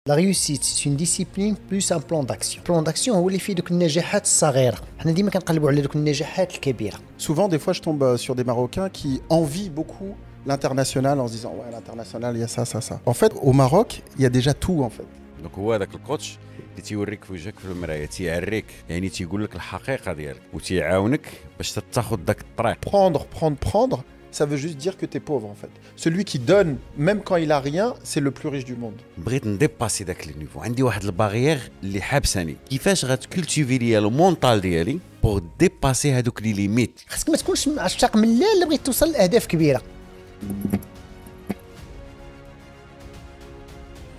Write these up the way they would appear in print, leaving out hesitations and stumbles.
La réussite, c'est une discipline plus un plan d'action. Le plan d'action هو اللي فيه دوك النجاحات الصغيرة. حنا ديما كنقلبوا على دوك النجاحات الكبيرة. Souvent, des fois, je tombe sur des Marocains qui envient beaucoup l'international en se disant ouais, l'international, il y a ça, ça, ça. En fait, au Maroc, il y a déjà tout en fait. دونك هو هذاك الكوتش اللي تيوريك في وجهك في المرايه تيعريك يعني تيقول لك الحقيقه ديالك وتيعاونك باش تاخذ داك الطريق. Prendre, ça veut juste dire que tu es pauvre en fait. Celui qui donne, même quand il a rien, c'est le plus riche du monde. بغيت نديباسي داك النيفو، عندي واحد الباريير اللي حابساني، كيفاش غتكولتيفي ليا المونطال ديالي بور ديباسي هذوك لي ليميت. خاصك ما تكونش عشاق من اللي بغيت توصل لاهداف كبيرة.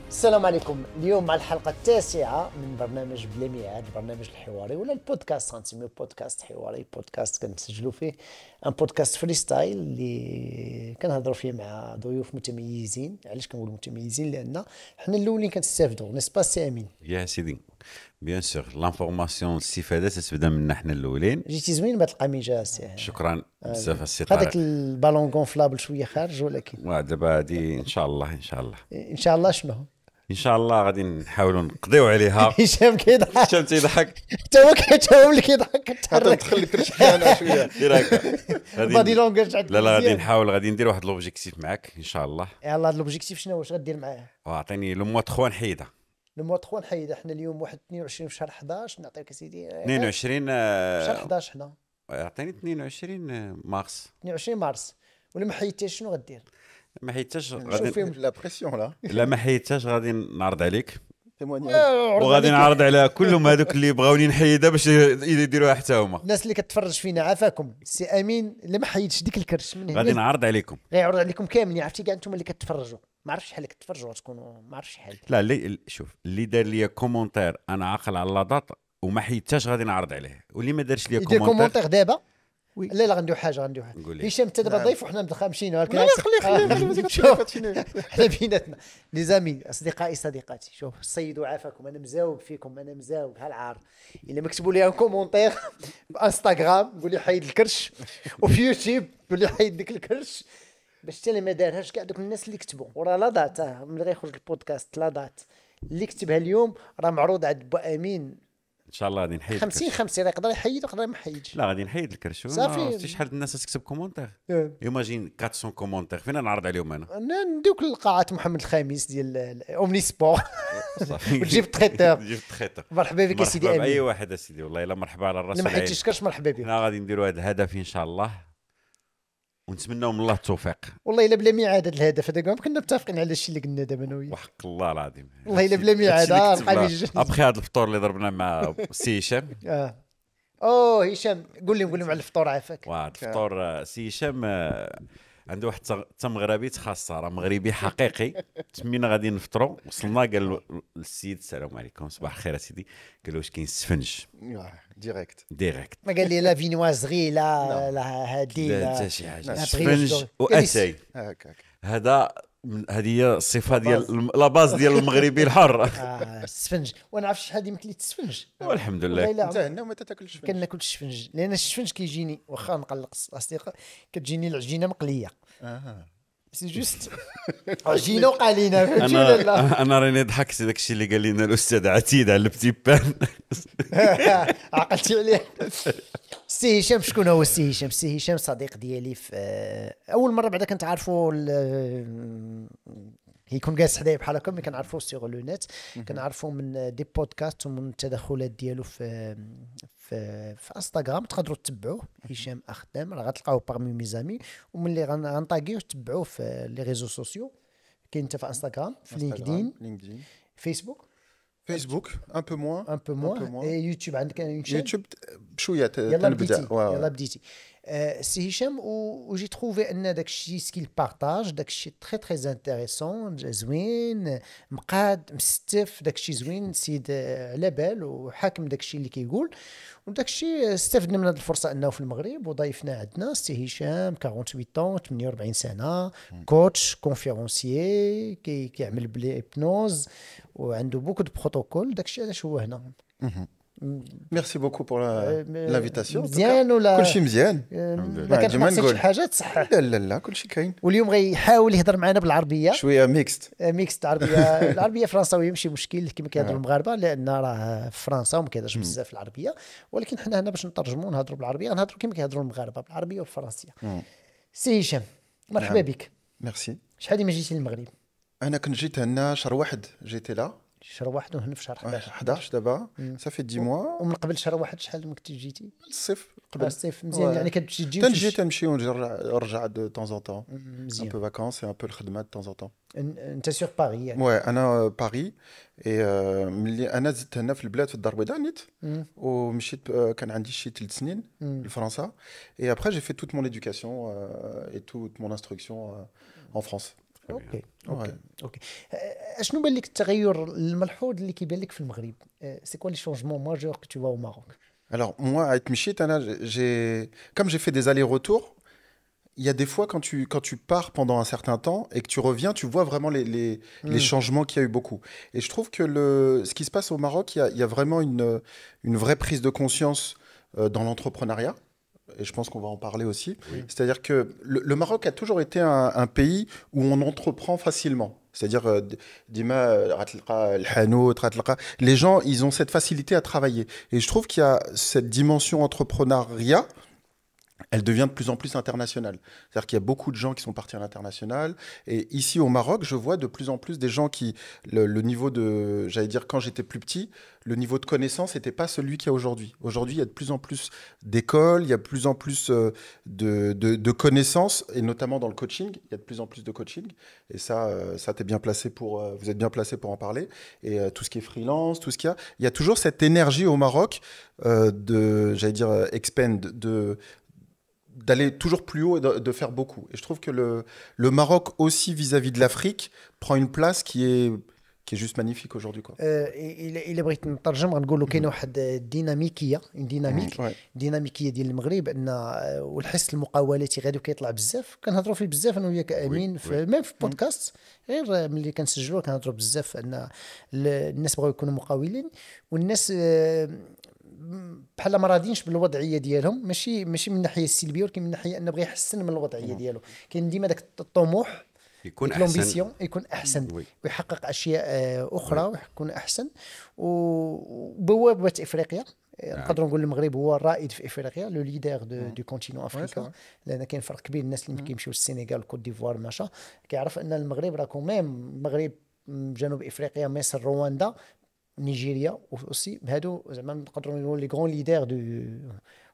السلام عليكم. اليوم مع الحلقة التاسعة من برنامج بلا ميعاد، البرنامج الحواري ولا البودكاست، غنسميوه بودكاست حواري. بودكاست كنسجلوا فيه ان بودكاست فريستايل اللي كنهضروا فيه مع ضيوف متميزين. علاش كنقول متميزين؟ لان حنا الاولين كنستافدوا، نيسبا سي امين؟ يا سيدي بيان سور لانفورماسيون الاستفاده تتبدا منا حنا الاولين. جيتي زوين بهاد القميجه سي. شكرا بزاف السي طارق. هذاك البالون غونفلابل شويه خارج ولكن دابا هادي ان شاء الله ان شاء الله شنو ان شاء الله غادي نحاولوا نقضيو عليها. هشام كيضحك، هشام تيضحك حتى هو اللي كيضحك. تحرك تدخل لك رشحه انا شويه دير هكا بادي لونغاج عندك. لا غادي نحاول، غادي ندير واحد لوبجيكتيف معاك ان شاء الله. يلاه لوبجيكتيف شنو واش غدير معاه؟ واعطيني لو موا 3 نحيدها. لو موا 3 نحيدها. حنا اليوم 22 في شهر 11 نعطيك اسيدي 22 شهر 11 حنا. عطيني 22 مارس. 22 مارس. ولا ما حيدتيش شنو غدير؟ ما حيدتش شوف غادي فيهم لا بريسيون لا لا ما حيدتش غادي نعرض عليك témoignage. وغادي نعرض على كلهم هذوك اللي بغاوني نحيدها باش يديروها حتى هما. الناس اللي كتفرج فينا عافاكم سي امين اللي ما حيدش ديك الكرش من غادي هنا نعرض عليكم. غيعرض عليكم كاملين. عرفتي كاع انتم اللي كتفرجوا، ما عرفتش شحال كتفرجوا تكونوا، ما عرفتش شحال. لا اللي شوف اللي دار ليا كومونتير انا عاقل على لا دات وما حيدتاش غادي نعرض عليه، واللي ما دارش ليا يدير كومونتير كومونتير دابا. وي. لا غندير حاجه قول لي. هشام انت دابا نعم. ضيف وحنا مدخمشين. لا خليه شوف حنا بيناتنا لي زامي اصدقائي صديقاتي. شوف السيد وعافاكم، انا مزاوق فيكم، انا مزاوق هالعار. الا ما كتبوا لي كومونتير بانستغرام قول لي حيد الكرش، وفي يوتيوب قول لي حيد ديك الكرش، باش حتى اللي ما دارهاش كاع دوك الناس اللي كتبوا وراه لا دات. ملي غيخرج البودكاست لا دات اللي كتبها اليوم راه معروض عند بو امين ان شاء الله غادي نحيد 50-50. راه يقدر يحيد ويقدر ما يحيدش. لا غادي نحيد الكرش. صافي. عرفتي شحال الناس تكتب كومونتير؟ ايماجين 400 كومونتير فين نعرض عليهم انا؟ نديوك القاعات محمد الخامس ديال اومني سبور صافي وتجيب التريتور. جيب التخيطه. مرحبا بك يا سيدي مرحبا امين. باي واحد اسيدي، والله الا مرحبا على الراس اللي ما والعين. حيدش كرش مرحبا بك. حنا غادي نديروا هذا الهدف ان شاء الله ونتمناو من الله التوفيق. والله الا بلا ميعاد هذا الهدف هذا كنا متفقين على الشيء اللي قلنا دابا انا وياك. وحق الله العظيم والله الا بلا ميعاد. القميص ابخي هذا الفطور اللي ضربنا مع سي هشام. اوه هشام قول لهم على الفطور عافاك. واحد الفطور سي هشام عنده واحد تمغربي خاصه، راه مغربي حقيقي. تمينا غادي نفطروا، وصلنا قال للسيد السلام عليكم صباح الخير اسيدي، قال له واش كاين السفنج ديريكت. ما قال لي لا فينوازغي لا هادي لا لا حتى شي حاجه، لا السفنج واتاي. هكاك هذا هذه هي الصفه ديال لا باز ديال المغربي الحر. السفنج. وانا عرفت شحال مثلي السفنج. والحمد والله لله. إلا انت هنا وما تاكلش كناكل السفنج، لان السفنج كيجيني واخا نقلق الاصدقاء كتجيني العجينه مقليه. سي جوست عجينه وقالينا. فهمتي ولا لا؟ انا راني ضحكت داك الشيء اللي قال لنا الاستاذ عتيد على البتي بان. عقلتي عليه. سي هشام شكون هو السي هشام؟ السي هشام صديق ديالي في اول مره بعدا كنتعرفوا يكون جالس حدايا بحال هكا، ملي كنعرفوه سيغ لو نت كنعرفوه من دي بودكاست ومن التدخلات ديالو في انستغرام. تقدروا تتبعوه هشام اخدام، راه غتلقاوه باغمي ميزامي. وملي غنطاغيوه تتبعوه في لي ريزو سوسيو. كاين انت في انستغرام، في لينكدين، فيسبوك un peu moins ان بو موان، يوتيوب عندك يوتيوب بشويه يلا بديتي تنبدا. يلا بديتي. سي هشام وجي تروفي ان داك الشيء سكيل بارطاج داك الشيء تري تري انتريسون زوين مقاد مستف. داك الشيء زوين سيد على بال وحاكم داك الشيء اللي كيقول. وداك الشيء استفدنا من هذه الفرصه انه في المغرب وضيفنا عندنا سي هشام 48 طون 48 سنه، كوتش كونفيرونسيي كيعمل بالهيبنوز وعنده بوكو دو بروتوكول. داك الشيء علاش هو هنا. ميرسي بوكو بور لانفيتاسيون مزيان ولا كلشي مزيان ما كانش ناقصك شي حاجه تصحح. لا لا لا كلشي كاين واليوم غيحاول يهضر معنا بالعربيه شويه ميكست ميكست عربيه العربيه فرنساويه ماشي مشكل كما كيهضروا المغاربه لان راه في فرنسا وما كيهضرش بزاف العربيه ولكن حنا هنا باش نترجموا نهضروا بالعربيه نهضروا كما كيهضروا المغاربه بالعربيه والفرنسيه. سي هشام مرحبا بك. ميرسي. شحال ما جيتي للمغرب؟ انا كنت جيت هنا شهر واحد جيتي لا شهر واحد وهنا في شهر 11 11 دابا صافي 10 موا. ومن قبل شهر واحد شحال ما كنتي جيتي؟ الصيف قبل الصيف مزيان يعني كتمشي تجي تنجي تمشي ونرجع دو طون زون طون مزيان ان بو فاكونس ان بو الخدمه دو طون زون طون. انت سور باري يعني؟ وي انا باري اي ملي انا زدت هنا في البلاد في الدار البيضاء نيت ومشيت كان عندي شي 3 سنين لفرنسا اي ابري جي في توت مون éducation اي توت مون instruction en France. اوكي اشنو بان لك التغير الملحوظ اللي كيبان لك في المغرب؟ سي كوا لي شونجمون ماجور كو تو فوا au Maroc؟ Alors moi عيت مشيت انا comme j'ai fait des allers-retours. Il y a des fois quand tu pars pendant un certain temps et que tu reviens, tu vois vraiment les changements qu'il y a eu beaucoup. Et je trouve que ce qui se passe au Maroc, il y a vraiment une vraie prise de conscience dans l'entrepreneuriat. Et je pense qu'on va en parler aussi. Oui. C'est-à-dire que le Maroc a toujours été un pays où on entreprend facilement. C'est-à-dire, les gens, ils ont cette facilité à travailler. Et je trouve qu'il y a cette dimension entrepreneuriat. Elle devient de plus en plus internationale. C'est-à-dire qu'il y a beaucoup de gens qui sont partis à l'international. Et ici, au Maroc, je vois de plus en plus des gens qui... Le niveau de... J'allais dire, quand j'étais plus petit, le niveau de connaissance n'était pas celui qu'il y a aujourd'hui. Aujourd'hui, il y a de plus en plus d'écoles, il y a de plus en plus de connaissances, et notamment dans le coaching. Il y a de plus en plus de coaching. Et ça t'es bien placé pour... vous êtes bien placé pour en parler. Et tout ce qui est freelance, tout ce qu'il y a... Il y a toujours cette énergie au Maroc j'allais dire, expand, d'aller toujours plus haut et de faire beaucoup. Et je trouve que le Maroc aussi vis-à-vis de l'Afrique prend une place qui est juste magnifique aujourd'hui quoi. الا بغيت نترجم غنقول له كاينه واحد الديناميكيه ديناميكيه ديال المغرب ان والحس المقاولاتي غادي كيطلع بزاف كنهضروا فيه بزاف انا وياك امين ميم في بودكاست غير ملي كنسجلوا كنهضروا بزاف ان الناس بغاو يكونوا مقاولين والناس بحال ما راضينش بالوضعيه ديالهم ماشي من الناحيه السلبيه ولكن من الناحيه انه بغى يحسن من الوضعيه ديالو كاين ديما داك الطموح يكون احسن يكون احسن ويحقق اشياء اخرى ويكون احسن وبوابه افريقيا نقدروا نقول المغرب هو الرائد في افريقيا لو ليدر دو كونتينون افريكا لان كاين فرق كبير الناس اللي كيمشيو للسنغال وكوت ديفوار ماشا كيعرف ان المغرب راه كوميم المغرب جنوب افريقيا مصر رواندا نيجيريا وسي هادو زعما نقدروا نقولوا لي غون ليدر دو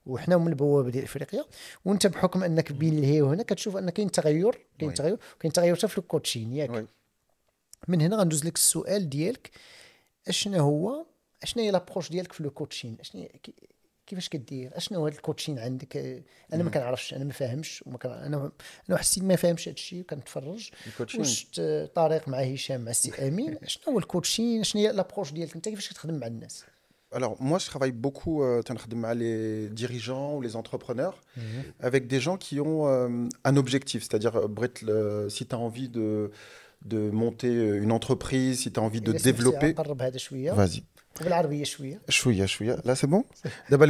وحنا من البوابه ديال افريقيا وانت بحكم انك بين الهي وهنا كتشوف ان كاين تغير حتى في الكوتشين ياك من هنا غندوز لك السؤال ديالك شنو هي لابروش ديالك في الكوتشين كيفاش كدير اشنو هو الكوتشين عندك انا ما كنعرفش انا ما فاهمش انا حسيت ما فاهمش هذا الشيء وكنتفرج واش طريق مع هشام مع السي امين شنو هو الكوتشين شنو هي لابروش ديالك انت كيفاش كتخدم مع الناس Alors moi je travaille beaucoup avec les dirigeants ou les entrepreneurs avec des gens qui ont un objectif, c'est-à-dire si tu as envie de monter une entreprise, si tu as envie de développer. Vas-y. بالعربيه شويه là c'est bon دابا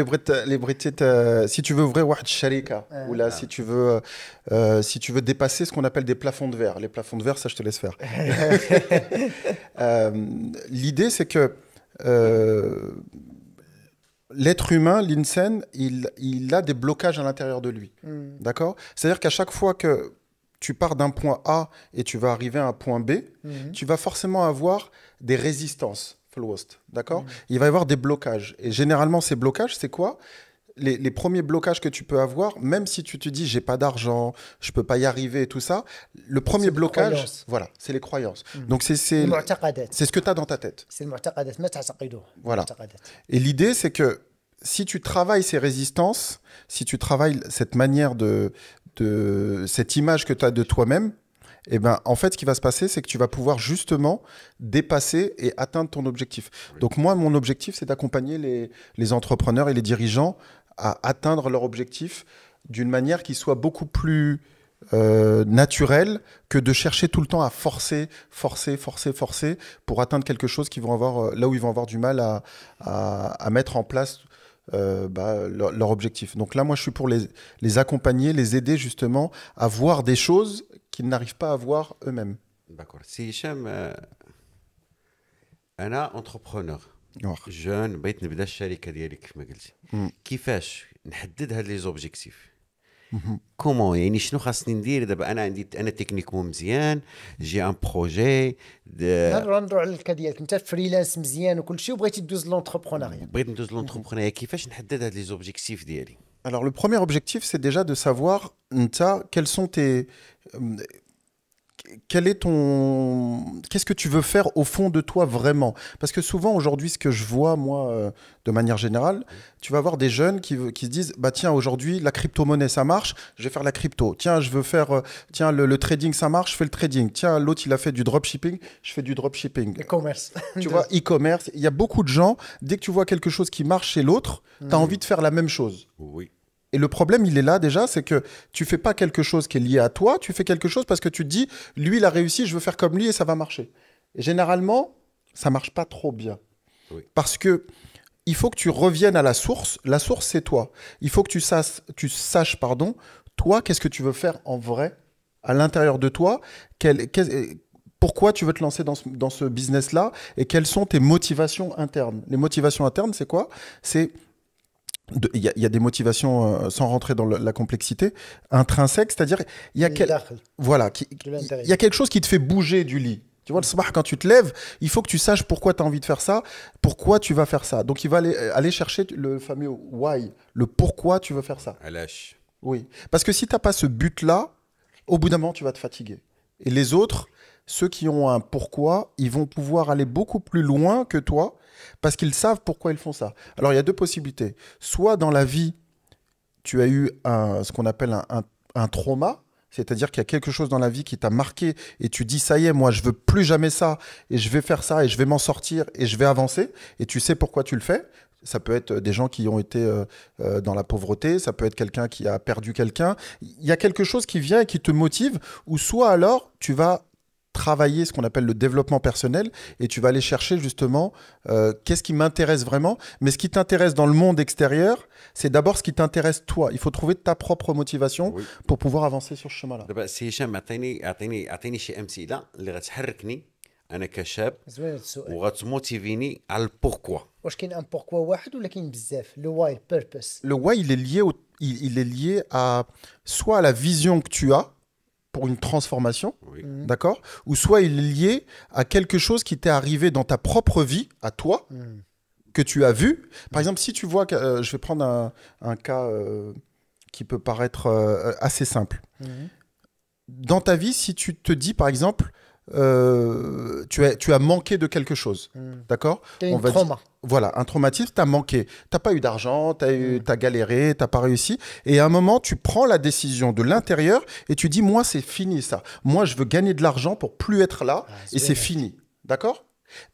les بغيتي si tu veux ouvrir واحد الشركه ou là si tu veux dépasser ce qu'on appelle des plafonds de verre. Les plafonds de verre, ça je te laisse faire. L'idée c'est que l'être humain, l'insan, il a des blocages à l'intérieur de lui. D'accord ? C'est-à-dire qu'à chaque fois que tu pars d'un point A et tu vas arriver à un point B, tu vas forcément avoir des résistances. D'accord ? Il va y avoir des blocages. Et généralement, ces blocages, c'est quoi ? Les premiers blocages que tu peux avoir, même si tu te dis j'ai pas d'argent, je peux pas y arriver et tout ça, le premier blocage, voilà, c'est les croyances. Donc c'est ce que tu as dans ta tête. Voilà. Et l'idée c'est que si tu travailles ces résistances, si tu travailles cette manière cette image que tu as de toi-même, et ben en fait ce qui va se passer c'est que tu vas pouvoir justement dépasser et atteindre ton objectif. Donc moi mon objectif c'est d'accompagner les entrepreneurs et les dirigeants à atteindre leur objectif d'une manière qui soit beaucoup plus naturel que de chercher tout le temps à forcer pour atteindre quelque chose qui vont avoir, là où ils vont avoir du mal à mettre en place leur objectif. Donc là, moi, je suis pour les accompagner, les aider justement à voir des choses qu'ils n'arrivent pas à voir eux-mêmes. D'accord. Si Hicham, أنا entrepreneur واخ. جون بغيت نبدا الشركة ديالي كيف ما قلتي كيفاش نحدد هاد لي زوبجيكتيف كومون يعني شنو خاصني ندير دابا انا تكنيكمون مزيان جي ان بروجي نهضروا على الكا ديالك انت فريلانس مزيان وكل شيء وبغيتي دوز لونتربرونيا بغيت ندوز لونتربرونيا كيفاش نحدد هاد لي زوبجيكتيف ديالي Alors, le premier objectif, c'est déjà de savoir, Nta, quels sont tes... Quel est ton... Qu'est-ce que tu veux faire au fond de toi vraiment? Parce que souvent, aujourd'hui, ce que je vois, moi, de manière générale, tu vas avoir des jeunes qui se disent, bah tiens, aujourd'hui, la crypto-monnaie, ça marche, je vais faire la crypto. Tiens, je veux faire... tiens, le trading, ça marche, je fais le trading. Tiens, l'autre, il a fait du dropshipping, je fais du dropshipping. E-commerce. Tu vois, e-commerce. Il y a beaucoup de gens, dès que tu vois quelque chose qui marche chez l'autre, tu as envie de faire la même chose. Oui. Et le problème, il est là déjà, c'est que tu fais pas quelque chose qui est lié à toi, tu fais quelque chose parce que tu te dis, lui, il a réussi, je veux faire comme lui et ça va marcher. Et généralement, ça marche pas trop bien. Oui. Parce que il faut que tu reviennes à la source. La source, c'est toi. Il faut que tu saches, toi, qu'est-ce que tu veux faire en vrai, à l'intérieur de toi, pourquoi tu veux te lancer dans ce business-là et quelles sont tes motivations internes. Les motivations internes, c'est quoi? Il y a des motivations, sans rentrer dans la complexité, intrinsèques, c'est-à-dire il y a quelque chose qui te fait bouger du lit. Tu vois, le soir, quand tu te lèves, il faut que tu saches pourquoi tu as envie de faire ça, pourquoi tu vas faire ça. Donc, il va aller chercher le fameux why, le pourquoi tu veux faire ça. علاش. Oui, parce que si tu n'as pas ce but-là, au bout d'un moment, tu vas te fatiguer. Et les autres, ceux qui ont un pourquoi, ils vont pouvoir aller beaucoup plus loin que toi parce qu'ils savent pourquoi ils font ça. Alors, il y a deux possibilités. Soit dans la vie, tu as eu ce qu'on appelle un trauma, c'est-à-dire qu'il y a quelque chose dans la vie qui t'a marqué et tu dis, ça y est, moi, je veux plus jamais ça et je vais faire ça et je vais m'en sortir et je vais avancer et tu sais pourquoi tu le fais. Ça peut être des gens qui ont été dans la pauvreté, ça peut être quelqu'un qui a perdu quelqu'un. Il y a quelque chose qui vient et qui te motive, ou soit alors tu vas travailler ce qu'on appelle le développement personnel et tu vas aller chercher justement qu'est-ce qui m'intéresse vraiment. Mais ce qui t'intéresse dans le monde extérieur, c'est d'abord ce qui t'intéresse toi. Il faut trouver ta propre motivation pour pouvoir avancer sur ce chemin-là. دابا سي هشام اعطيني شي امثله اللي غتحركني انا كشاب زوين السؤال وغتموتيفيني على البوركوا. واش كاين ان بوركوا واحد ولا كاين بزاف لو واي بيربس Le why, il est lié à soit à la vision que tu as pour une transformation, d'accord, ou soit il est lié à quelque chose qui t'est arrivé dans ta propre vie, à toi, que tu as vu. Par exemple, si tu vois que, je vais prendre un cas qui peut paraître assez simple. Dans ta vie, si tu te dis, par exemple, tu as manqué de quelque chose, d'accord? Un trauma. Voilà, un traumatisme, tu as manqué. Tu n'as pas eu d'argent, tu as galéré, tu n'as pas réussi. Et à un moment, tu prends la décision de l'intérieur et tu dis, moi, c'est fini ça. Moi, je veux gagner de l'argent pour plus être là et c'est fini. D'accord?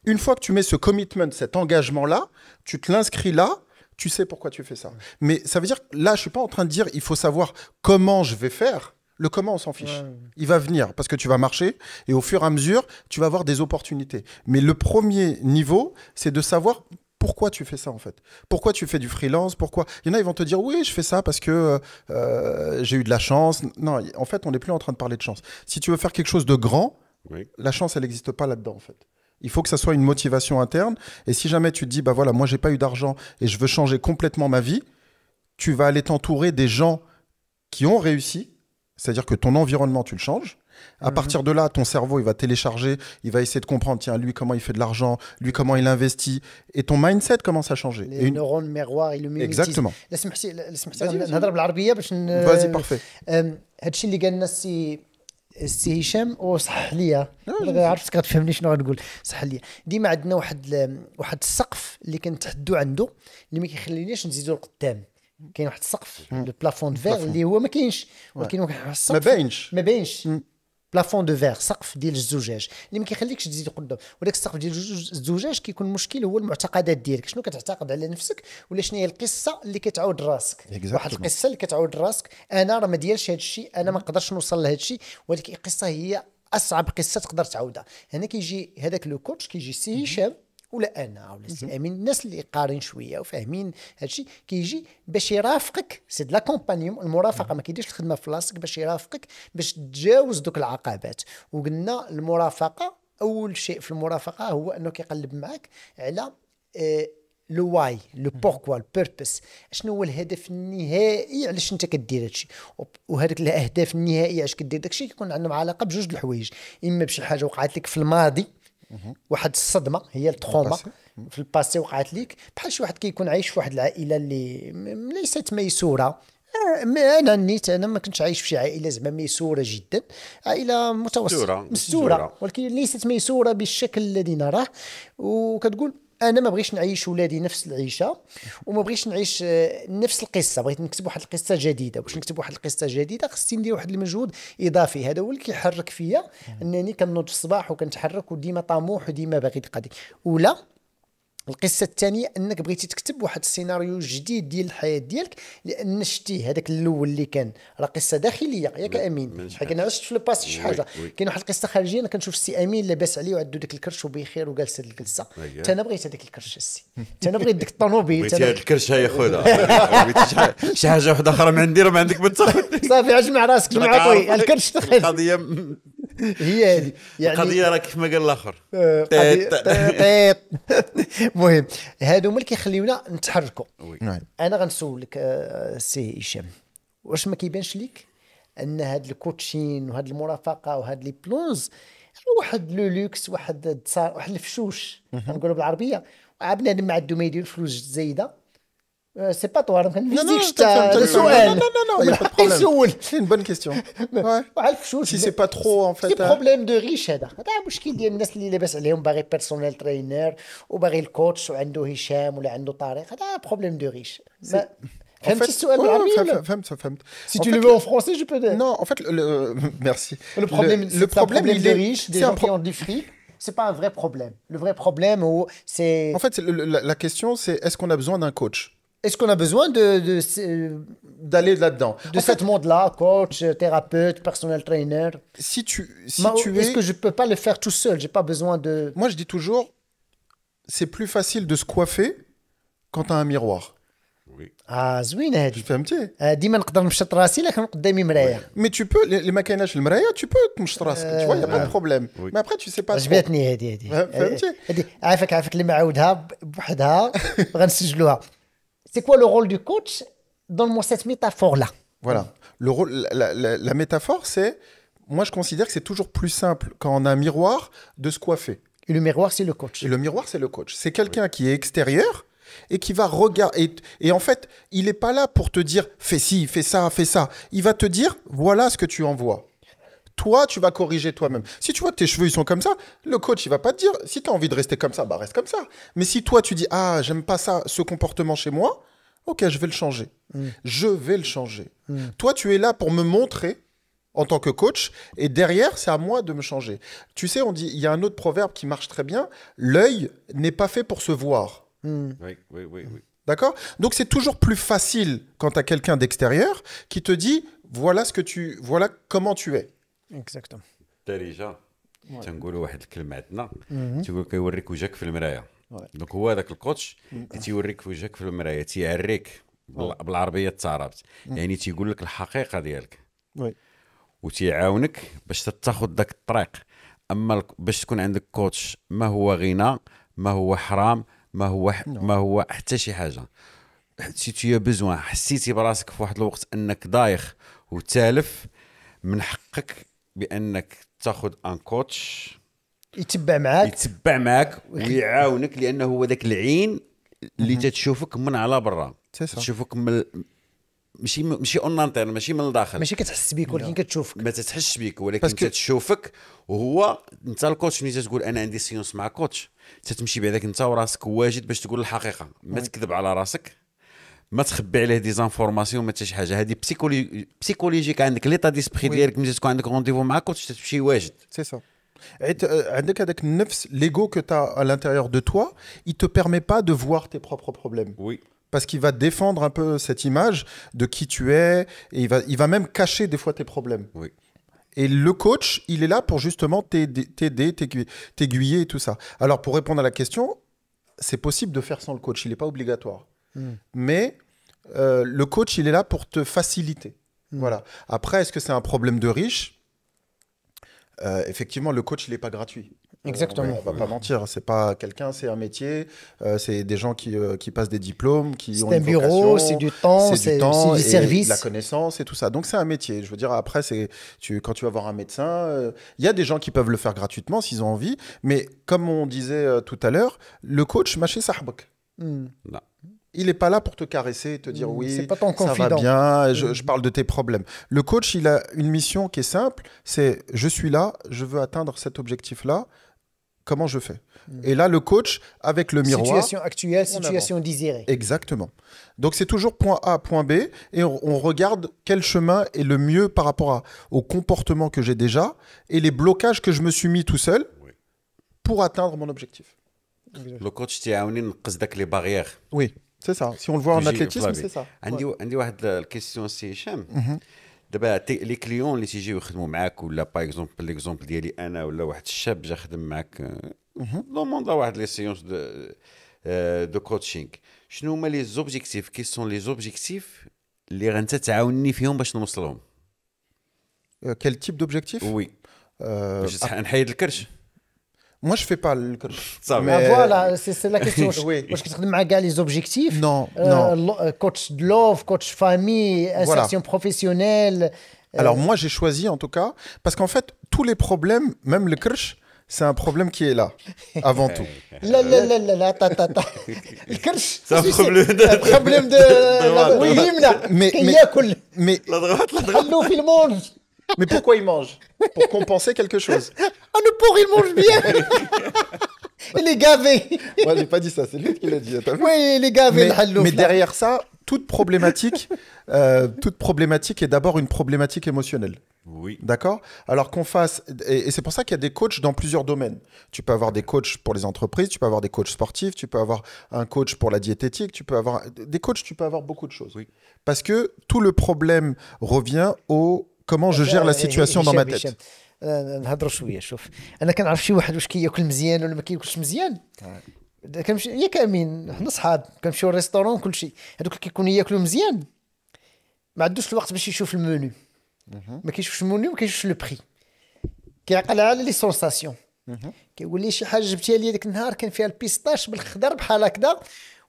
Une fois que tu mets ce commitment, cet engagement-là, tu te l'inscris là, tu sais pourquoi tu fais ça. Mais ça veut dire que là, je ne suis pas en train de dire, il faut savoir comment je vais faire. Le comment, on s'en fiche. Il va venir parce que tu vas marcher et au fur et à mesure, tu vas avoir des opportunités. Mais le premier niveau, c'est de savoir pourquoi tu fais ça en fait. Pourquoi tu fais du freelance? Pourquoi? Il y en a, ils vont te dire oui, je fais ça parce que j'ai eu de la chance. Non, en fait, on n'est plus en train de parler de chance. Si tu veux faire quelque chose de grand, la chance, elle n'existe pas là-dedans en fait. Il faut que ça soit une motivation interne. Et si jamais tu te dis, bah voilà, moi, j'ai pas eu d'argent et je veux changer complètement ma vie, tu vas aller t'entourer des gens qui ont réussi. C'est-à-dire que ton environnement, tu le changes. À partir de là, ton cerveau, il va télécharger, il va essayer de comprendre, tiens, lui, comment il fait de l'argent, lui, comment il investit. Et ton mindset commence à changer. Les neurones miroirs, ils le mimétisent. Exactement. نهضر بالعربية باش Vas-y, parfait. هادشي اللي قالنا السي هشام وصح ليا عرفتك غتفهمني شنو غنقول. صح ليا ديما عندنا واحد السقف اللي كنتحدوا عنده اللي ما كيخليناش نزيدوا لقدام. كاين واحد السقف البلافون فيغ اللي هو ما كاينش ولكن واحد السقف ما باينش بلافون دو فير، سقف ديال الزجاج اللي ما كيخليكش تزيد قدام. وداك السقف ديال الزجاج كيكون المشكل هو المعتقدات ديالك، شنو كتعتقد على نفسك ولا شنو هي القصه اللي كتعاود راسك. واحد القصه اللي كتعاود راسك، انا راه ما ديالش هذا الشيء، انا ما نقدرش نوصل لهذا الشيء، ولكن القصه هي اصعب قصه تقدر تعاودها. هنا كيجي هذاك لو كوتش، كيجي سي هشام ولا انا ولا سي امين، الناس اللي قارين شويه وفاهمين هادشي، كيجي باش يرافقك. سي د لاكومبانيون، المرافقه، ما كيديرش الخدمه في بلاصتك، باش يرافقك باش تتجاوز دوك العقبات. وقلنا المرافقه، اول شيء في المرافقه هو انه كيقلب معك على لو واي، لو بوركوا، البيربس، شنو هو الهدف النهائي علاش انت كدير هادشي. وهذوك الاهداف النهائيه علاش كدير داكشي كيكون عندهم علاقه بجوج د الحوايج، اما بشي حاجه وقعت لك في الماضي، واحد الصدمه هي التروما في الباسي وقعت لك، بحال شي واحد كيكون عايش في واحد العائله اللي ليست ميسوره. انا نيت، انا ما كنتش عايش في شي عائله زعما ميسوره جدا، عائله متوسطه مستوره، ولكن ليست ميسوره بالشكل الذي نراه. وكتقول انا ما بغيتش نعيش ولادي نفس العيشه، وما بغيتش نعيش نفس القصه، بغيت نكتب واحد القصه جديده. باش نكتب واحد القصه جديده خصني ندير واحد المجهود اضافي، هذا هو اللي كيحرك فيا انني كنوض في الصباح وكنتحرك وديما طموح وديما باغي القضيه. ولا القصه الثانيه انك بغيتي تكتب واحد السيناريو جديد ديال الحياه ديالك، لان شتي هذاك الاول اللي كان راه قصه داخليه ياك امين، حيت انا عشت في الباس شي حاجه. كاين واحد القصه خارجيه، انا كنشوف السي امين لاباس عليه وعنده داك الكرش وبخير وجالس هذه الجلسه. حتى انا بغيت هذاك الكرش السي، حتى انا بغيت ديك الطوموبيل، بغيتي هذا الكرش هاي خويا. بغيتي شي حاجه واحده اخرى ما عندي، راه ما عندك ما تاخذ. صافي اجمع راسك، جمع طوي الكرش دخل. القضيه هي هذه يعني القضيه راه كيف ما قال الاخر. المهم هادو هما اللي كيخليونا نتحركوا. نعم. انا غنسولك سي هشام، واش ما كيبانش ليك ان هاد الكوتشين وهاد المرافقه وهاد لي بلونز واحد لو لوكس، واحد الدصار، واحد الفشوش نقولوا بالعربيه، بنادم ما عنده ما يدير فلوس زايده؟ سي با طوار ما كنفيزيكش هذا سؤال. non, pas de problème. يسول C'est une bonne question. Ouais. وعلى الفشوش Si c'est pas trop en سي fait. بروبليم دو ريش. هذا مشكل ديال الناس اللي لاباس عليهم، باغي بيرسونيل ترينر وباغي الكوتش وعنده هشام ولا عنده طارق، هذا بروبليم دو ريش. فهمتي السؤال بالعربيه؟ فهمت. Si tu le veux en français, je peux dire. Non, en fait, merci. Le problème il des est riches, des gens qui ont du fric, c'est pas un vrai problème. Le vrai problème, c'est... En fait, la question, c'est est-ce qu'on a besoin d'un coach? Est-ce qu'on a besoin D'aller là-dedans. de ce monde-là, coach, thérapeute, personal trainer? Si tu Est-ce que je peux pas le faire tout seul? J'ai pas besoin de... Moi, je dis toujours, c'est plus facile de se coiffer quand t'as un miroir. زوينه هذه. فهمتي؟ ديما نقدر نمشط راسي لكن قدامي مرايه. Mais tu peux, les ما كايناش المرايه, tu peux تمشط راسك. Tu vois, y a pas de problème. Oui. Mais après, tu sais pas trop. عجبتني هذه فهمتي؟ هذه عافاك اللي معاودها بوحدها غنسجلوها. C'est quoi le rôle du coach? Donne-moi cette métaphore-là. Voilà. Le rôle, la métaphore, c'est... Moi, je considère que c'est toujours plus simple quand on a un miroir de se coiffer. Et le miroir, c'est le coach. Et le miroir, c'est le coach. C'est quelqu'un qui est extérieur et qui va regarder. Et en fait, il n'est pas là pour te dire « fais ci, fais ça, fais ça ». Il va te dire « voilà ce que tu envoies ». Toi, tu vas corriger toi-même. Si tu vois que tes cheveux, ils sont comme ça, le coach, il va pas te dire « si tu as envie de rester comme ça, bah reste comme ça ». Mais si toi, tu dis « ah, j'aime pas ça, ce comportement chez moi », ok, je vais le changer. Je vais le changer. Toi, tu es là pour me montrer en tant que coach, et derrière, c'est à moi de me changer. Tu sais, on dit, il y a un autre proverbe qui marche très bien, l'œil n'est pas fait pour se voir. Oui. D'accord? Donc, c'est toujours plus facile quand tu as quelqu'un d'extérieur qui te dit, voilà comment tu es. Exactement. دارجه تنقولوا واحد الكلمه عندنا تيقول كيوريك وجهك في المرايه. دونك هو هذاك الكوتش تيوريك وجهك في المرايه، تيعريك بالعربيه الترابط، يعني تيقول لك الحقيقه ديالك وتيعاونك باش تاخذ داك الطريق. اما باش تكون عندك كوتش ما هو غنى، ما هو حرام، ما هو حتى شي حاجه. سي تو بزوان حسيتي براسك في واحد الوقت انك دايخ وتالف، من حقك بانك تاخذ ان كوتش يتبع معاك ويعاونك، لانه هو ذاك العين اللي تتشوفك من على برا، تشوفك من ماشي اونانتير، ماشي من الداخل، ماشي كتحس بيك ولكن كتشوفك. ما تتحسش بيك ولكن تتشوفك. وهو انت الكوتش ملي تقول انا عندي سيونس مع كوتش، تتمشي بعداك انت وراسك واجد باش تقول الحقيقه، ما تكذب على راسك، ما تخبي عليه دي زانفورماسيون ما حتى شي حاجه هذه بسيكولوجيك عندك ليطا ديسبري ديالك ملي تكون عندك رونديفو مع كوتش تمشي واجد. C'est ça. عندك هذاك النفس, l'ego que tu as à l'intérieur de toi, il te permet pas de voir tes propres problèmes. Oui. Parce qu'il va défendre un peu cette image de qui tu es, et il va même cacher des fois tes problèmes. Oui. Et le coach, il est là pour justement t'aider, t'aiguiller et tout ça. Alors, pour répondre à la question, c'est possible de faire sans le coach, il n'est pas obligatoire. Mais le coach, il est là pour te faciliter. Voilà. Après, est-ce que c'est un problème de riche ? Effectivement, le coach, il n'est pas gratuit. Exactement. On va pas mentir, c'est pas quelqu'un, c'est un métier, c'est des gens qui passent des diplômes, qui ont C'est un une bureau, vocation, c'est du temps, c'est du et service. de la connaissance et tout ça. Donc c'est un métier. Je veux dire, après, quand tu vas voir un médecin, il y a des gens qui peuvent le faire gratuitement s'ils ont envie, mais comme on disait tout à l'heure, le coach, maché sahbak. Non. Il n'est pas là pour te caresser, te dire oui, c'est pas ton ça va confident. bien, je parle de tes problèmes. Le coach, il a une mission qui est simple, c'est je suis là, je veux atteindre cet objectif-là, comment je fais ? Et là, le coach, avec le miroir... Situation actuelle, on situation désirée. Exactement. Donc c'est toujours point A, point B, et on regarde quel chemin est le mieux par rapport au comportement que j'ai déjà, et les blocages que je me suis mis tout seul pour atteindre mon objectif. Le coach تيعاوني نقص داك لي باغيير. Oui, c'est ça. Si on le voit en يجي athlétisme, فلافي. c'est ça. عندي واحد الكيستيون سي هشام. دابا لي كليون اللي تيجيو يخدموا معاك ولا باغ اكزومبل ليكزومبل ديالي انا ولا واحد الشاب جا خدم معاك دوموندا واحد لي سيونس دو كوتشينغ شنو هما لي زوبجيكتيف كي سون لي زوبجيكتيف اللي غنت تعاوني فيهم باش نوصلهم؟ Quel type d'objectif ? وي Euh, باش نحيد الكرش. Moi, je fais pas le coach. صافي. Mais- Voilà, c'est la question. Oui. واش كتخدم مع كاع les objectifs Non, non. Coach de love, coach famille, insertion professionnelle. Alors moi, j'ai choisi en tout cas, parce qu'en fait, tous les problèmes, même le crush, c'est un problème qui est là, avant tout. لا لا لا لا لا تا الكرش C'est un problème de- بروبليم دو droite. وي يمنع Mais- كياكل Mais, لا droite لا droite. خلوه في المونج mais pourquoi il mange ? Pour compenser quelque chose. Ah, le porc, il mange bien. Il est gavé. Moi, j'ai pas dit ça, c'est lui qui l'a dit. T'as vu ? Oui, il est gavé, le Mais hallouf, là. derrière ça, toute problématique est d'abord une problématique émotionnelle. Oui. D'accord ? Alors qu'on fasse... Et c'est pour ça qu'il y a des coachs dans plusieurs domaines. Tu peux avoir des coachs pour les entreprises, tu peux avoir des coachs sportifs, tu peux avoir un coach pour la diététique, tu peux avoir... Des coachs, tu peux avoir beaucoup de choses. Oui. Parce que tout le problème revient au comment je gère la situation dans ma tête. نهضروا شويه. شوف انا كنعرف شي واحد واش كياكل مزيان ولا ما كياكلش مزيان. كنمشي ياك امين حنا صحاب كنمشيو للريستورون كل شيء هذوك اللي كيكونوا ياكلوا مزيان ما عندوش الوقت باش يشوف المنيو ما كيشوفش المنيو ما كيشوفش لو بري كيعقل على لي سونساسيون كيقول لي شي حاجه جبتيها لي داك النهار كان فيها البيستاش بالخضر بحال هكذا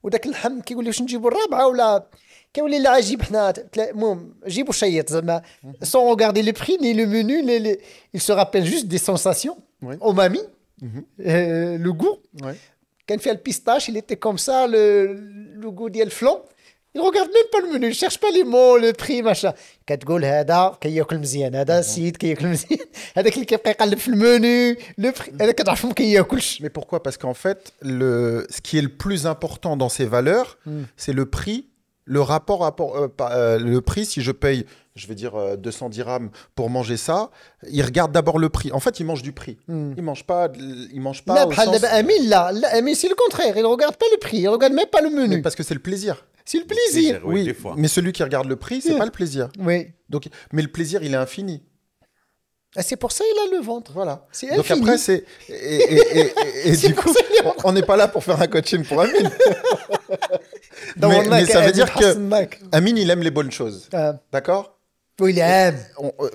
وداك اللحم كيقول لي واش نجيبوا الرابعه ولا كيولي لا عجيب حنا المهم جيبوا شيط زعما سون روغاردي لو بري ني لو منيو il se rappelle juste des sensations umami le goût Ouais. كان فيها البيستاش il était comme ça le goût ديال الفلون il regarde même pas le menu il cherche pas les mots le prix machin كتقول هذا كياكل مزيان هذا السيد كياكل مزيان هذاك اللي كيبقى يقلب في المنيو le prix هذا كتعرف ما كياكلش. Mais pourquoi ? Parce qu'en fait, ce qui est le plus important dans ces valeurs, c'est le prix, le le prix. Si je paye, je vais dire 200 dirhams pour manger ça, il regarde d'abord le prix. En fait, il mange du prix. Il mange pas لا au بحال sens... دابا امين لا امين c'est le contraire il regarde pas le prix il regarde même pas le Mais menu parce que c'est le plaisir. c'est le plaisir. Oui, des fois. Mais celui qui regarde le prix, c'est pas le plaisir. Oui. Donc, mais le plaisir, il est infini. Ah, c'est pour ça il a le ventre. Voilà. C'est Donc infini. après, c'est et C'est du pour coup, ça qu'il y a- on n'est pas là pour faire un coaching pour Amine. دورنا mais ça veut كأمين dire que حسناك. Amine, il aime les bonnes choses. D'accord ? ويلي عام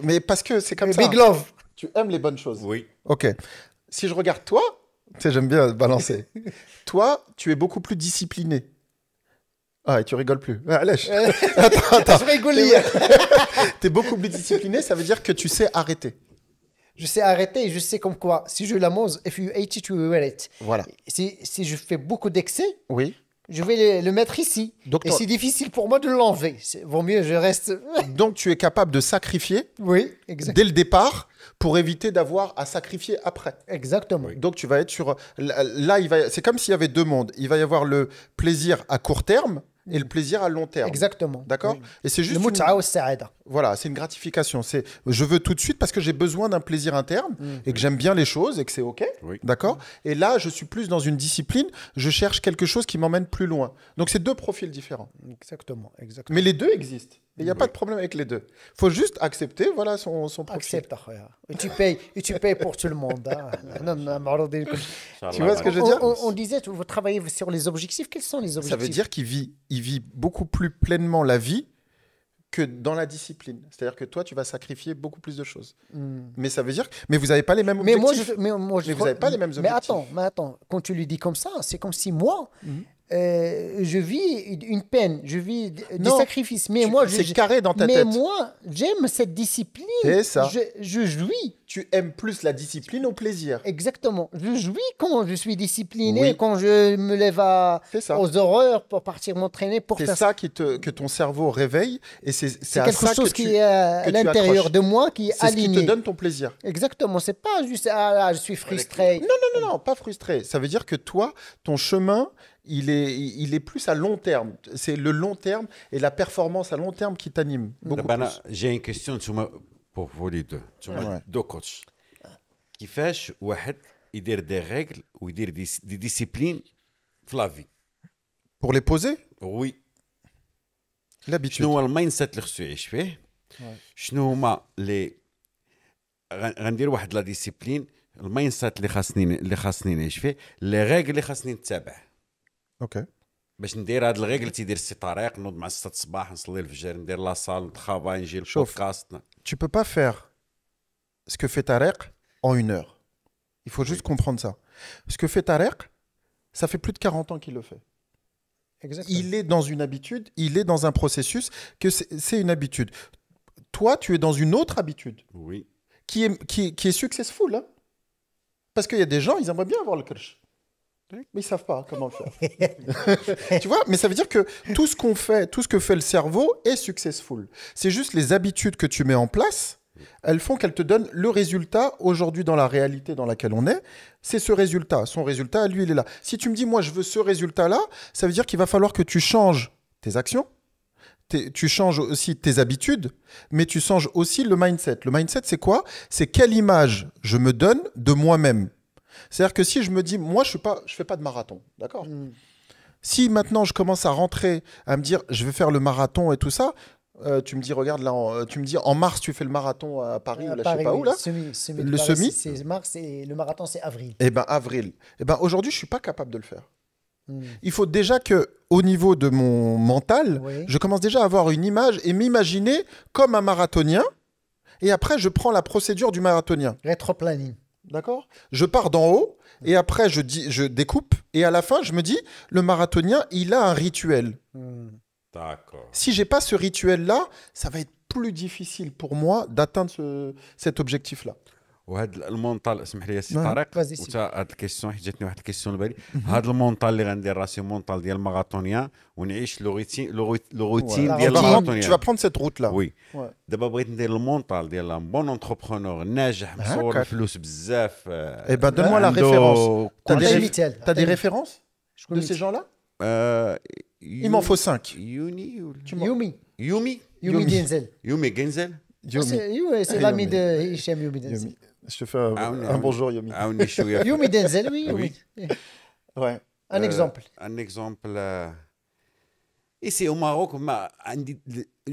Mais parce que c'est comme ça. بيج لوف. Tu aimes les bonnes choses. Oui. Ok. Si je regarde toi, tu sais, j'aime bien balancer. Toi, tu es beaucoup plus discipliné. Ah, et tu rigoles plus. Ah, lèche. Attends. Je rigole hier. Tu es beaucoup plus discipliné, ça veut dire que tu sais arrêter. Je sais arrêter et je sais comme quoi si je la mange if you ate it you will wear it. Voilà. Si je fais beaucoup d'excès Oui. je vais le mettre ici. Donc, et toi- c'est difficile pour moi de l'enlever. Vaut mieux je reste. Donc, tu es capable de sacrifier Oui, exact. dès le départ pour éviter d'avoir à sacrifier après. Exactement. Donc, tu vas être sur... Là, c'est comme s'il y avait deux mondes. Il va y avoir le plaisir à court terme et le plaisir à long terme. Exactement. D'accord. Oui. Et c'est juste المتعة والسعادة. voilà, c'est une gratification. C'est je veux tout de suite parce que j'ai besoin d'un plaisir interne et que j'aime bien les choses et que c'est OK. Oui. D'accord. Et là, je suis plus dans une discipline. Je cherche quelque chose qui m'emmène plus loin. Donc, c'est deux profils différents. Exactement. Exactement. Mais les deux existent. Il n'y a pas de problème avec les deux. Il faut juste accepter voilà, son profil. Accepte, أخويا. Et tu payes pour tout le monde. hein. Tu vois ce que je veux dire? On disait, vous travaillez sur les objectifs. Quels sont les objectifs? Ça veut dire qu'il vit beaucoup plus pleinement la vie que dans la discipline. C'est-à-dire que toi, tu vas sacrifier beaucoup plus de choses. Mais ça veut dire... Mais vous n'avez pas les mêmes Mais objectifs. mais vous n'avez pas les mêmes objectifs. Mais attends, quand tu lui dis comme ça, c'est comme si moi, je vis une peine, je vis des Non, sacrifices. Mais moi, c'est carré dans ta mais tête. moi, j'aime cette discipline. C'est ça. Je jouis. Tu aimes plus la discipline au plaisir. Exactement. Je jouis quand je suis discipliné, Oui. quand je me lève C'est ça. aux horreurs pour partir m'entraîner, pour C'est faire ça que ton cerveau réveille. Et c'est C'est à quelque ça chose que qui est à que tu l'intérieur accroches. de moi, qui est C'est ce qui aligné. te donne ton plaisir. Exactement. C'est pas juste là, je suis frustré. Non, pas frustré. Ça veut dire que toi, ton chemin, il est plus à long terme. C'est le long terme et la performance à long terme qui t'anime beaucoup دابا انا plus. j'ai une question نتوما pour vous les deux نتوما Ouais. دو كوتش كيفاش واحد يدير دي ريغل ويدير دي ديسيبلين في لا في Pour les poser, وي l'habitude. شنو هو المايند سيت اللي خصو يعيش فيه شنو هما لي غندير واحد لا ديسيبلين المايند سيت اللي خاصني نعيش فيه لي ريغل اللي خاصني نتبع Ok. باش ندير هاد الريغل تيدير السي طريق نوض مع 6 الصباح نصلي الفجر ندير لاصال نتخافا نجي شوف. البودكاست Tu peux pas faire ce que fait Tarek en 1 heure. Il faut juste comprendre ça. Ce que fait Tarek, ça fait plus de 40 ans qu'il le fait. Exactement. Il est dans une habitude, il est dans un processus que c'est une habitude. Toi, tu es dans une autre habitude وي qui est successful. Hein. Parce qu'il y a des gens, ils aimeraient bien avoir le kirsch. Mais ils savent pas comment le faire. Tu vois, mais ça veut dire que tout ce qu'on fait, tout ce que fait le cerveau est successful. C'est juste les habitudes que tu mets en place, elles font qu'elles te donnent le résultat aujourd'hui dans la réalité dans laquelle on est. C'est ce résultat. Son résultat, lui, il est là. Si tu me dis, moi, je veux ce résultat-là, ça veut dire qu'il va falloir que tu changes tes actions. Tu changes aussi tes habitudes, mais tu changes aussi le mindset. Le mindset, c'est quoi? C'est quelle image je me donne de moi-même. C'est-à-dire que si je me dis, moi, je fais pas de marathon, d'accord? Si maintenant je commence à rentrer, à me dire, je vais faire le marathon et tout ça, tu me dis, regarde là, tu me dis, en mars, tu fais le marathon à Paris ou là, je sais pas où là. Le Le semi, semi. c'est mars et le marathon, c'est avril. Eh ben avril. Eh ben aujourd'hui, je suis pas capable de le faire. Il faut déjà que, au niveau de mon mental, Oui. je commence déjà à avoir une image et m'imaginer comme un marathonien. Et après, je prends la procédure du marathonien. Rétroplanning. D'accord? Je pars d'en haut et après, je découpe. Et à la fin, je me dis, le marathonien, il a un rituel. داكور Si j'ai pas ce rituel-là, ça va être plus difficile pour moi d'atteindre cet objectif-là. وهذا المونطال اسمح لي سي نعم. طارق Vas-y, si. وتا هاد الكيسيون حيت جاتني واحد الكيسيون لبالي هاد المونطال اللي غندير راسي مونطال ديال الماراثونيان ونعيش لو روتين Voilà. ديال Tu vas الماراثونيان Tu vas prendre cette route-là. وي Ouais. دابا بغيت ندير المونطال ديال ان بون اونتربرونور ناجح مصور هكاك. الفلوس بزاف Eh ben, donne-moi la عنده référence. T'as كل des, شيء. Mitel. t'as des références de ces Mitel. gens-là? Il Il m'en faut 5. يوني Yumi. يومي Yumi Denzel. يومي جنزل C'est l'ami de Hichem Yumi Denzel. Je te fais un bonjour, Yomi. عاوني شويه Yumi Denzel, oui. Oui. Ouais. Un exemple. Un exemple. Ici au Maroc,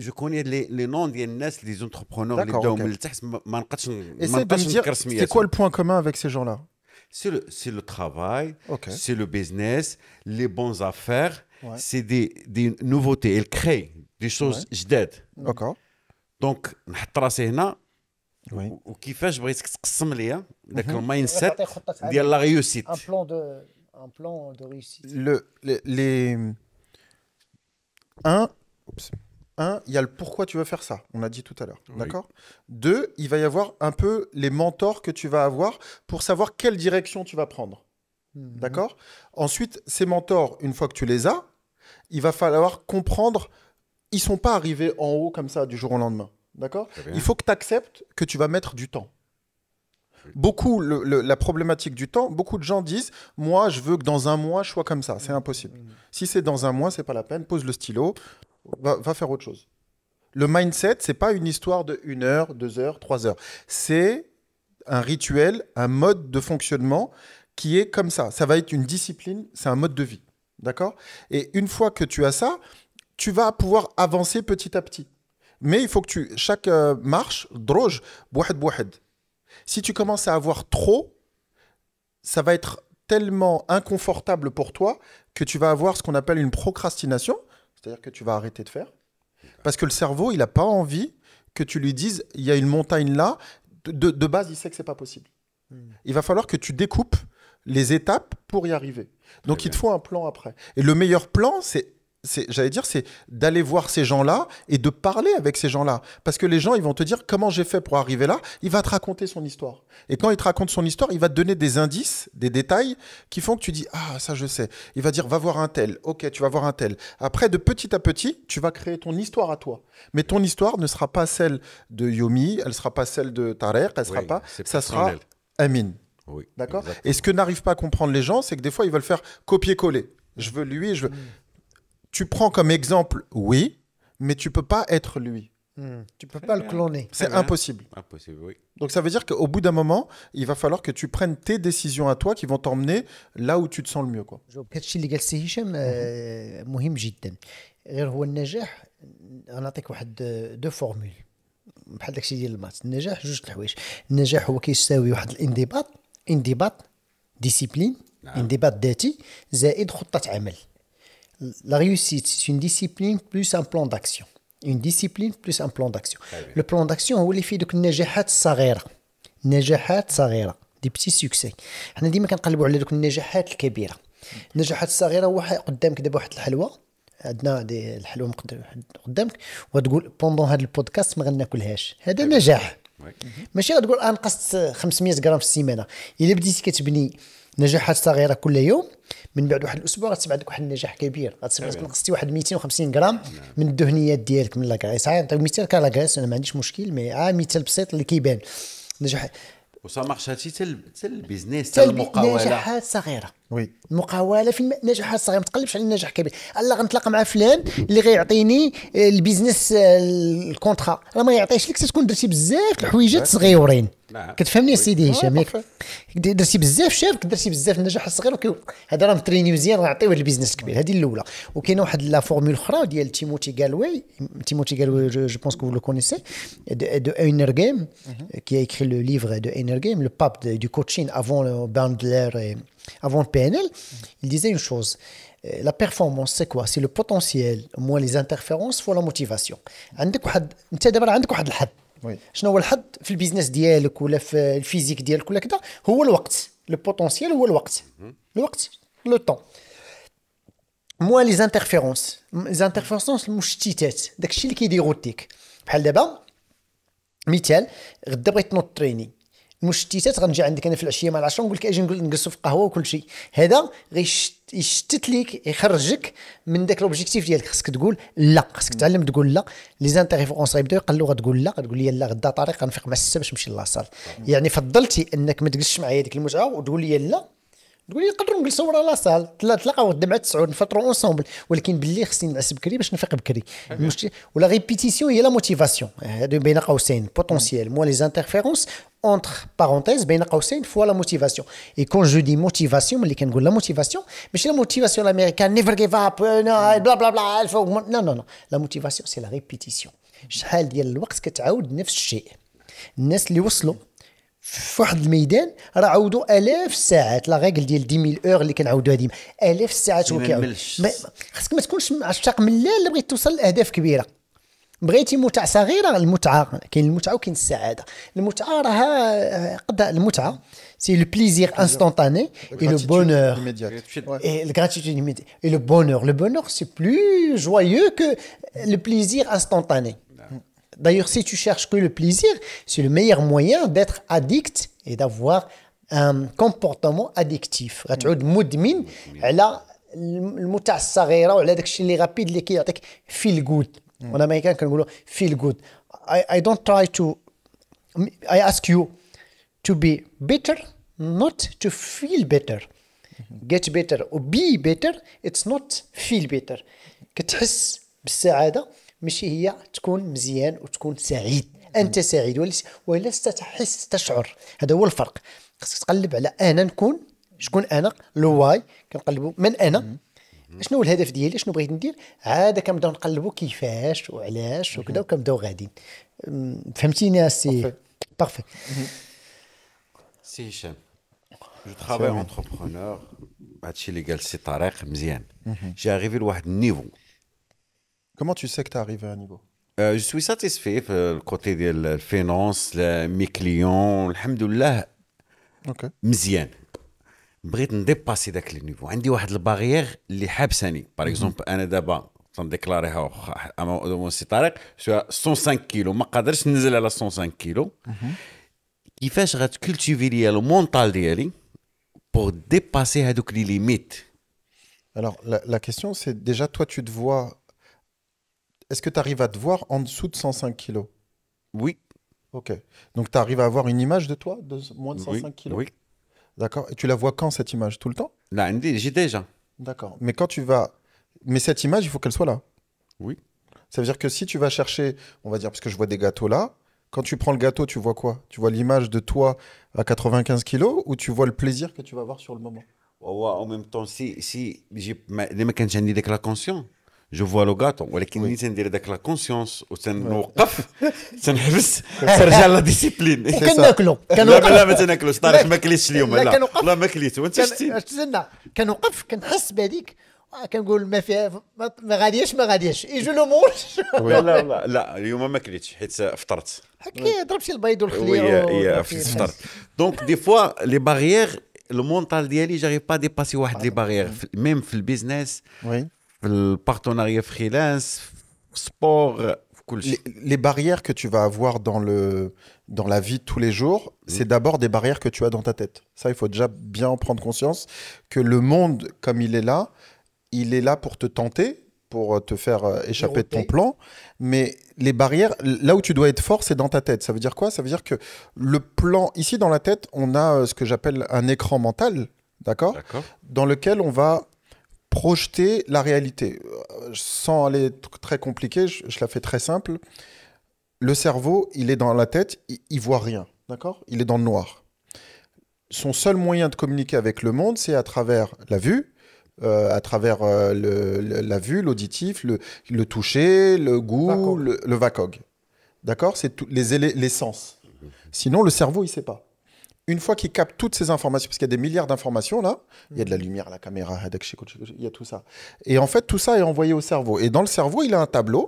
je connais les noms des les entrepreneurs اللي D'accord, بداو ok. من التحت ما نقدش Essaie de me dire, c'est quoi le point commun avec ces gens-là? C'est le travail, Ok. c'est le business, les bonnes affaires, Ouais. c'est des nouveautés. Elles créent des choses جداد. D'accord. Donc نحط راسي هنا Oui. وكيفاش بغيتك تقسم ليا ذاك المايند سيت ديال لا ريوسيت. Un plan de réussite. Un, il y a le pourquoi tu veux faire ça. On a dit tout à l'heure. Oui. D'accord. 2, il va y avoir un peu les mentors que tu vas avoir pour savoir quelle direction tu vas prendre. D'accord. Ensuite, ces mentors, une fois que tu les as, il va falloir comprendre, ils sont pas arrivés en haut comme ça du jour au lendemain. D'accord. Très bien. Il faut que tu acceptes que tu vas mettre du temps. Beaucoup, la problématique du temps, beaucoup de gens disent « Moi, je veux que dans un mois, je sois comme ça. » C'est impossible. Si c'est dans un mois, c'est pas la peine. Pose le stylo, va faire autre chose. Le mindset, c'est pas une histoire de 1 heure, 2 heures, 3 heures. C'est un rituel, un mode de fonctionnement qui est comme ça. Ça va être une discipline, c'est un mode de vie. D'accord ? Et une fois que tu as ça, tu vas pouvoir avancer petit à petit. Mais il faut que chaque marche, droge, bouhed bouhed. Si tu commences à avoir trop, ça va être tellement inconfortable pour toi que tu vas avoir ce qu'on appelle une procrastination, c'est-à-dire que tu vas arrêter de faire. Parce que le cerveau, il n'a pas envie que tu lui dises il y a une montagne là. De base, il sait que ce n'est pas possible. Il va falloir que tu découpes les étapes pour y arriver. Donc, il te faut un plan après. Et le meilleur plan, c'est d'aller voir ces gens-là et de parler avec ces gens-là. Parce que les gens, ils vont te dire comment j'ai fait pour arriver là. Il va te raconter son histoire. Et quand il te raconte son histoire, il va te donner des indices, des détails qui font que tu dis « Ah, ça je sais ». Il va dire « Va voir un tel ». Ok, tu vas voir un tel. Après, de petit à petit, tu vas créer ton histoire à toi. Mais ton histoire ne sera pas celle de Yomi, elle ne sera pas celle de Tarek, elle sera pas... Ça sera Amin. Oui, d'accord. Et ce que n'arrivent pas à comprendre les gens, c'est que des fois, ils veulent faire copier-coller. Je veux lui et je veux... Tu prends comme exemple, oui, mais tu peux pas être lui. Tu peux pas le cloner. C'est impossible. Impossible, oui. Donc ça veut dire qu'au bout d'un moment, il va falloir que tu prennes tes décisions à toi qui vont t'emmener là où tu te sens le mieux, quoi. هادشي اللي قال سي هشام مهم جدا. غير هو النجاح انا نعطيك واحد دو فورمول بحال داكشي ديال المات. النجاح جوج د الحوايج. النجاح هو كيساوي واحد انضباط ديسيبلين انضباط ذاتي زائد خطة عمل. La réussite, c'est une discipline plus un plan d'action. Une discipline plus un plan d'action. Le plan d'action هو اللي فيه دوك النجاحات الصغيرة. نجاحات صغيرة. دي بتي سوكسي. حنا ديما كنقلبوا على دوك النجاحات الكبيرة. النجاحات الصغيرة هو قدامك دابا واحد الحلوى. عندنا دي الحلوى قدامك وتقول بوندون هذا البودكاست ما غناكلهاش. هذا نجاح. ماشي غتقول نقصت 500 غرام في السيمانة. إلا بديتي كتبني نجاحات صغيره كل يوم من بعد واحد الاسبوع غتسمع عندك واحد النجاح كبير غتسمع نقصتي واحد 250 غرام من الدهنيات ديالك من لاكريس. نعطيك مثال كلاكريس انا ما عنديش مشكل مي مثال بسيط اللي كيبان نجاح وصا مارش هادشي حتى البيزنس حتى المقاوله نجاحات صغيره. وي المقاوله في النجاحات الصغيره ما تقلبش على النجاح الكبير. الله غنتلاقى مع فلان اللي غيعطيني البيزنس الكونترا راه ما يعطيش لك تكون درتي بزاف الحويجات صغيورين. كتفهمني سيدي هشام ياك درتي بزاف شاف درتي بزاف النجاح الصغير هذا راه متريني مزيان غنعطيوه البيزنس الكبير. هذه الاولى. وكاينه واحد لا فورمول اخرى ديال تيموتي غالوي جو بونس كو vous le connaissez de Energame qui a écrit le livre de Energame le pape du coaching avant Bandler et avant le PNL. Il disait une chose, la performance c'est quoi? C'est le potentiel moins les interférences fois la motivation. عندك واحد انت دابا عندك واحد الحد. شنو هو الحد في البيزنس ديالك ولا في الفيزيك ديالك ولا كذا؟ هو الوقت. لو بوتونسيال هو الوقت. لو طون موان لي انترفيرونس. لي انترفيرونس المشتتات داكشي اللي كيديغوتيك. بحال دابا مثال غدا بغيت تنوض تريني المشتتات غنجي عندك انا في العشيه مع 10 نقول لك اجي نجلسوا في قهوه وكل شيء. هذا يشتت ليك يخرجك من داك لوبجيكتيف ديالك. خصك تقول لا. خصك تعلم تقول لا. لي زانتيرفيرونس غيبداو يقلوا غتقول لا. غتقول لي لا غدا طريق غنفيق مع 6 باش نمشي لاصال. يعني فضلتي انك ما تجلسش معايا ديك المتعه وتقول لي لا. تقول لي نقدروا نجلسوا ورا لاصال تلاقاو غدا مع 9 نفطروا اونصومبل ولكن باللي خصني نعس بكري باش نفيق بكري. ولا ريبيتيسيون هي لا موتيفاسيون. هادو بين قوسين بوتونسيال موا لي زانترفيرونس entre parenthèses بين قوسين فوا لا موتيفاسيون. اي كون جو دي موتيفاسيون ملي كنقول لا موتيفاسيون ماشي لا موتيفاسيون الامريكان نيفر جيف اب بلا بلا بلا نو نو نو. لا موتيفاسيون سي لا ريبيتيسيون. شحال ديال الوقت كتعاود نفس الشيء. الناس اللي وصلوا في واحد الميدان راه عاودوا الاف الساعات. لا ريغل ديال 10000 اور اللي كنعاودوها ديما الاف الساعات هو كيعاود. خاصك ما تكونش عشاق ملال اللي بغيت توصل لاهداف كبيره. بغيتي متعه صغيره. المتعه كاين المتعه وكاين السعاده. المتعه راها قد المتعه سي لو بليزير انستانتاني اي لو بونور اي الغراتيتود immédiate et le bonheur c'est plus joyeux que le plaisir instantané. D'ailleurs, si tu cherches que le plaisir, c'est le meilleur moyen d'être addict et d'avoir un comportement addictif. غتعود مدمن على المتعة الصغيرة وعلى داك الشيء اللي غابيد اللي كيعطيك feel good. والامريكان كنقولوا feel good. I don't try to I ask you to be better, not to feel better. Get better و be better, it's not feel better. كتحس بالسعادة ماشي هي تكون مزيان وتكون سعيد. أنت سعيد ولا تحس تشعر. هذا هو الفرق. خاصك تقلب على أنا نكون شكون أنا الواي كنقلبوا من أنا شنو الهدف ديالي شنو بغيت ندير عاد كنبداو نقلبوا كيفاش وعلاش وكذا وكنبداو غاديين. فهمتيني السي بارفي. سي هشام جو ترافاي اونتربرونور هادشي اللي قال سي طارق مزيان. جي اريفي لواحد النيفو. Comment tu sais que tu es arrivé à un niveau? جو سوي ساتيسفي في الكوتي ديال الفينونس مي كليون الحمد لله Ok. مزيان. بغيت نديباسي داك لي نيفو عندي واحد الباريير اللي حابساني باغ اكزومبل انا دابا تنديكلاريها امام سي طارق 105 كيلو ما قادرش ننزل على 105 كيلو. كيفاش غتكولتيفي ليا لو مونطال ديالي بور ديباسي هادوك لي ليميت. Alors, la question, c'est déjà, toi, tu te vois. Est-ce que tu arrives à te voir en dessous de 105 kilos? Oui. Ok. Donc, tu arrives à avoir une image de toi de moins de 105 kilos? Oui. D'accord. Et tu la vois quand, cette image? Tout le temps? Là, j'ai déjà. D'accord. Mais quand tu vas. Mais cette image, il faut qu'elle soit là. Oui. Ça veut dire que si tu vas chercher, on va dire, parce que je vois des gâteaux là, quand tu prends le gâteau, tu vois quoi? Tu vois l'image de toi à 95 kilos ou tu vois le plaisir que tu vas avoir sur le moment? En même temps, si ديما كانش عندي داك لا كونسيون جو فوا لو غاتو ولكن ملي تندير داك لا كونسيونس وتنوقف تنحبس ترجع لا ديسيبلين. وكناكلو لا ما تناكلوش طارق ما كليتش اليوم لا ما كليت وانت شتي. استنى كنوقف كنحس بهذيك كنقول ما فيها ما غاديش يجو لو مونش. لا اليوم ما كليتش حيت فطرت. هكا ضربتي البيض والخليه. وي فطرت. دونك دي فوا لي باريير لو مونطال ديالي جاري با ديباسي واحد لي باريير ميم في البيزنس Oui. في البارتناريا فريلانس في سبور في كل شيء. Les barrières que tu vas avoir dans la vie de tous les jours, c'est d'abord des barrières que tu as dans ta tête. Ça, il faut déjà bien en prendre conscience que le monde, comme il est là pour te tenter, pour te faire échapper de ton plan. Mais les barrières, là où tu dois être fort, c'est dans ta tête. Ça veut dire quoi? Ça veut dire que le plan, ici dans la tête, on a ce que j'appelle un écran mental, d'accord? Dans lequel on va projeter la réalité. Sans aller très compliqué, je la fais très simple. Le cerveau, il est dans la tête, il voit rien, d'accord? Il est dans le noir. Son seul moyen de communiquer avec le monde, c'est à travers la vue, à travers la vue, l'auditif, le toucher, le goût, le VACOG. D'accord? C'est les sens. Sinon, le cerveau, il ne sait pas. Une fois qu'il capte toutes ces informations, parce qu'il y a des milliards d'informations là, il y a de la lumière, la caméra, il y a tout ça. Et en fait, tout ça est envoyé au cerveau. Et dans le cerveau, il a un tableau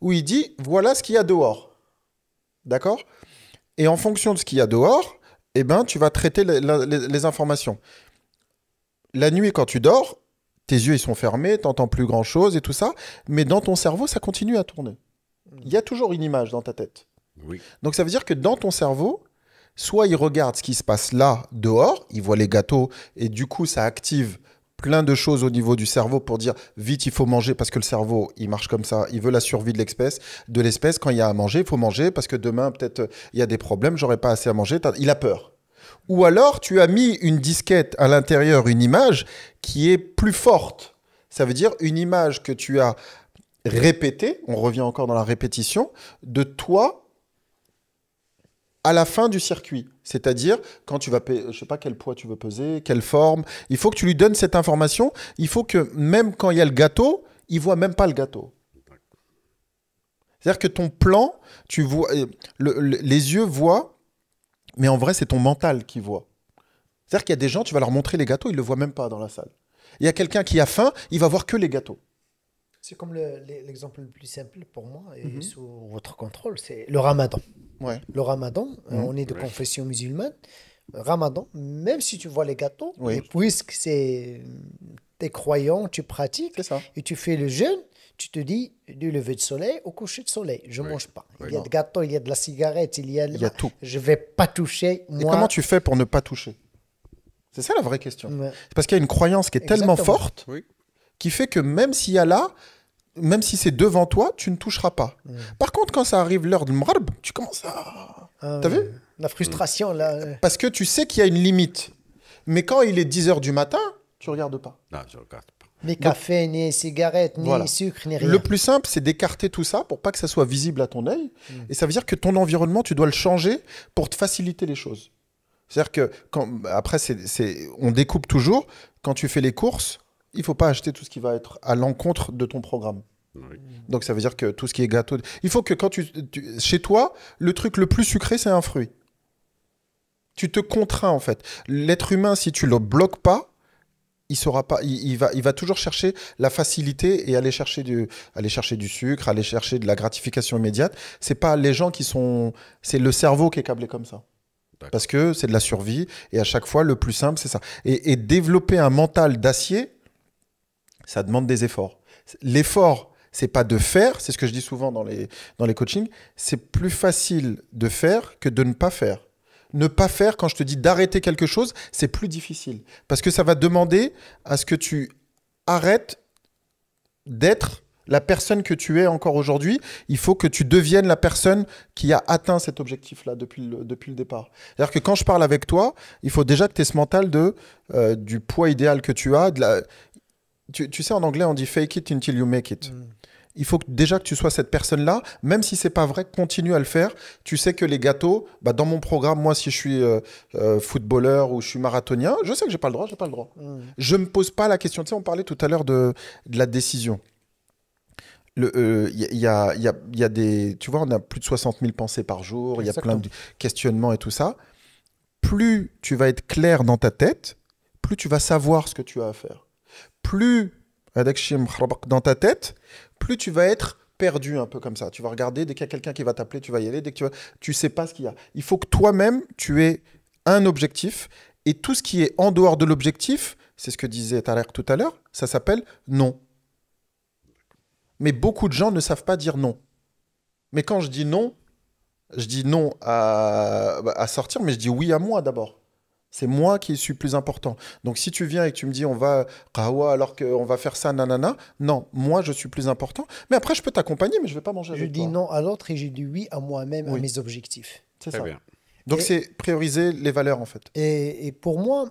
où il dit, voilà ce qu'il y a dehors. D'accord? Et en fonction de ce qu'il y a dehors, eh ben, tu vas traiter les informations. La nuit, quand tu dors, tes yeux ils sont fermés, tu n'entends plus grand-chose et tout ça, mais dans ton cerveau, ça continue à tourner. Il y a toujours une image dans ta tête. Oui. Donc ça veut dire que dans ton cerveau, soit il regarde ce qui se passe là, dehors, il voit les gâteaux, et du coup, ça active plein de choses au niveau du cerveau pour dire vite, il faut manger, parce que le cerveau, il marche comme ça, il veut la survie de l'espèce. Quand il y a à manger, il faut manger, parce que demain, peut-être, il y a des problèmes, j'aurai pas assez à manger, il a peur. Ou alors, tu as mis une disquette à l'intérieur, une image qui est plus forte. Ça veut dire une image que tu as répétée, on revient encore dans la répétition, de toi à la fin du circuit. C'est-à-dire, quand tu vas, je ne sais pas quel poids tu veux peser, quelle forme, il faut que tu lui donnes cette information. Il faut que même quand il y a le gâteau, il ne voit même pas le gâteau. C'est-à-dire que ton plan, tu vois, les yeux voient, mais en vrai, c'est ton mental qui voit. C'est-à-dire qu'il y a des gens, tu vas leur montrer les gâteaux, ils ne le voient même pas dans la salle. Il y a quelqu'un qui a faim, il va voir que les gâteaux. C'est comme l'exemple le plus simple pour moi, et sous votre contrôle, c'est le ramadan. Ouais. Le ramadan, on est de confession musulmane. Ramadan, même si tu vois les gâteaux, et puisque t'es croyant, tu pratiques, et tu fais le jeûne, tu te dis du lever de soleil au coucher de soleil. Je ne mange pas. Il y a de gâteaux, il y a de la cigarette, il y a tout. Je ne vais pas toucher. Moi... Et comment tu fais pour ne pas toucher? C'est ça la vraie question. Ouais. C'est parce qu'il y a une croyance qui est tellement forte qui fait que même s'il y a là, même si c'est devant toi, tu ne toucheras pas. Par contre, quand ça arrive l'heure de Maghreb, tu commences à... T'as vu? La frustration, là. Parce que tu sais qu'il y a une limite. Mais quand il est 10 h du matin, tu regardes pas. Non, je regarde pas. Ni café, ni cigarette, ni Voilà. sucre, ni rien. Le plus simple, c'est d'écarter tout ça pour pas que ça soit visible à ton œil. Et ça veut dire que ton environnement, tu dois le changer pour te faciliter les choses. C'est-à-dire que, après, on découpe toujours. Quand tu fais les courses, il faut pas acheter tout ce qui va être à l'encontre de ton programme. Oui. Donc ça veut dire que tout ce qui est gâteau... Il faut que quand chez toi, le truc le plus sucré, c'est un fruit. Tu te contrains, en fait. L'être humain, si tu le bloques pas, il saura pas, il va toujours chercher la facilité et aller chercher du sucre, aller chercher de la gratification immédiate. C'est pas les gens c'est le cerveau qui est câblé comme ça. D'accord. Parce que c'est de la survie et à chaque fois, le plus simple, c'est ça. Et développer un mental d'acier, ça demande des efforts. L'effort, c'est pas de faire, c'est ce que je dis souvent dans les coachings, c'est plus facile de faire que de ne pas faire. Ne pas faire, quand je te dis d'arrêter quelque chose, c'est plus difficile. Parce que ça va demander à ce que tu arrêtes d'être la personne que tu es encore aujourd'hui. Il faut que tu deviennes la personne qui a atteint cet objectif-là depuis le départ. C'est-à-dire que quand je parle avec toi, il faut déjà que tu aies ce mental du poids idéal que tu as. Tu sais, en anglais, on dit « fake it until you make it ». Il faut déjà que tu sois cette personne-là, même si c'est pas vrai, continue à le faire. Tu sais que les gâteaux, dans mon programme, moi, si je suis footballeur ou je suis marathonien, je sais que j'ai pas le droit. Je me pose pas la question. Tu sais, on parlait tout à l'heure de la décision. Il y a des, tu vois, on a plus de 60 000 pensées par jour. Il y a plein de questionnements et tout ça. Plus tu vas être clair dans ta tête, plus tu vas savoir ce que tu as à faire. Plus dans ta tête, plus tu vas être perdu un peu comme ça. Tu vas regarder, dès qu'il y a quelqu'un qui va t'appeler, tu vas y aller. Dès que tu sais pas ce qu'il y a. Il faut que toi-même, tu aies un objectif. Et tout ce qui est en dehors de l'objectif, c'est ce que disait Tarek tout à l'heure, ça s'appelle non. Mais beaucoup de gens ne savent pas dire non. Mais quand je dis non à sortir, mais je dis oui à moi d'abord. C'est moi qui suis plus important. Donc, si tu viens et que tu me dis on va qahwa alors qu'on va faire ça, nanana, non, moi, je suis plus important. Mais après, je peux t'accompagner, mais je ne vais pas manger avec toi. Je dis non à l'autre et je dis oui à moi-même, Oui. à mes objectifs. C'est Très ça. bien. Donc, c'est prioriser les valeurs, en fait. Et pour moi,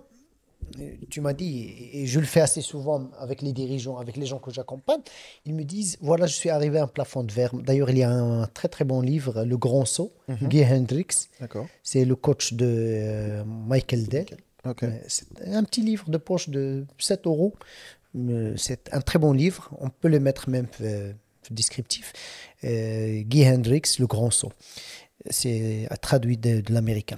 tu m'as dit, et je le fais assez souvent avec les dirigeants, avec les gens que j'accompagne, ils me disent, voilà, je suis arrivé à un plafond de verre. D'ailleurs, il y a un très très bon livre, Le Grand Saut, Guy Hendricks. D'accord. C'est le coach de Michael Dell. Ok. C'est un petit livre de poche de 7 euros. C'est un très bon livre. On peut le mettre même descriptif. Guy Hendricks, Le Grand Saut. C'est traduit de l'américain.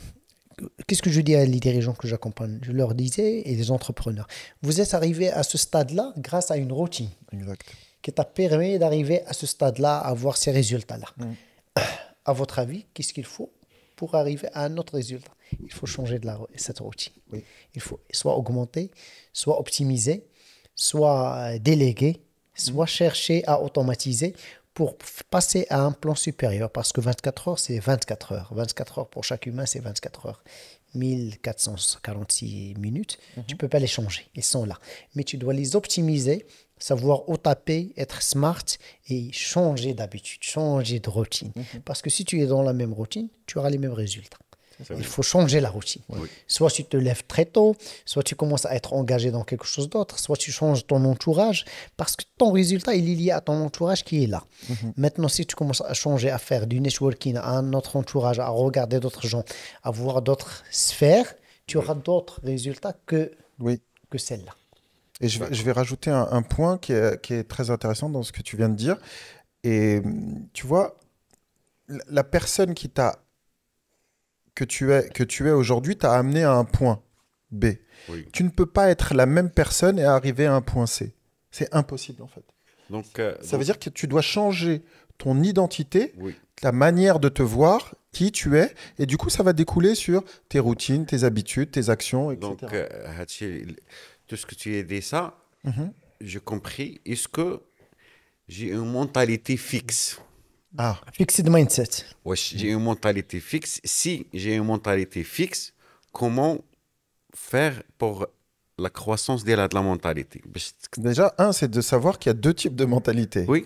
Qu'est-ce que je dis à les dirigeants que j'accompagne? Je leur disais, et les entrepreneurs, vous êtes arrivés à ce stade-là grâce à une routine Exact. qui t'a permis d'arriver à ce stade-là, à avoir ces résultats-là. À votre avis, qu'est-ce qu'il faut pour arriver à un autre résultat? Il faut changer cette routine. Oui. Il faut soit augmenter, soit optimiser, soit déléguer, soit chercher à automatiser pour passer à un plan supérieur. Parce que 24 heures, c'est 24 heures. 24 heures pour chaque humain, c'est 24 heures. 1446 minutes, tu ne peux pas les changer. Ils sont là. Mais tu dois les optimiser, savoir où taper, être smart et changer d'habitude, changer de routine. Parce que si tu es dans la même routine, tu auras les mêmes résultats. Il faut changer la routine. Oui. Soit tu te lèves très tôt, soit tu commences à être engagé dans quelque chose d'autre, soit tu changes ton entourage, parce que ton résultat, il est lié à ton entourage qui est là. Maintenant, si tu commences à changer, à faire du networking, à un autre entourage, à regarder d'autres gens, à voir d'autres sphères, tu auras d'autres résultats que celle-là. Et je vais rajouter un point qui est très intéressant dans ce que tu viens de dire. Et tu vois, la personne que tu es aujourd'hui t'a amené à un point B. Oui. Tu ne peux pas être la même personne et arriver à un point C. C'est impossible en fait. Donc, Ça veut dire que tu dois changer ton identité, oui. ta manière de te voir, qui tu es, et du coup ça va découler sur tes routines, tes habitudes, tes actions, etc. Donc, tout ce que tu as dit ça, j'ai compris. Est-ce que j'ai une mentalité fixe? Ah, Fixed mindset. Ouais, j'ai une mentalité fixe. Si j'ai une mentalité fixe, comment faire pour la croissance de la mentalité? déjà, c'est de savoir qu'il y a deux types de mentalité. Oui.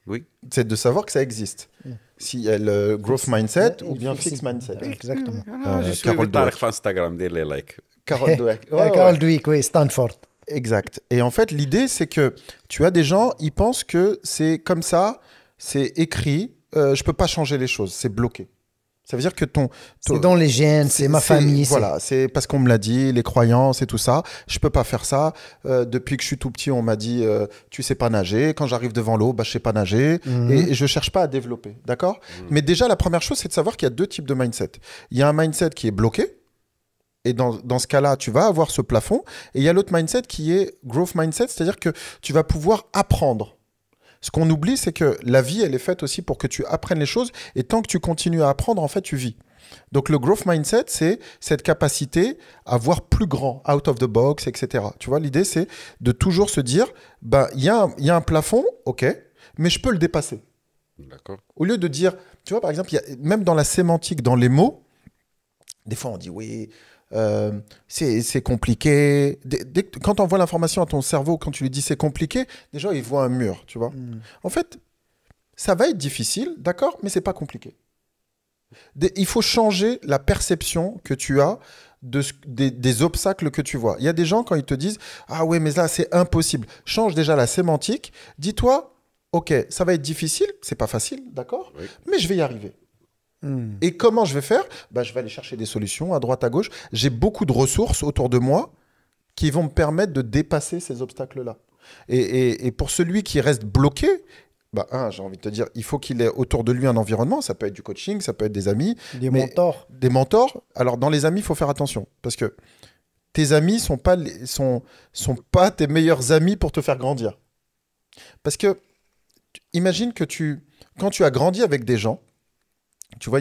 Oui. C'est de savoir que ça existe. Si il y a le growth mindset ou bien Fixed fixed mindset. Exactement. Je suis Carol Tarek Dweck. sur Instagram, dire les likes. Carol Dweck. Carol Dweck, oui, Stanford. Exact. Et en fait, l'idée, c'est que tu as des gens, ils pensent que c'est comme ça, c'est écrit, je peux pas changer les choses, c'est bloqué. Ça veut dire que C'est dans les gènes, c'est ma famille. Voilà, c'est parce qu'on me l'a dit, les croyances et tout ça. Je peux pas faire ça. Depuis que je suis tout petit, on m'a dit tu sais pas nager. Quand j'arrive devant l'eau, bah je sais pas nager. Et je cherche pas à développer, d'accord. Mais déjà, la première chose, c'est de savoir qu'il y a deux types de mindset. Il y a un mindset qui est bloqué. Et dans ce cas-là, tu vas avoir ce plafond. Et il y a l'autre mindset qui est growth mindset, c'est-à-dire que tu vas pouvoir apprendre. Ce qu'on oublie, c'est que la vie, elle est faite aussi pour que tu apprennes les choses. Et tant que tu continues à apprendre, en fait, tu vis. Donc, le growth mindset, c'est cette capacité à voir plus grand, out of the box, etc. Tu vois, l'idée, c'est de toujours se dire, ben, il y a un plafond, ok, mais je peux le dépasser. D'accord. Au lieu de dire, tu vois, par exemple, même dans la sémantique, dans les mots, des fois, on dit, oui, c'est compliqué. Quand on envoie l'information à ton cerveau, quand tu lui dis c'est compliqué, déjà, il voit un mur, tu vois. En fait, ça va être difficile, d'accord, mais c'est pas compliqué. Il faut changer la perception que tu as des obstacles que tu vois. Il y a des gens, quand ils te disent « Ah ouais, mais là, c'est impossible », change déjà la sémantique. Dis-toi « Ok, ça va être difficile, c'est pas facile, d'accord, Oui. mais je vais y arriver. » Et comment je vais faire? Bah, je vais aller chercher des solutions à droite, à gauche. J'ai beaucoup de ressources autour de moi qui vont me permettre de dépasser ces obstacles-là. Et pour celui qui reste bloqué, bah, j'ai envie de te dire, il faut qu'il ait autour de lui un environnement. Ça peut être du coaching, ça peut être des amis. Des mentors. Des mentors. Alors, dans les amis, il faut faire attention. Parce que tes amis sont pas tes meilleurs amis pour te faire grandir. Parce que, imagine que quand tu as grandi avec des gens, tu vois,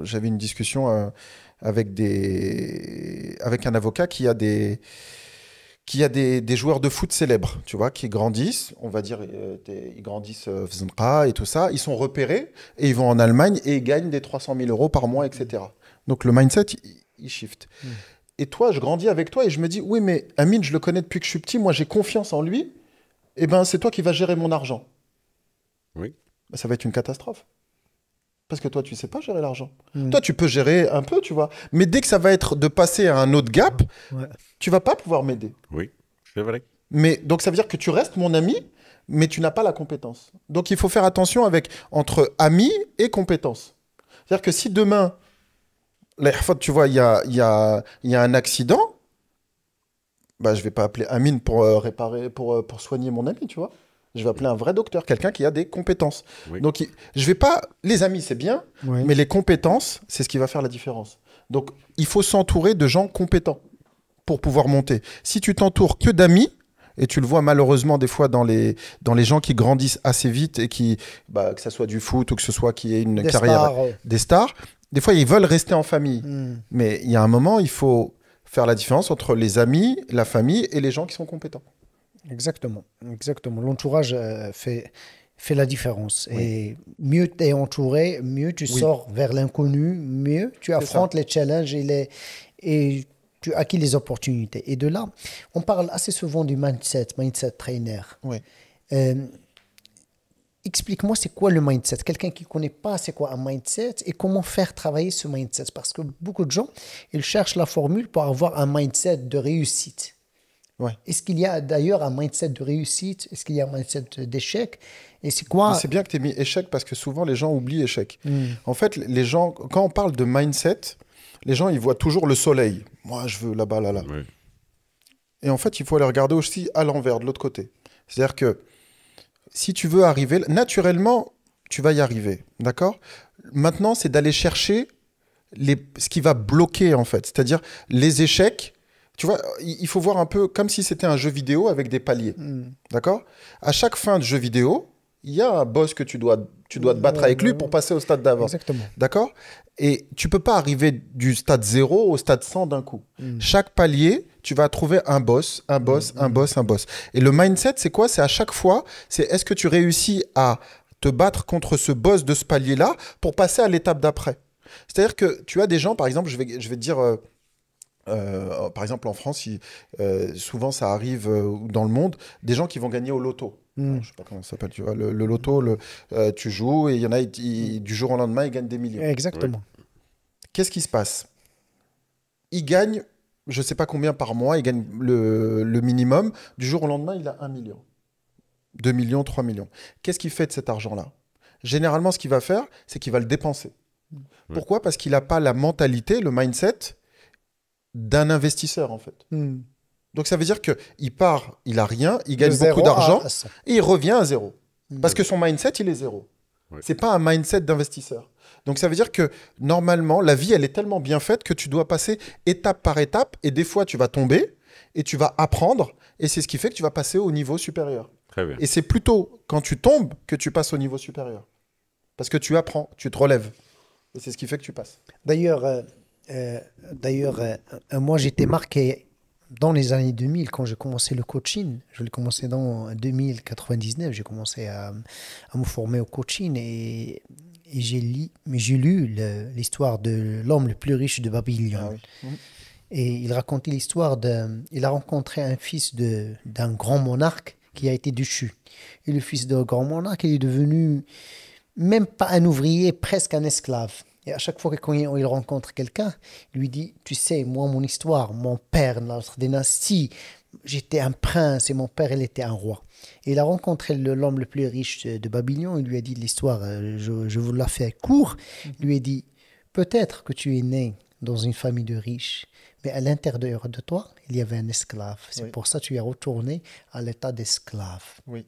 j'avais une discussion avec un avocat qui a des joueurs de foot célèbres, tu vois, qui grandissent, on va dire, ils grandissent et tout ça, ils sont repérés et ils vont en Allemagne et ils gagnent des 300 000 euros par mois, etc. Donc le mindset, il shift. Et toi, je grandis avec toi et je me dis, oui, mais Amine, je le connais depuis que je suis petit, moi j'ai confiance en lui, et ben c'est toi qui vas gérer mon argent. Oui. Ben, ça va être une catastrophe. Parce que toi, tu sais pas gérer l'argent. Toi, tu peux gérer un peu, tu vois. Mais dès que ça va être de passer à un autre gap, tu vas pas pouvoir m'aider. Oui, c'est vrai. Mais donc, ça veut dire que tu restes mon ami, mais tu n'as pas la compétence. Donc, il faut faire attention entre ami et compétence. C'est-à-dire que si demain, tu vois, il y a un accident, bah, je vais pas appeler Amine pour réparer, pour soigner mon ami, tu vois. Je vais appeler un vrai docteur, quelqu'un qui a des compétences. Oui. Donc, je vais pas... Les amis, c'est bien, mais les compétences, c'est ce qui va faire la différence. Donc, il faut s'entourer de gens compétents pour pouvoir monter. Si tu t'entoures que d'amis, et tu le vois malheureusement des fois dans les gens qui grandissent assez vite et que ça soit du foot ou que ce soit qui ait une carrière... Des stars. Des fois, ils veulent rester en famille. Mais il y a un moment, il faut faire la différence entre les amis, la famille et les gens qui sont compétents. Exactement, exactement. L'entourage fait la différence. Oui. Et mieux tu es entouré, mieux tu sors vers l'inconnu, mieux tu affrontes les challenges et tu acquiers les opportunités. Et de là, on parle assez souvent du mindset trainer. Oui. Explique-moi, c'est quoi le mindset? Quelqu'un qui ne connaît pas c'est quoi un mindset et comment faire travailler ce mindset. Parce que beaucoup de gens, ils cherchent la formule pour avoir un mindset de réussite. Ouais. Est-ce qu'il y a d'ailleurs un mindset de réussite? Est-ce qu'il y a un mindset d'échec? Et c'est quoi? Mais c'est bien que tu aies mis échec parce que souvent les gens oublient échec. En fait, les gens, quand on parle de mindset, les gens ils voient toujours le soleil. Moi, je veux là-bas, là. Oui. Et en fait, il faut aller regarder aussi à l'envers, de l'autre côté. C'est-à-dire que si tu veux arriver, naturellement, tu vas y arriver. D'accord? Maintenant, c'est d'aller chercher ce qui va bloquer, en fait. C'est-à-dire les échecs. Tu vois, il faut voir un peu comme si c'était un jeu vidéo avec des paliers. D'accord? À chaque fin de jeu vidéo, il y a un boss que tu dois te battre avec lui pour passer au stade d'avant. Exactement. D'accord? Et tu peux pas arriver du stade 0 au stade 100 d'un coup. Chaque palier, tu vas trouver un boss. Et le mindset, c'est quoi? C'est à chaque fois, c'est est-ce que tu réussis à te battre contre ce boss de ce palier-là pour passer à l'étape d'après? C'est-à-dire que tu as des gens, par exemple, je vais te dire... par exemple, en France, souvent ça arrive dans le monde, des gens qui vont gagner au loto. Je sais pas comment ça s'appelle, tu vois. Le loto, tu joues et il y en a, du jour au lendemain, ils gagnent des millions. Exactement. Qu'est-ce qui se passe? Ils gagnent, je sais pas combien par mois, ils gagnent le minimum. Du jour au lendemain, il a 1 million. 2 millions, 3 millions. Qu'est-ce qu'il fait de cet argent-là? Généralement, ce qu'il va faire, c'est qu'il va le dépenser. Pourquoi? Parce qu'il n'a pas la mentalité, le mindset d'un investisseur, en fait. Donc, ça veut dire qu'il part, il n'a rien, il gagne beaucoup d'argent et il revient à zéro. Parce que son mindset, il est zéro. Ce n'est pas un mindset d'investisseur. Donc, ça veut dire que, normalement, la vie, elle est tellement bien faite que tu dois passer étape par étape et des fois, tu vas tomber et tu vas apprendre et c'est ce qui fait que tu vas passer au niveau supérieur. Très bien. Et c'est plutôt quand tu tombes que tu passes au niveau supérieur. Parce que tu apprends, tu te relèves. Et c'est ce qui fait que tu passes. D'ailleurs, moi, j'étais marqué dans les années 2000 quand j'ai commencé le coaching. Je l'ai commencé dans 2099. J'ai commencé à me former au coaching et j'ai lu l'histoire de l'homme le plus riche de Babylone. Et il racontait l'histoire il a rencontré un fils d'un grand monarque qui a été déchu. Et le fils d'un grand monarque, il est devenu même pas un ouvrier, presque un esclave. Et à chaque fois qu'il rencontre quelqu'un, il lui dit, tu sais, moi, mon histoire, mon père, notre dynastie, j'étais un prince et mon père, il était un roi. Et il a rencontré l'homme le plus riche de Babylone, il lui a dit l'histoire, je vous la fais court, il lui a dit, peut-être que tu es né dans une famille de riches, mais à l'intérieur de toi, il y avait un esclave. C'est pour ça que tu es retourné à l'état d'esclave. Oui.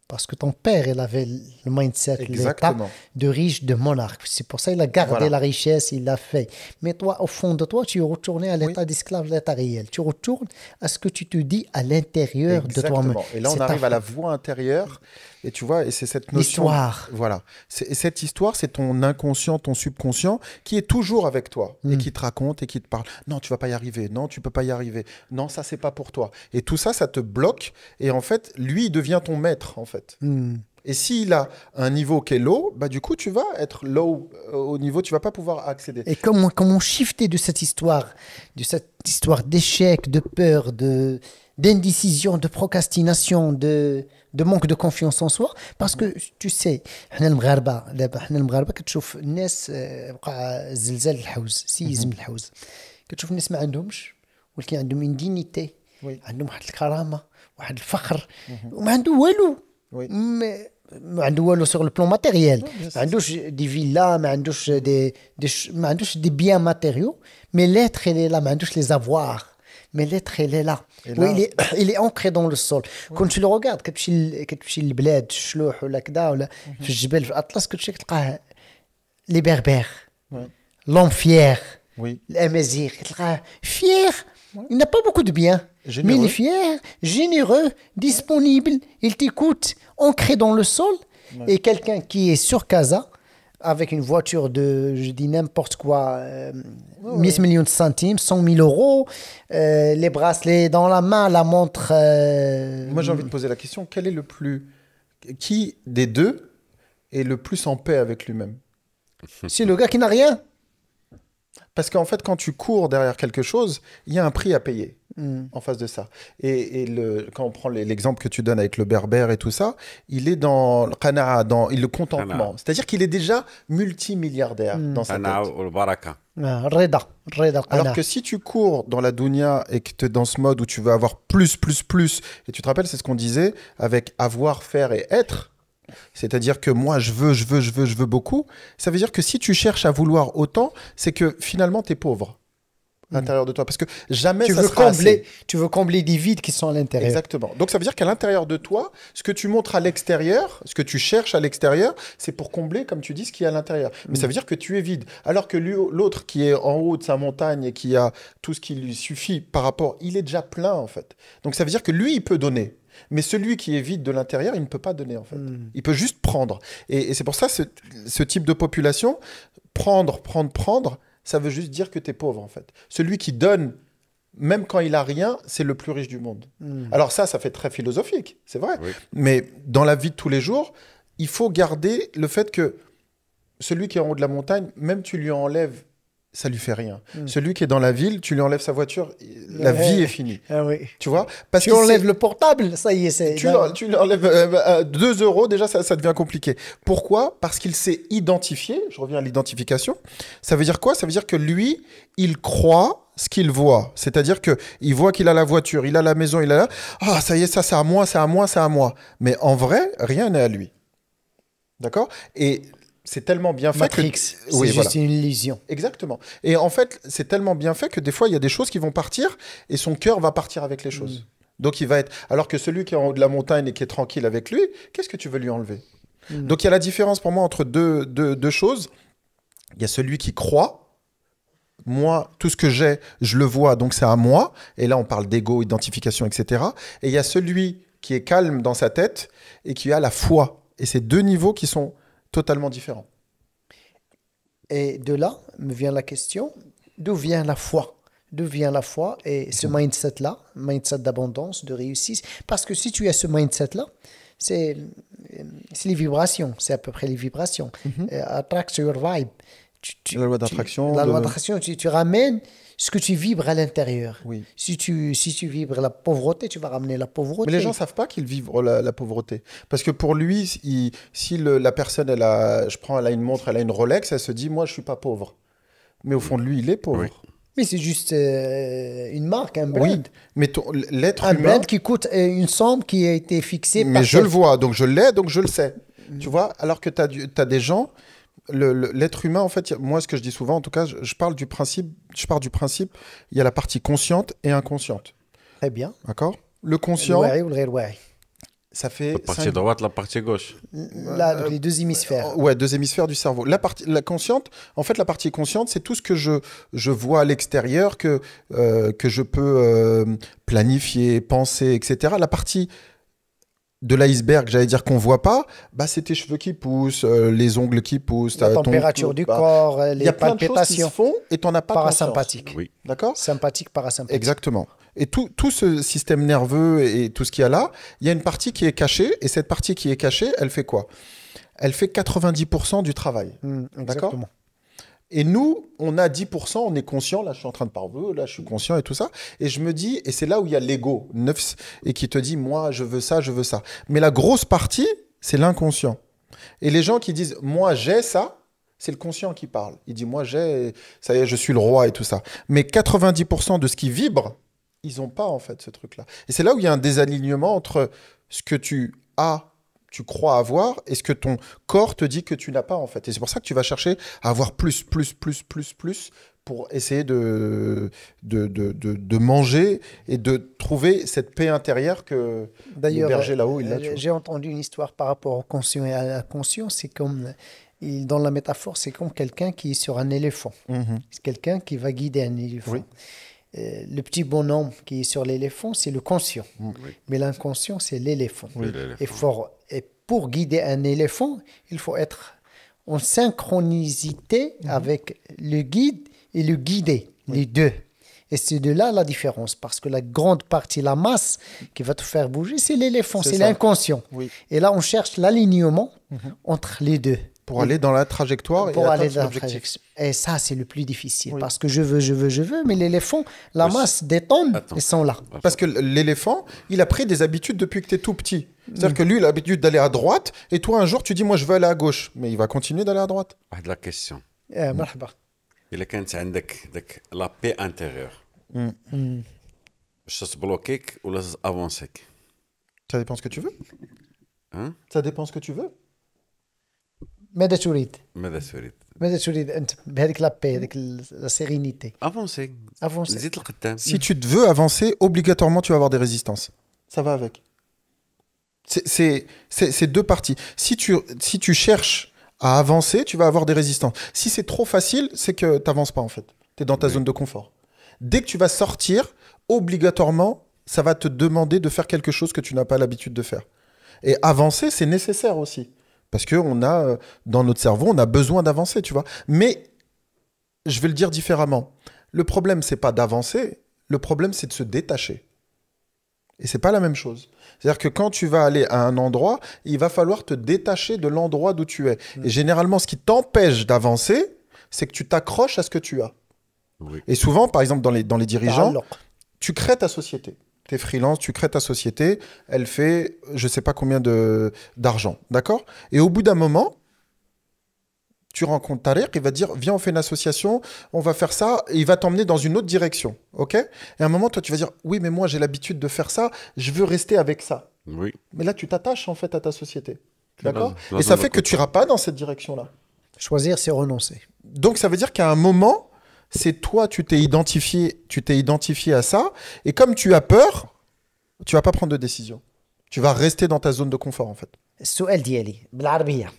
Parce que ton père, il avait le mindset, l'état de riche, de monarque. C'est pour ça qu'il a gardé la richesse, il l'a fait. Mais toi, au fond de toi, tu es retourné à l'état d'esclave, l'état réel. Tu retournes à ce que tu te dis à l'intérieur de toi-même. Et là, on arrive à la voix intérieure. Et tu vois, et c'est cette notion... L'histoire. Voilà. Cette histoire, c'est ton inconscient, ton subconscient qui est toujours avec toi et qui te raconte et qui te parle. Non, tu vas pas y arriver. Non, tu peux pas y arriver. Non, ça, c'est pas pour toi. Et tout ça, ça te bloque. Et en fait, lui, il devient ton maître, en fait. Et s'il a un niveau qui est low, bah, du coup, tu vas être low au niveau, tu vas pas pouvoir accéder. Et comment shifter de cette histoire d'échec, de peur, d'indécision, de procrastination, de manque de confiance en soi, parce que tu sais, حنا المغاربه كتشوف الناس وقع زلزال الحوز سيزم الحوز كتشوف الناس ما عندهمش ولكن عندهم une dignité عندهم واحد الكرامه واحد الفخر وما عنده والو ما عنده والو sur le plan matériel ما عندوش دي فيلا ما عندوش ما عندوش دي biens matériaux mais l'être il est là ما عندوش les avoirs mais l'être il est là il est ancré dans le sol. Quand tu le regardes كتمشي للبلاد الشلوح ولا كذا ولا في الجبال في الاطلس كتمشي تلقاه les berbères l'homme fier l'amazigh تلقاه fier il n'a pas beaucoup de biens mais il est fier généreux disponible il t'écoute ancré dans le sol et quelqu'un qui est sur Casa avec une voiture de, je dis n'importe quoi, 10 millions de centimes, 100 000 euros, les bracelets dans la main, la montre... Moi, j'ai envie de poser la question, qui des deux est le plus en paix avec lui-même? C'est le gars qui n'a rien. Parce qu'en fait, quand tu cours derrière quelque chose, il y a un prix à payer en face de ça. Et quand on prend l'exemple que tu donnes avec le berbère et tout ça, il est dans le qana'a, dans le contentement. C'est-à-dire qu'il est déjà multimilliardaire dans sa tête. Alors que si tu cours dans la dunya et que tu es dans ce mode où tu veux avoir plus, et tu te rappelles, c'est ce qu'on disait avec avoir, faire et être, c'est-à-dire que moi, je veux beaucoup, ça veut dire que si tu cherches à vouloir autant, c'est que finalement, tu es pauvre à l'intérieur de toi. Parce que jamais ça sera assez. Tu veux combler des vides qui sont à l'intérieur. Exactement. Donc, ça veut dire qu'à l'intérieur de toi, ce que tu montres à l'extérieur, ce que tu cherches à l'extérieur, c'est pour combler, comme tu dis, ce qui est à l'intérieur. Mais ça veut dire que tu es vide. Alors que l'autre qui est en haut de sa montagne et qui a tout ce qui lui suffit par rapport, il est déjà plein, en fait. Donc, ça veut dire que lui, il peut donner. Mais celui qui est vide de l'intérieur, il ne peut pas donner, en fait. Il peut juste prendre. Et c'est pour ça, ce type de population, prendre, ça veut juste dire que tu es pauvre, en fait. Celui qui donne, même quand il a rien, c'est le plus riche du monde. Alors ça fait très philosophique, c'est vrai. Oui. Mais dans la vie de tous les jours, il faut garder le fait que celui qui est en haut de la montagne, même tu lui enlèves ça lui fait rien. Celui qui est dans la ville, tu lui enlèves sa voiture, la vie est finie. Ah oui. Tu vois, parce Tu qu'il enlèves sait- le portable, ça y est, c'est... tu lui enlèves 2 euros, déjà ça devient compliqué. Pourquoi? Parce qu'il s'est identifié, je reviens à l'identification. Ça veut dire quoi? Ça veut dire que lui, il croit ce qu'il voit. C'est-à-dire qu'il voit qu'il a la voiture, il a la maison, il a là. Ah, ça y est, ça c'est à moi, c'est à moi, c'est à moi. Mais en vrai, rien n'est à lui. D'accord? Et c'est tellement bien fait Matrix, que... c'est Oui, juste voilà. une illusion. Exactement. Et en fait, c'est tellement bien fait que des fois, il y a des choses qui vont partir et son cœur va partir avec les choses. Donc, il va être... Alors que celui qui est en haut de la montagne et qui est tranquille avec lui, qu'est-ce que tu veux lui enlever? Donc, il y a la différence pour moi entre deux choses. Il y a celui qui croit. Moi, tout ce que j'ai, je le vois, donc c'est à moi. Et là, on parle d'ego, identification, etc. Et il y a celui qui est calme dans sa tête et qui a la foi. Et c'est 2 niveaux qui sont totalement différents. Et de là me vient la question, d'où vient la foi? D'où vient la foi et ce mindset-là, mindset d'abondance, de réussite? Parce que si tu as ce mindset-là, c'est les vibrations, c'est à peu près les vibrations. Attract your vibe. La loi d'attraction. La loi d'attraction, tu ramènes ce que tu vibres à l'intérieur. Oui. Si tu vibres la pauvreté, tu vas ramener la pauvreté. Mais les gens ne savent pas qu'ils vivent la pauvreté. Parce que pour lui, si la personne, elle a une montre, elle a une Rolex, elle se dit, moi, je ne suis pas pauvre. Mais au fond de lui, il est pauvre. Oui. Mais c'est juste une marque, un brand. Oui, mais l'être Un humain... brand qui coûte une somme qui a été fixée Mais par je le vois, donc je l'ai, donc je le sais. Tu vois, alors que tu as des gens... L'être humain, en fait, moi, ce que je dis souvent, en tout cas, je pars du principe, il y a la partie consciente et inconsciente. Très bien. D'accord? Le conscient, الواعي والغير واعي. ça fait... La partie droite, la partie gauche. Là, donc les 2 hémisphères. Ouais, 2 hémisphères du cerveau. La consciente, en fait, la partie consciente, c'est tout ce que je vois à l'extérieur, que je peux planifier, penser, etc. La partie de l'iceberg, j'allais dire qu'on voit pas, bah, c'est tes cheveux qui poussent, les ongles qui poussent, La température du corps, il y les a plein de choses qui se palpitations. font et t'en as pas conscience. Parasympathiques. Oui. D'accord? Sympathique, parasympathique. Exactement. Et tout ce système nerveux et tout ce qu'il y a là, il y a une partie qui est cachée et cette partie qui est cachée, elle fait quoi? Elle fait 90% du travail. D'accord? Exactement. Et nous, on a 10%, on est conscient. Là, je suis en train de parler, là, je suis conscient et tout ça. Et je me dis, et c'est là où il y a l'ego, nefs, et qui te dit, moi, je veux ça, je veux ça. Mais la grosse partie, c'est l'inconscient. Et les gens qui disent, moi, j'ai ça, c'est le conscient qui parle. Il dit, moi, j'ai, ça y est, je suis le roi et tout ça. Mais 90% de ce qui vibre, ils n'ont pas, en fait, ce truc-là. Et c'est là où il y a un désalignement entre ce que tu as, tu crois avoir, et ce que ton corps te dit que tu n'as pas, en fait. Et c'est pour ça que tu vas chercher à avoir plus, pour essayer de manger et de trouver cette paix intérieure que le D'ailleurs, berger là-haut, il a. tu vois. j'ai entendu une histoire par rapport au conscient et à l'inconscient. C'est comme, dans la métaphore, c'est comme quelqu'un qui est sur un éléphant. Mhm. C'est quelqu'un qui va guider un éléphant. Oui. Le petit bonhomme qui est sur l'éléphant, c'est le conscient. Oui. Mais l'inconscient, c'est l'éléphant. Oui, l'éléphant. Et pour guider un éléphant, il faut être en synchronicité avec le guide et le guidé, les deux. Et c'est de là la différence, parce que la grande partie, la masse qui va te faire bouger, c'est l'éléphant, C'est c'est ça. l'inconscient. Oui. Et là, on cherche l'alignement entre les deux. Pour aller dans la trajectoire Pour et aller atteindre dans la l'objectif. trajectoire. Et ça, c'est le plus difficile, Oui. parce que je veux, mais l'éléphant, la Oui, masse, des tonnes, Attends. ils sont là. Parce que l'éléphant, il a pris des habitudes depuis que tu es tout petit. C'est-à-dire que lui, il a l'habitude d'aller à droite, et toi, un jour, tu dis, moi, je veux aller à gauche. Mais il va continuer d'aller à droite. واحد لا كيسيون مرحبا. الا كانت عندك داك لا بي انتيريور باش تبلوكيك ولا افونسيك Ça dépend ce que tu veux. ها Ça dépend ce que tu veux. ماذا تريد؟ ماذا تريد ماذا تريد أنت بهذيك لابي هذيك لا سيرينيتي؟ افونسي افونسي. نزيد القدام Si tu te veux avancer, obligatoirement, tu vas avoir des résistances. Ça va avec. C'est deux parties. Si tu cherches à avancer, tu vas avoir des résistances. Si c'est trop facile, c'est que tu n'avances pas, en fait. Tu es dans ta zone de confort. Dès que tu vas sortir, obligatoirement, ça va te demander de faire quelque chose que tu n'as pas l'habitude de faire. Et avancer, c'est nécessaire aussi. Parce que on a, dans notre cerveau, on a besoin d'avancer, tu vois. Mais, je vais le dire différemment. Le problème, c'est pas d'avancer. Le problème, c'est de se détacher. Et c'est pas la même chose. C'est-à-dire que quand tu vas aller à un endroit, il va falloir te détacher de l'endroit d'où tu es. Et généralement, ce qui t'empêche d'avancer, c'est que tu t'accroches à ce que tu as. Oui. Et souvent, par exemple, dans les dirigeants, تعلق. tu crées ta société. Tu es freelance, tu crées ta société, elle fait je sais pas combien d'argent, d'accord? Et au bout d'un moment, tu rencontres Tariq, il va te dire viens, on fait une association, on va faire ça, et il va t'emmener dans une autre direction, ok? Et à un moment, toi, tu vas dire oui, mais moi, j'ai l'habitude de faire ça, je veux rester avec ça. Oui. Mais là, tu t'attaches en fait à ta société, d'accord? Dans Et ça un fait autre que tu iras pas dans cette direction-là. Choisir, c'est renoncer. Donc, ça veut dire qu'à un moment, c'est toi, tu t'es identifié à ça, et comme tu as peur, tu vas pas prendre de décision. Tu vas rester dans ta zone de confort, en fait. السؤال ديالي بالعربيه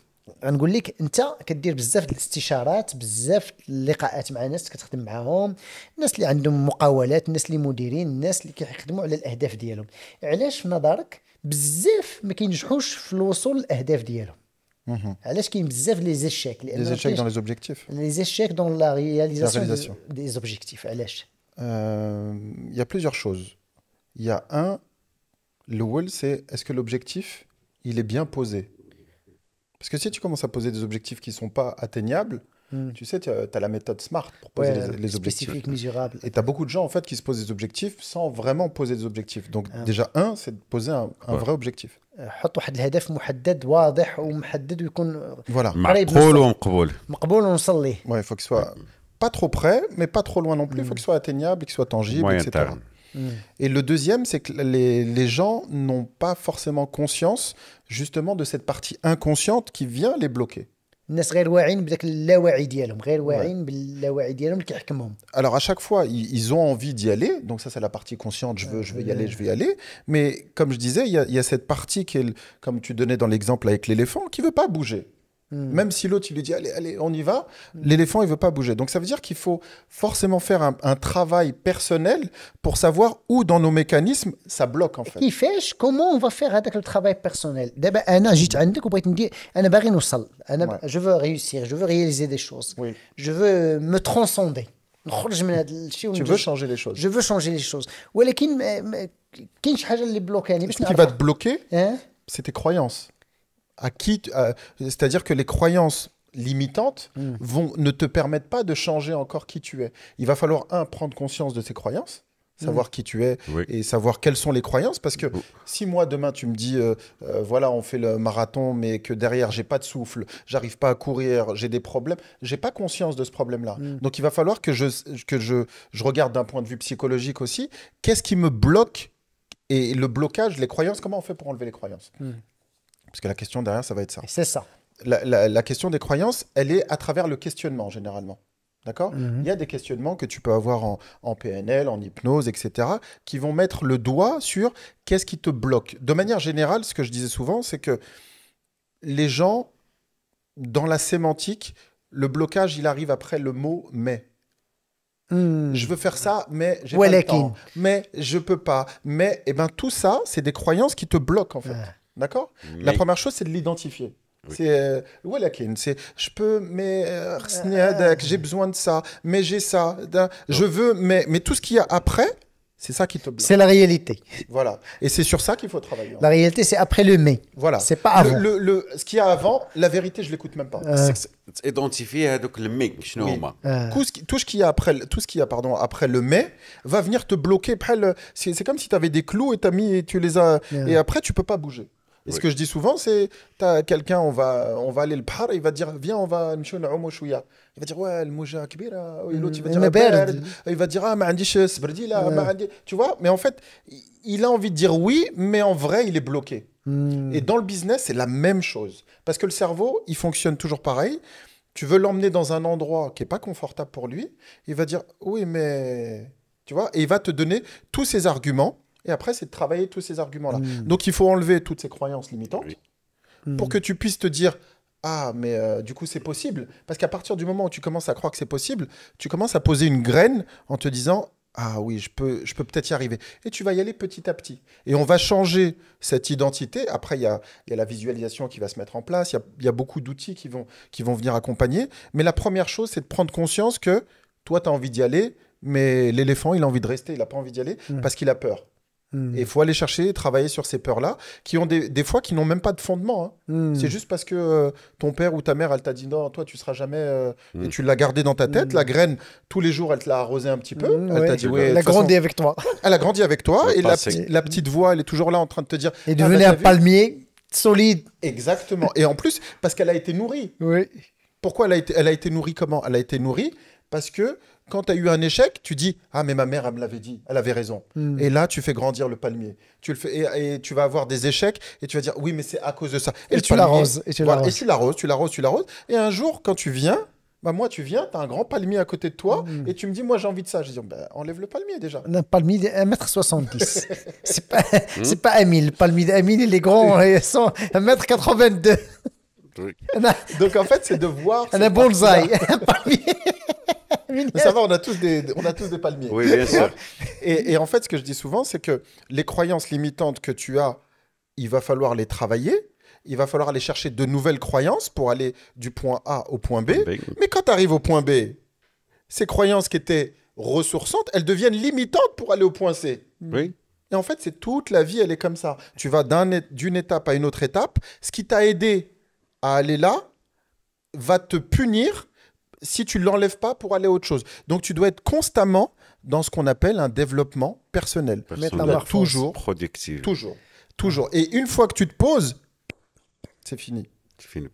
غنقول لك انت كدير بزاف د الاستشارات بزاف اللقاءات مع ناس كتخدم معاهم الناس اللي عندهم مقاولات الناس اللي مديرين الناس اللي كيخدموا على الاهداف ديالهم علاش في نظرك بزاف ما كينجحوش في الوصول للاهداف ديالهم علاش كاين بزاف لي زيشيك Les échecs dans les objectifs. لي زيشيك دون لا réalisation. رياليزاسيون دي اوبجيكتيف علاش Il y a plusieurs choses. Il y a le wall, c'est est-ce que l'objectif, il est bien posé? Parce que si tu commences à poser des objectifs qui ne sont pas atteignables, tu sais, tu as la méthode SMART pour poser les objectifs. spécifique mesurable Et tu as beaucoup de gens en fait qui se posent des objectifs sans vraiment poser des objectifs. Donc déjà, c'est de poser un vrai objectif. حط واحد الهدف محدد واضح ومحدد ويكون Voilà. معقول ومقبول. مقبول ونوصل ليه Ouais, il faut qu'il soit pas trop près, mais pas trop loin non plus. Il faut qu'il soit atteignable, qu'il soit tangible, Moyen etc. terme. Et le deuxième, c'est que les gens n'ont pas forcément conscience justement de cette partie inconsciente qui vient les bloquer. الناس غير واعيين بداك اللاواعي ديالهم غير واعيين باللاواعي ديالهم اللي كيحكمهم Alors à chaque fois, ils ont envie d'y aller. Donc ça, c'est la partie consciente. Je veux y aller, je vais y aller. Mais comme je disais, il y a cette partie qui est, comme tu donnais dans l'exemple avec l'éléphant, qui veut pas bouger. Même si l'autre, il lui dit, allez, allez, on y va, l'éléphant, il veut pas bouger. Donc ça veut dire qu'il faut forcément faire un travail personnel pour savoir où dans nos mécanismes, ça bloque en fait. كيفاش كومون فا فيغ هذاك الترافاي بيرسونيل دابا انا جيت عندك وبغيت ندير انا باغي نوصل انا جو فو ريوسير جو فو رياليزي دي شوز Oui. جو فو مو ترونسوندي نخرج من هذا الشيء Tu veux changer les choses. جو فو شونجي لي شوز ولكن كاين شي حاجه اللي بلوكاني باش Ce qui va te bloquer, ها c'est tes croyances. C'est-à-dire que les croyances limitantes ne te permettent pas de changer encore qui tu es. Il va falloir, prendre conscience de ces croyances, savoir qui tu es Oui. et savoir quelles sont les croyances. Parce que si moi, demain, tu me dis, voilà, on fait le marathon, mais que derrière, j'ai pas de souffle, j'arrive pas à courir, j'ai des problèmes, j'ai pas conscience de ce problème-là. Donc, il va falloir que je regarde d'un point de vue psychologique aussi, qu'est-ce qui me bloque et le blocage, les croyances, comment on fait pour enlever les croyances? Parce que la question derrière, ça va être ça. سي سا La question des croyances, elle est à travers le questionnement, généralement. D'accord? Il y a des questionnements que tu peux avoir en PNL, en hypnose, etc., qui vont mettre le doigt sur qu'est-ce qui te bloque. De manière générale, ce que je disais souvent, c'est que les gens, dans la sémantique, le blocage, il arrive après le mot « mais ». Je veux faire ça, mais j'ai pas le Walakin. temps. Mais je peux pas. Mais, eh ben, tout ça, c'est des croyances qui te bloquent, en fait. D'accord? La première chose, c'est de l'identifier. Oui. C'est walakin, c'est je peux, mais j'ai besoin de ça, mais j'ai ça, je veux, mais tout ce qu'il y a après, c'est ça qui te bloque. سي لا رياليتي Voilà. Et c'est sur ça qu'il faut travailler. لا رياليتي سي ابري لو مي Voilà. سي با افون Ce qu'il y a avant, la vérité, je l'écoute même pas. ايدونتيفي هذوك الميك شنو Oui. هما Tout ce qu'il y a après le mais va venir te bloquer. C'est comme si tu avais des clous et tu les as et après tu peux pas bouger. Et ce Oui. que je dis souvent, c'est t'as quelqu'un, on va aller le bahar, il va dire viens, on va نمشيو نعوموا شويه. Il va dire ouais, الموجه كبيره. L'autre il va dire Mais بارد. Il va dire ah ما عنديش سبرديله ما عندي. Tu vois, mais en fait, il a envie de dire oui, mais en vrai, il est bloqué. Et dans le business, c'est la même chose. Parce que le cerveau, il fonctionne toujours pareil. Tu veux l'emmener dans un endroit qui n'est pas confortable pour lui, il va dire oui, mais. Tu vois, et il va te donner tous ses arguments. Et après, c'est de travailler tous ces arguments-là. Donc, il faut enlever toutes ces croyances limitantes Oui. pour que tu puisses te dire ah, mais du coup, c'est possible. Parce qu'à partir du moment où tu commences à croire que c'est possible, tu commences à poser une graine en te disant ah oui, je peux peut-être y arriver. Et tu vas y aller petit à petit. Et on va changer cette identité. Après, il y a la visualisation qui va se mettre en place. Il y a beaucoup d'outils qui vont venir accompagner. Mais la première chose, c'est de prendre conscience que toi, tu as envie d'y aller, mais l'éléphant, il a envie de rester. Il n'a pas envie d'y aller parce qu'il a peur. Et il faut aller chercher et travailler sur ces peurs-là, qui ont des fois qui n'ont même pas de fondement. Hein. C'est juste parce que ton père ou ta mère, elle t'a dit non, toi, tu seras jamais. Et tu l'as gardé dans ta tête. La graine, tous les jours, elle te l'a arrosé un petit peu. Elle t'a dit, elle a grandi avec toi. Elle a grandi avec toi. Et la petite voix, elle est toujours là en train de te dire. Et devenir un palmier solide. Exactement. Et en plus, parce qu'elle a été nourrie. Oui. Pourquoi elle a été nourrie comment? Elle a été nourrie parce que quand tu as eu un échec, tu dis « Ah, mais ma mère, elle me l'avait dit, elle avait raison. Et là, tu fais grandir le palmier. Tu le fais, et tu vas avoir des échecs et tu vas dire « Oui, mais c'est à cause de ça. » Et tu l'arroses. Et tu l'arroses. Et un jour, quand tu viens, tu viens, tu as un grand palmier à côté de toi et tu me dis « Moi, j'ai envie de ça. » Je dis enlève le palmier déjà. Un palmier de 1m70. C'est pas Emile. Le palmier d'Emile, il est grand. Ils sont 1m82. Donc, en fait, c'est de voir... Un bullseye. Un palmier. Mais ça va, on a tous des palmiers. Oui, bien sûr. Et en fait, ce que je dis souvent, c'est que les croyances limitantes que tu as, il va falloir les travailler. Il va falloir aller chercher de nouvelles croyances pour aller du point A au point B. Mais quand tu arrives au point B, ces croyances qui étaient ressourçantes, elles deviennent limitantes pour aller au point C. Oui. Et en fait, c'est toute la vie, elle est comme ça. Tu vas d'une étape à une autre étape. Ce qui t'a aidé à aller là va te punir si tu ne l'enlèves pas pour aller à autre chose. Donc, tu dois être constamment dans ce qu'on appelle un développement personnel. Toujours. Productif. Toujours. Et une fois que tu te poses, c'est fini. C'est fini.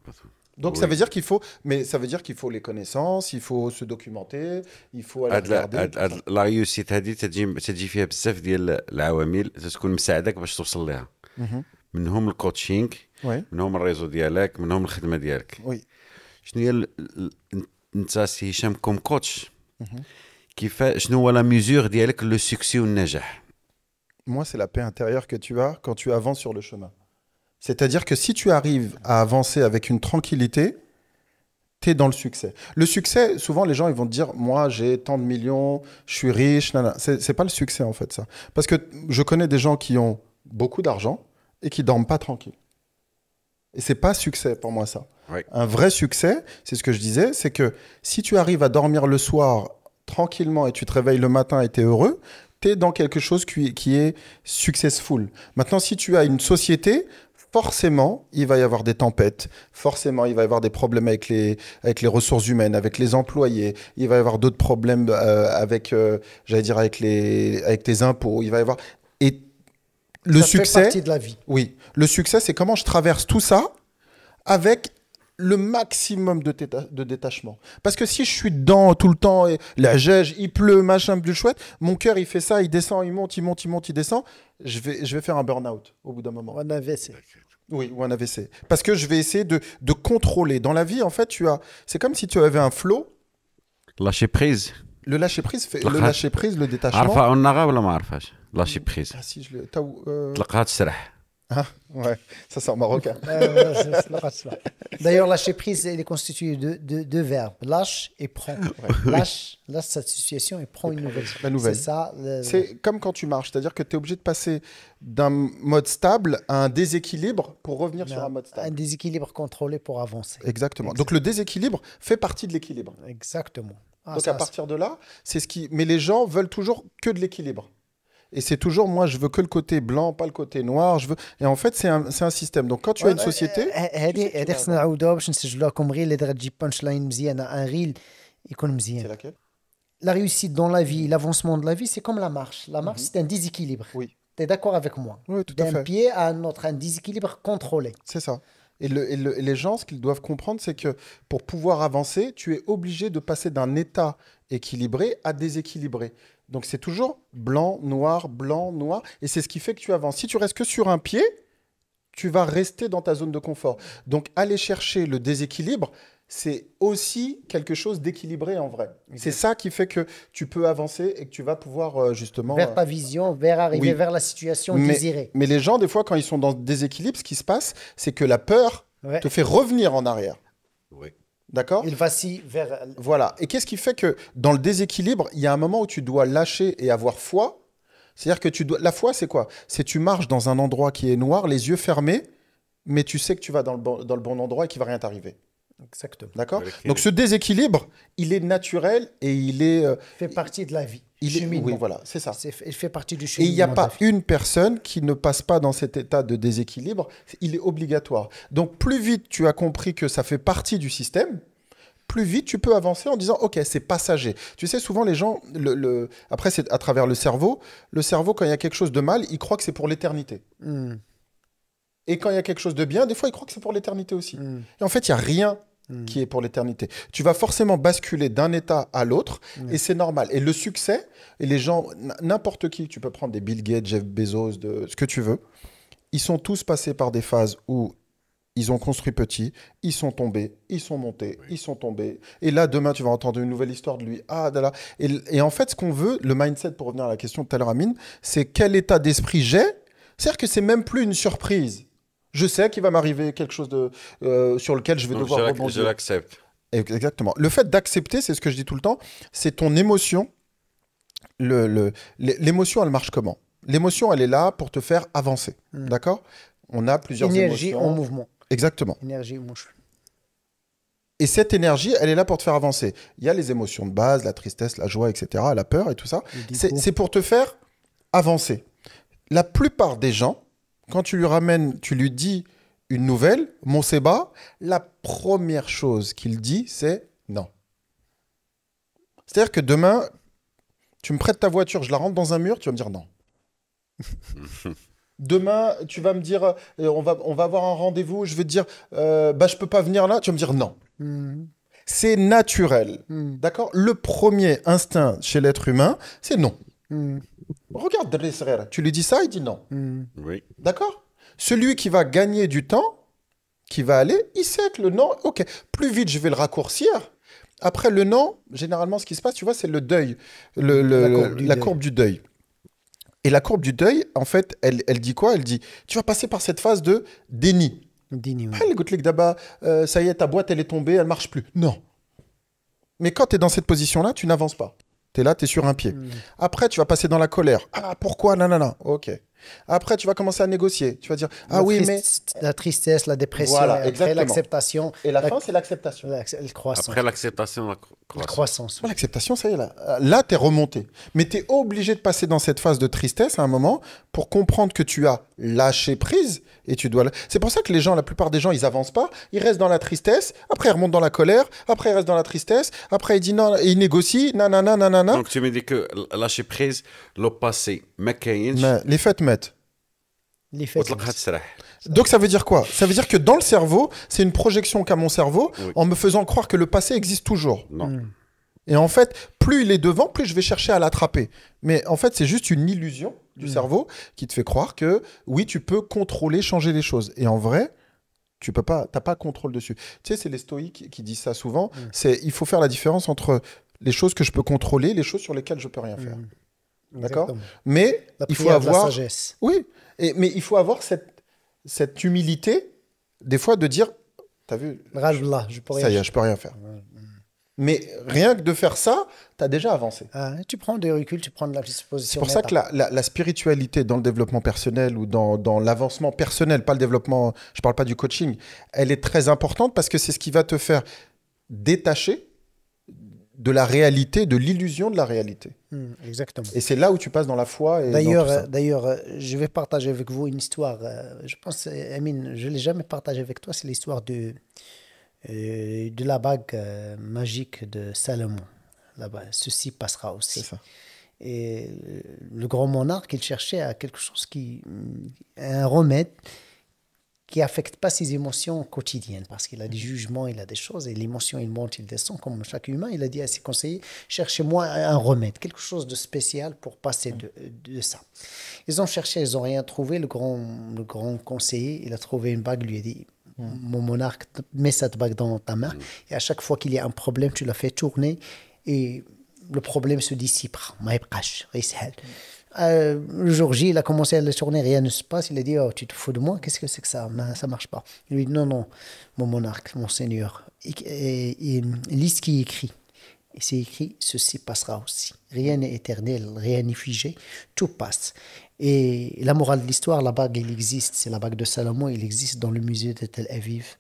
Donc, ça veut dire qu'il faut... Mais ça veut dire qu'il faut les connaissances, il faut se documenter, il faut aller regarder. لا ريوسيت هذه تجي فيها بزاف ديال العوامل تكون مساعدك باش توصل لها. منهم الكوتشينغ، منهم الريزو ديالك، منهم الخدمة ديالك. شنو هي انت سي هشام كوم كوتش شنو هو لا ميزور ديالك لو سوكسي والنجاح؟ Moi, c'est la paix intérieure que tu as quand tu avances sur le chemin. C'est-à-dire que si tu arrives à avancer avec une tranquillité, tu es dans le succès. Le succès, souvent les gens ils vont te dire moi j'ai tant de millions, je suis riche, c'est pas le succès en fait ça. Parce que je connais des gens qui ont beaucoup d'argent et qui dorment pas tranquille. Et c'est pas succès pour moi ça. Oui. Un vrai succès, c'est ce que je disais, c'est que si tu arrives à dormir le soir tranquillement et tu te réveilles le matin et tu es heureux, tu es dans quelque chose qui est successful. Maintenant, si tu as une société, forcément, il va y avoir des tempêtes, forcément, il va y avoir des problèmes avec les ressources humaines, avec les employés, il va y avoir d'autres problèmes avec tes impôts, il va y avoir... Et le succès... Ça fait partie de la vie. Oui, le succès, c'est comment je traverse tout ça avec le maximum de détachement. Parce que si je suis dedans tout le temps, et la gège, il pleut, machin, plus chouette, mon cœur, il fait ça, il descend, il monte, il descend, je vais faire un burn-out au bout d'un moment. Un AVC. Oui, ou un AVC. Parce que je vais essayer de contrôler. Dans la vie, en fait, c'est comme si tu avais un flow. Lâcher prise. Le lâcher prise, le détachement. عارفة النغا ولا ما عارفاش؟ lâcher prise. Ah si, تلقاها تسرح. Ah, ouais, ça c'est en marocain. D'ailleurs, lâcher prise, elle est constituée de deux verbes, lâche et prend. Ouais. Lâche cette situation et prend une nouvelle. La nouvelle. C'est ça. C'est comme quand tu marches, c'est-à-dire que tu es obligé de passer d'un mode stable à un déséquilibre pour revenir sur un mode stable. Un déséquilibre contrôlé pour avancer. Exactement. Donc le déséquilibre fait partie de l'équilibre. Exactement. Donc à partir de là, c'est ce qui. Mais les gens veulent toujours que de l'équilibre. Et c'est toujours, moi, je veux que le côté blanc, pas le côté noir. Et en fait, c'est un système. Donc, quand tu as une société... C'est laquelle? La réussite dans la vie, l'avancement de la vie, c'est comme la marche. La marche, c'est un déséquilibre. Oui. Tu es d'accord avec moi? Oui, tout à fait. D'un pied à un autre, un déséquilibre contrôlé. C'est ça. Et les gens, ce qu'ils doivent comprendre, c'est que pour pouvoir avancer, tu es obligé de passer d'un état équilibré à déséquilibré. Donc, c'est toujours blanc, noir, blanc, noir. Et c'est ce qui fait que tu avances. Si tu restes que sur un pied, tu vas rester dans ta zone de confort. Donc, aller chercher le déséquilibre, c'est aussi quelque chose d'équilibré en vrai. Okay. C'est ça qui fait que tu peux avancer et que tu vas pouvoir justement... Vers ta vision, vers arriver vers la situation désirée. Mais les gens, des fois, quand ils sont dans le déséquilibre, ce qui se passe, c'est que la peur te fait revenir en arrière. Oui. D'accord? Il vacille vers... Voilà. Et qu'est-ce qui fait que dans le déséquilibre, il y a un moment où tu dois lâcher et avoir foi. C'est-à-dire que la foi, c'est quoi? C'est tu marches dans un endroit qui est noir, les yeux fermés, mais tu sais que tu vas dans le bon endroit et qu'il ne va rien t'arriver. Exactement. D'accord? Avec Donc ce déséquilibre, il est naturel et il est... Fait partie de la vie. il est Cheminement. oui, voilà, c'est ça. Il fait partie du Et cheminement. il n'y a de pas la vie. une personne qui ne passe pas dans cet état de déséquilibre. Il est obligatoire. Donc plus vite tu as compris que ça fait partie du système, plus vite tu peux avancer en disant ok, c'est passager. Tu sais, souvent les gens, après c'est à travers le cerveau, quand il y a quelque chose de mal, il croit que c'est pour l'éternité. Hmm. Et quand il y a quelque chose de bien, des fois il croit que c'est pour l'éternité aussi. Hmm. Et en fait, il n'y a rien qui est pour l'éternité. Tu vas forcément basculer d'un état à l'autre et c'est normal. Et le succès, et les gens, n'importe qui, tu peux prendre des Bill Gates, Jeff Bezos, ce que tu veux, ils sont tous passés par des phases où ils ont construit petit, ils sont tombés, ils sont montés, ils sont tombés. Et là, demain, tu vas entendre une nouvelle histoire de lui. Ah, là, là. Et en fait, ce qu'on veut, le mindset, pour revenir à la question de tout à l'heure, Amine, c'est quel état d'esprit j'ai. C'est-à-dire que c'est même plus une surprise. Je sais qu'il va m'arriver quelque chose sur lequel je vais Donc, devoir je rebondir. l'accepte. Exactement. Le fait d'accepter, c'est ce que je dis tout le temps, c'est ton émotion. L'émotion, elle marche comment? L'émotion, elle est là pour te faire avancer. D'accord? On a plusieurs Énergie émotions. en mouvement. Exactement. Énergie en mouvement. Et cette énergie, elle est là pour te faire avancer. Il y a les émotions de base, la tristesse, la joie, etc., la peur et tout ça. C'est pour te faire avancer. La plupart des gens, quand tu lui ramènes, tu lui dis une nouvelle, mon Seba, la première chose qu'il dit, c'est non. C'est-à-dire que demain, tu me prêtes ta voiture, je la rentre dans un mur, tu vas me dire non. Demain, tu vas me dire, on va avoir un rendez-vous, je vais te dire, je peux pas venir là, tu vas me dire non. C'est naturel. D'accord? Le premier instinct chez l'être humain, c'est non. Regarde Dres Herrera, tu lui dis ça, il dit non. Oui. D'accord? Celui qui va gagner du temps, qui va aller, il sait que le non, ok, plus vite je vais le raccourcir. Après le non, généralement ce qui se passe, tu vois, c'est le deuil, la courbe du deuil. Et la courbe du deuil, en fait, elle dit quoi? Elle dit, tu vas passer par cette phase de déni. Déni, oui. Ah, les gouttelettes d'abord, ça y est, ta boîte, elle est tombée, elle marche plus. Non. Mais quand tu es dans cette position-là, tu n'avances pas. Tu es là, tu es sur un pied. Après, tu vas passer dans la colère. Ah, pourquoi? Non, non, non. Ok. Après, tu vas commencer à négocier. Tu vas dire, ah oui, mais... La tristesse, la dépression, Voilà, et après exactement. l'acceptation. Et la fin, c'est l'acceptation. La croissance. Après l'acceptation, la La croissance. Bon, l'acceptation, ça y est, là tu es remonté. Mais tu es obligé de passer dans cette phase de tristesse à un moment pour comprendre que tu as lâché prise et tu dois... C'est pour ça que les gens, la plupart des gens, ils avancent pas. Ils restent dans la tristesse, après ils remontent dans la colère, après ils restent dans la tristesse, après ils disent non, et ils négocient, nanana, nanana. Donc tu me dis que lâcher prise, le passé, ما كاينش Mais les faits mettent. Les faits. وتلقاها تسرح. Donc ça veut dire quoi? Ça veut dire que dans le cerveau, c'est une projection qu'a mon cerveau Oui. en me faisant croire que le passé existe toujours. Non. Et en fait, plus il est devant, plus je vais chercher à l'attraper. Mais en fait, c'est juste une illusion du cerveau qui te fait croire que oui, tu peux contrôler, changer les choses. Et en vrai, tu peux pas, t'as pas contrôle dessus. Tu sais, c'est les stoïques qui disent ça souvent. C'est il faut faire la différence entre les choses que je peux contrôler, et les choses sur lesquelles je peux rien faire. D'accord? Exactement. Mais La il faut prière de la avoir, sagesse. oui, mais il faut avoir cette humilité des fois de dire, t'as vu, Rajullah, je pourrais. ça y est, je peux rien faire. Mais rien que de faire ça, tu as déjà avancé. Ah, tu prends des reculs, tu prends de la disposition. C'est pour ça que la spiritualité dans le développement personnel ou dans l'avancement personnel, pas le développement, je parle pas du coaching, elle est très importante parce que c'est ce qui va te faire détacher de la réalité, de l'illusion de la réalité. Exactement. Et c'est là où tu passes dans la foi. Et D'ailleurs, je vais partager avec vous une histoire. Je pense, Amine, je ne l'ai jamais partagé avec toi. C'est l'histoire de la bague magique de Salomon. Là-bas, ceci passera aussi. C'est ça. Et le grand monarque, il cherchait à quelque chose un remède qui affecte pas ses émotions quotidiennes, parce qu'il a des jugements, il a des choses, et l'émotion, il monte, il descend, comme chaque humain. Il a dit à ses conseillers, cherchez-moi un remède, quelque chose de spécial pour passer de ça. Ils ont cherché, ils n'ont rien trouvé. Le grand conseiller, il a trouvé une bague, lui a dit, mon monarque, mets cette bague dans ta main, et à chaque fois qu'il y a un problème, tu la fais tourner, et le problème se dissipera. Le jour J, il a commencé à le tourner, rien ne se passe. Il a dit, oh, tu te fous de moi, qu'est-ce que c'est que ça? Ça marche pas. Il lui dit, non, non, mon monarque, mon seigneur, lis ce qui est écrit. Et c'est écrit, ceci passera aussi. Rien n'est éternel, rien n'est figé, tout passe. Et la morale de l'histoire, la bague, elle existe, c'est la bague de Salomon, elle existe dans le musée de Tel Aviv.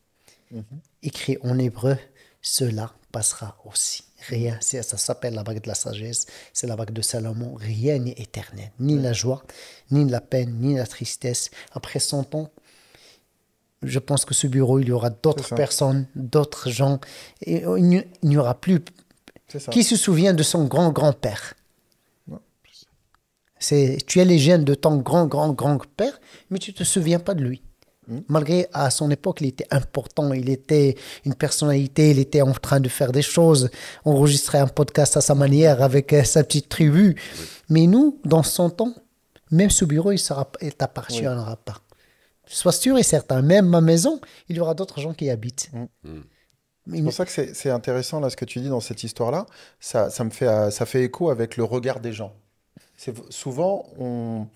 écrit en hébreu, cela passera aussi. Rien, ça s'appelle la bague de la sagesse, c'est la bague de Salomon. Rien n'est éternel, ni la joie, ni la peine, ni la tristesse. Après 100 ans, je pense que ce bureau, il y aura d'autres personnes, d'autres gens. Et il n'y aura plus. Qui se souvient de son grand-grand-père? Tu as les gènes de ton grand-grand-grand-père, mais tu ne te souviens pas de lui. Malgré à son époque, il était important, il était une personnalité, il était en train de faire des choses, enregistrer un podcast à sa manière avec sa petite tribu. Mais nous, dans 100 ans, même ce bureau, il t'appartiendra pas. Sois sûr et certain, même ma maison, il y aura d'autres gens qui y habitent. C'est pour ça que c'est intéressant là, ce que tu dis dans cette histoire-là. Ça fait écho avec le regard des gens. Souvent, on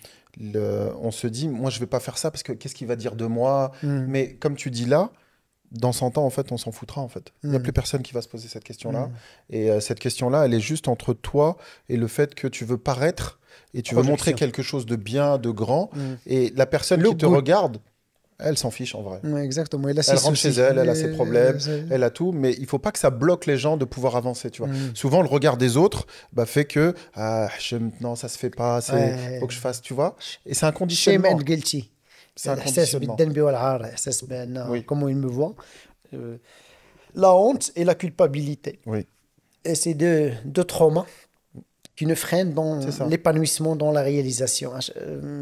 se dit, moi, je ne vais pas faire ça parce que qu'est-ce qu'il va dire de moi? Mais comme tu dis là, dans 100 ans, en fait, on s'en foutra. En fait. Il n'y a plus personne qui va se poser cette question-là. Et cette question-là, elle est juste entre toi et le fait que tu veux paraître et tu veux montrer quelque chose de bien, de grand. Et la personne qui te regarde, elle s'en fiche en vrai. Exactement. Elle rentre chez elle, elle a ses problèmes, elle a tout, mais il ne faut pas que ça bloque les gens de pouvoir avancer. Tu vois. Souvent, le regard des autres fait que non, ça ne se fait pas, il faut que je fasse, tu vois. Et c'est un conditionnement. C'est un conditionnement. Oui. Comment il me voit. La honte et la culpabilité. Oui. Et c'est deux traumas qui nous freinent dans l'épanouissement, dans la réalisation.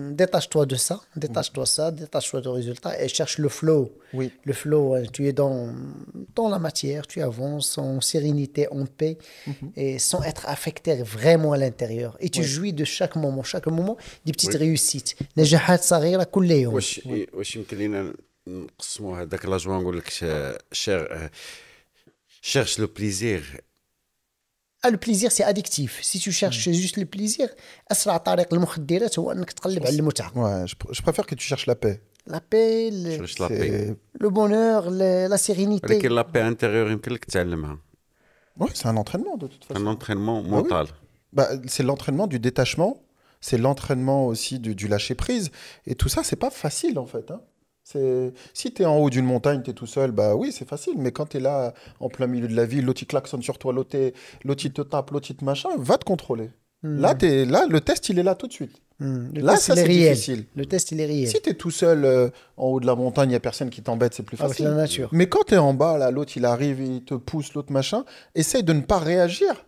Détache-toi de ça, détache-toi du résultat et cherche le flow. Oui. Le flow, tu es dans la matière, tu avances en sérénité, en paix, et sans être affecté vraiment à l'intérieur. Et tu jouis de chaque moment, des petites réussites. نجاحات صغيرة كل يوم. واش يمكن لينا نقسموا هذاك لا جوا نقول لك cherche le plaisir. Le plaisir, c'est addictif. Si tu cherches juste le plaisir, أسرع طريق للمخدرات هو أنك تقلب على المتعة. Ouais, je préfère que tu cherches la paix. La paix, le bonheur, la sérénité. ولكن la paix intérieure يمكن لك تعلمها. Ouais, c'est un entraînement de toute façon. Un entraînement mental. C'est l'entraînement du détachement, c'est l'entraînement aussi du lâcher prise. Et tout ça, c'est pas facile en fait. Hein. Si tu es en haut d'une montagne, tu es tout seul, oui, c'est facile. Mais quand tu es là, en plein milieu de la ville, l'autre il klaxonne sur toi, l'autre il te tape, l'autre il te machin, va te contrôler. Là, le test, il est là tout de suite. Là, ça, c'est difficile. Le test, il est réel. Si tu es tout seul en haut de la montagne, il n'y a personne qui t'embête, c'est plus facile. Avec la nature. Mais quand tu es en bas, là, l'autre il arrive, il te pousse, l'autre machin, essaye de ne pas réagir.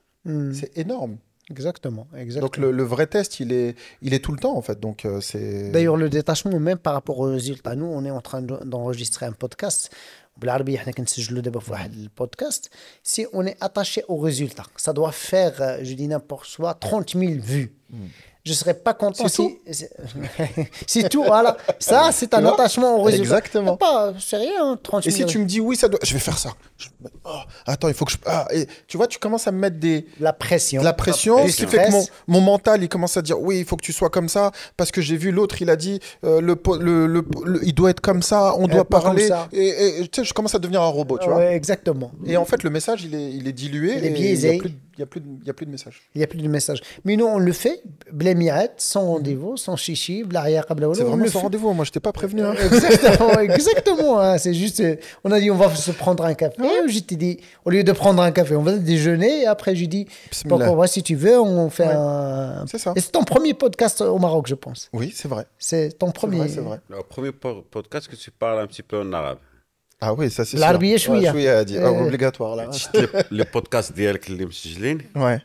C'est énorme. Exactement. Donc le vrai test, il est tout le temps en fait. Donc c'est. D'ailleurs, le détachement, même par rapport aux résultats, nous, on est en train d'enregistrer un podcast. بالعربية احنا كنسجلوا دابا في واحد البودكاست. Si on est attaché aux résultats, ça doit faire, je dis n'importe quoi, 30 000 vues. Je ne serais pas content c'est tout, voilà. Ça, c'est un attachement au résultat. Exactement. C'est rien, 30 000. Et si tu me dis, oui, ça doit... Je vais faire ça. Attends, il faut que je... et tu vois, tu commences à me mettre la pression. Ce qui fait que mon mental, il commence à dire, oui, il faut que tu sois comme ça, parce que j'ai vu l'autre, il a dit, il doit être comme ça, on doit parler. Et tu sais, je commence à devenir un robot, tu vois. Ouais, exactement. Et en fait, le message, il est dilué. Il est biaisé. Il n'y a plus de message. Il n'y a plus de message. Mais nous, on le fait, blémiat, sans rendez-vous, sans chichi, blaria, kabla. C'est vraiment sans rendez-vous. Moi, je t'ai pas prévenu. Hein. Exactement. Hein. C'est juste, on a dit, on va se prendre un café. Je t'ai dit, au lieu de prendre un café, on va déjeuner. Et après, j'ai dit, si tu veux, on fait un. C'est ça. Et c'est ton premier podcast au Maroc, je pense. Oui, c'est vrai. C'est ton premier. C'est vrai. Le premier podcast que tu parles un petit peu en arabe. Ah oui, ça c'est sûr. العربية شوية. Obligatoire là. Les podcasts ديالك اللي مسجلين. Ouais.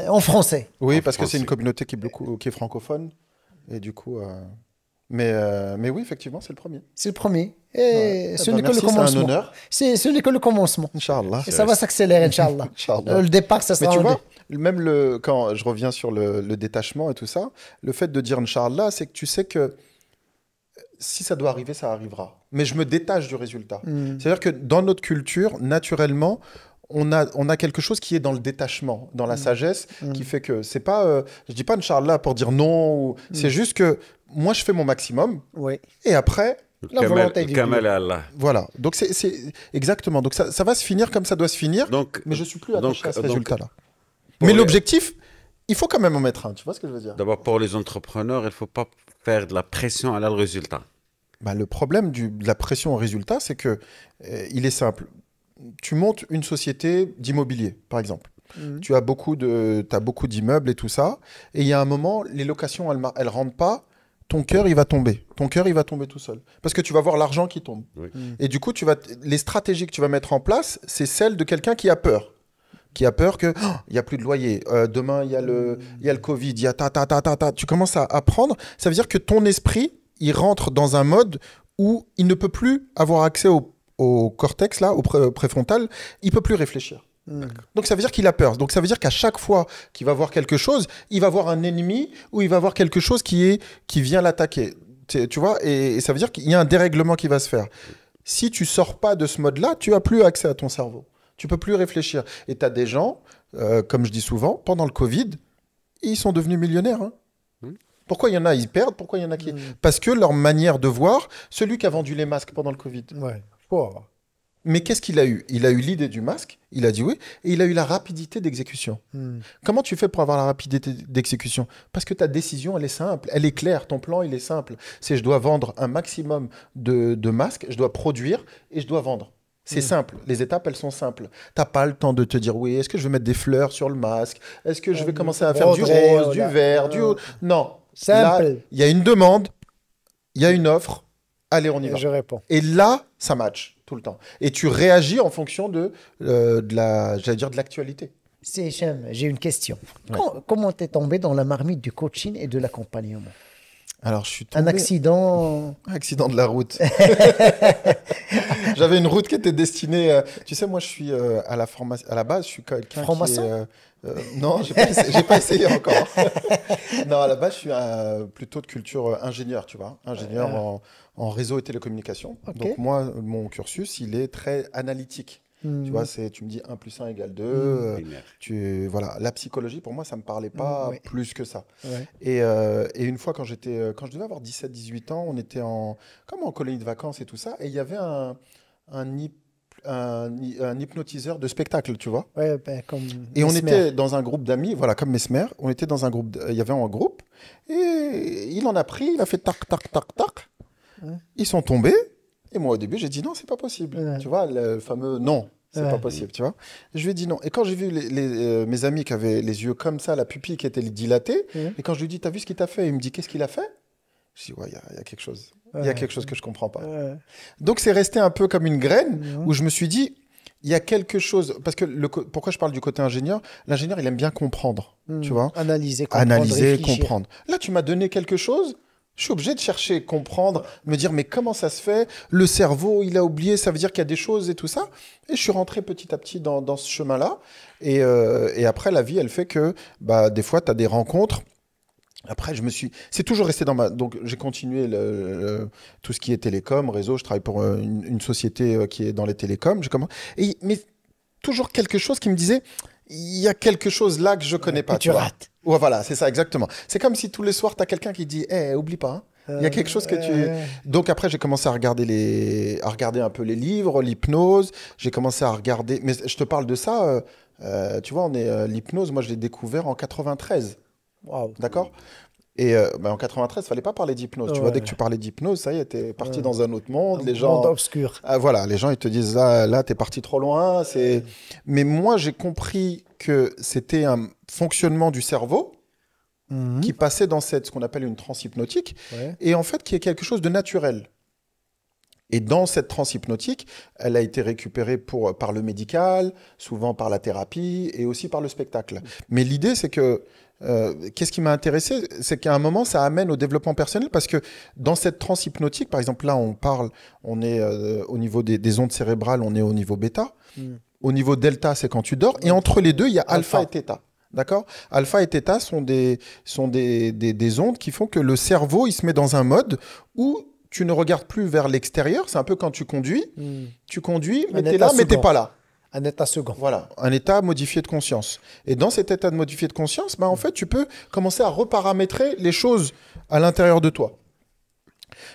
En français. Oui, parce que c'est une communauté qui est francophone. Et du coup... Mais oui, effectivement, c'est le premier. C'est le premier. Et ce n'est que le commencement. C'est un honneur. Ce n'est que le commencement. Inch'Allah. Et ça va s'accélérer, Inch'Allah. Le départ, ça sera... Mais tu vois, même quand je reviens sur le détachement et tout ça, le fait de dire Inch'Allah, c'est que tu sais que si ça doit arriver, ça arrivera. Mais je me détache du résultat. C'est-à-dire que dans notre culture, naturellement, on a quelque chose qui est dans le détachement, dans la sagesse, qui fait que c'est pas... je dis pas Inch'Allah pour dire non. C'est juste que moi, je fais mon maximum. Oui. Et après... La volonté du Kamal Allah. Voilà. Donc, c'est exactement. Donc, ça va se finir comme ça doit se finir. Donc, mais je suis plus attaché à ce résultat-là. Mais l'objectif, il faut quand même en mettre un. Tu vois ce que je veux dire? D'abord, pour les entrepreneurs, il ne faut pas faire de la pression à le résultat. Bah, le problème de la pression au résultat, c'est que il est simple. Tu montes une société d'immobilier, par exemple. Tu as t'as beaucoup d'immeubles et tout ça. Et il y a un moment, les locations, elles rentrent pas. Ton cœur, il va tomber. Ton cœur, il va tomber tout seul. Parce que tu vas voir l'argent qui tombe. Oui. Et du coup, les stratégies que tu vas mettre en place, c'est celles de quelqu'un qui a peur. Qui a peur que il y a plus de loyer. Demain, il y a le Covid. Il y a ta. Tu commences à prendre. Ça veut dire que ton esprit, il rentre dans un mode où il ne peut plus avoir accès au cortex, là, au préfrontal. Il peut plus réfléchir. Donc ça veut dire qu'il a peur. Donc ça veut dire qu'à chaque fois qu'il va voir quelque chose, il va voir un ennemi ou il va voir quelque chose qui vient l'attaquer. Tu vois, et ça veut dire qu'il y a un dérèglement qui va se faire. Si tu sors pas de ce mode-là, tu as plus accès à ton cerveau. Tu peux plus réfléchir. Et tu as des gens, comme je dis souvent, pendant le Covid, ils sont devenus millionnaires. Hein. Pourquoi il y en a, ils perdent? Pourquoi il y en a qui... Parce que leur manière de voir, celui qui a vendu les masques pendant le Covid. Ouais. Oh. Mais qu'est-ce qu'il a eu? Il a eu l'idée du masque, il a dit oui, et il a eu la rapidité d'exécution. Comment tu fais pour avoir la rapidité d'exécution? Parce que ta décision, elle est simple, elle est claire, ton plan, il est simple. C'est je dois vendre un maximum de masques, je dois produire et je dois vendre. C'est simple, les étapes, elles sont simples. Tu n'as pas le temps de te dire, oui, est-ce que je vais mettre des fleurs sur le masque? Est-ce que je vais commencer à faire du rose, du vert, du... Non, simple. Là, il y a une demande, il y a une offre, allez, on y va. Je réponds. Et là, ça match tout le temps. Et tu réagis en fonction de l'actualité. C'est Hicham, j'ai une question. Ouais. Comment t'es tombé dans la marmite du coaching et de l'accompagnement? Alors, je suis tombé... Un accident... Accident de la route. J'avais une route qui était destinée... Tu sais, moi, je suis à la formation... À la base, je suis quelqu'un franc-maçon. Non, j'ai pas essayé encore. Non, à la base, je suis plutôt de culture ingénieur, tu vois. Ingénieur en réseau et télécommunications. Okay. Donc, moi, mon cursus, il est très analytique. Tu vois, tu me dis 1 + 1 = 2. Voilà. La psychologie, pour moi, ça ne me parlait pas plus que ça. Ouais. Et une fois, quand je devais avoir 17-18 ans, on était comme en colonie de vacances et tout ça, et il y avait un hypnotiseur de spectacle, tu vois. Ouais, ben, comme et on Mesmer. était dans un groupe d'amis, voilà, comme Mesmer. On était dans un groupe, il y avait un groupe, et il en a pris, il a fait tac, tac, tac, tac. Ouais. Ils sont tombés, et moi, au début, j'ai dit non, c'est pas possible. Ouais. Tu vois, le fameux non. C'est pas possible, tu vois. Je lui ai dit non. Et quand j'ai vu mes amis qui avaient les yeux comme ça, la pupille qui était dilatée, et quand je lui ai dit, t'as vu ce qu'il t'a fait? Il me dit, qu'est-ce qu'il a fait? Je dis, ouais, il y a quelque chose. Il y a quelque chose que je comprends pas. Donc, c'est resté un peu comme une graine où je me suis dit, il y a quelque chose. Parce que pourquoi je parle du côté ingénieur? L'ingénieur, il aime bien comprendre, tu vois. Analyser, comprendre, Analyser, réfléchir. comprendre. Là, tu m'as donné quelque chose. Je suis obligé de chercher, comprendre, me dire, mais comment ça se fait? Le cerveau, il a oublié, ça veut dire qu'il y a des choses et tout ça. Et je suis rentré petit à petit dans ce chemin-là. Et après, la vie, elle fait que des fois, tu as des rencontres. Après, c'est toujours resté dans donc, j'ai continué tout ce qui est télécom, réseau. Je travaille pour une société qui est dans les télécoms. Mais toujours quelque chose qui me disait, il y a quelque chose là que je connais pas. Tu rates. Ouais, voilà, c'est ça, exactement. C'est comme si tous les soirs, tu as quelqu'un qui dit, oublie pas, hein. Il y a quelque chose que tu... Donc après, j'ai commencé à regarder un peu les livres, l'hypnose. J'ai commencé à regarder... Mais je te parle de ça, tu vois, l'hypnose, moi, je l'ai découvert en 93. Wow. D'accord? Et en 93, il fallait pas parler d'hypnose. Tu vois, dès que tu parlais d'hypnose, ça y est, t'es parti dans un autre monde. Les gens... monde obscur. Voilà, les gens, ils te disent, là t'es parti trop loin. Mais moi, j'ai compris que c'était un fonctionnement du cerveau qui passait dans ce qu'on appelle une transe hypnotique, et en fait, qui est quelque chose de naturel. Et dans cette transe hypnotique, elle a été récupérée par le médical, souvent par la thérapie, et aussi par le spectacle. Mais l'idée, c'est que qu'est-ce qui m'a intéressé? C'est qu'à un moment, ça amène au développement personnel, parce que dans cette transe hypnotique, par exemple, là, on est au niveau des ondes cérébrales, on est au niveau bêta. Au niveau delta, c'est quand tu dors. Et entre les deux, il y a alpha et theta. D'accord? Alpha et theta sont des ondes qui font que le cerveau, il se met dans un mode où tu ne regardes plus vers l'extérieur. C'est un peu quand tu conduis. Tu conduis, mais tu es là, mais tu n'es pas là. Un état second. Voilà, un état modifié de conscience. Et dans cet état de modifié de conscience, en fait, tu peux commencer à reparamétrer les choses à l'intérieur de toi.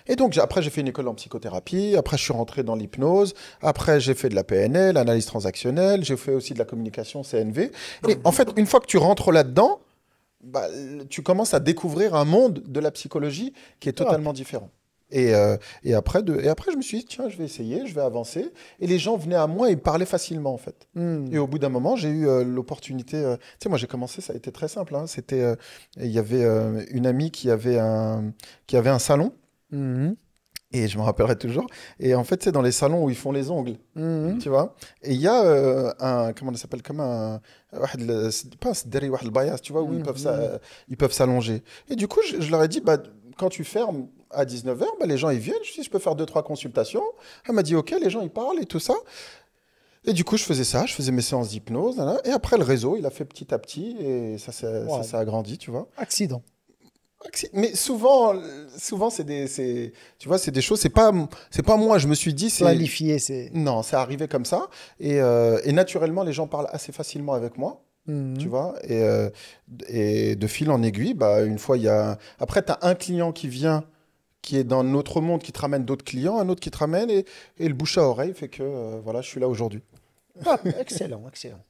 Et donc, après, j'ai fait une école en psychothérapie. Après, je suis rentré dans l'hypnose. Après, j'ai fait de la PNL, analyse transactionnelle. J'ai fait aussi de la communication CNV. Et en fait, une fois que tu rentres là-dedans, tu commences à découvrir un monde de la psychologie qui est totalement différent. Et après, je me suis dit, tiens, je vais essayer, je vais avancer. Et les gens venaient à moi et me parlaient facilement, en fait. Et au bout d'un moment, j'ai eu l'opportunité. Tu sais, moi, j'ai commencé, ça a été très simple. Hein. Il y avait une amie qui avait un salon. Mhm. Et je me rappellerai toujours. Et en fait, c'est dans les salons où ils font les ongles, Mhm. tu vois. Et il y a comment ça s'appelle, comme pas un sderi, واحد البياض, tu vois, où ils peuvent s'allonger. Et du coup, je leur ai dit, bah, quand tu fermes à 19h, bah, les gens, ils viennent. Je dis, je peux faire 2-3 consultations. Elle m'a dit, OK, les gens, ils parlent et tout ça. Et du coup, je faisais ça, je faisais mes séances d'hypnose. Et après, le réseau, il a fait petit à petit et ça s'est agrandi, tu vois. Accident. Mais souvent, tu vois, c'est des choses, c'est pas moi, je me suis dit, Planifié, c'est. non, c'est arrivé comme ça. Et naturellement, les gens parlent assez facilement avec moi, tu vois. Et de fil en aiguille, bah, une fois, après, tu as un client qui vient, qui est dans notre monde, qui te ramène d'autres clients, un autre qui te ramène, et le bouche à oreille fait que, voilà, je suis là aujourd'hui. Ah, excellent, excellent.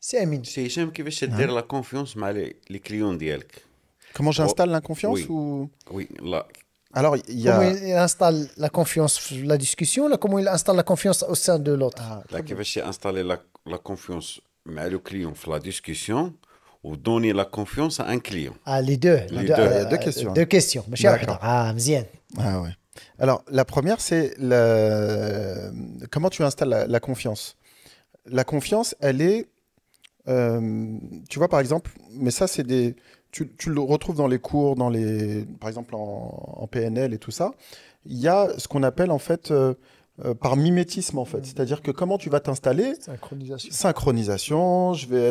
C'est Amine. سي هشام كيفاش دير لا كونفيونس مع لي كليون ديالك؟ Comment j'installe la confiance Oui. ou... وي لا Alors, il y Comment a... il installe la confiance dans la discussion, là, comment il installe la confiance au sein de l'autre. لا كيفاش انستالي لا كونفيونس مع لو كليون في لا ديسكسيون ودوني لا كونفيونس ان كليون. Ah, les deux. Les deux, deux. Il y a deux questions. Deux questions. ماشي D'accord. واحدة. Ah, مزيان. Ah ouais. Alors, la première, c'est comment tu installes la confiance. La confiance, elle est... tu vois, par exemple, mais ça, c'est des... Tu le retrouves dans les cours, par exemple en PNL et tout ça. Il y a ce qu'on appelle, en fait, par mimétisme, en fait. C'est-à-dire que comment tu vas t'installer... Synchronisation. Synchronisation, je vais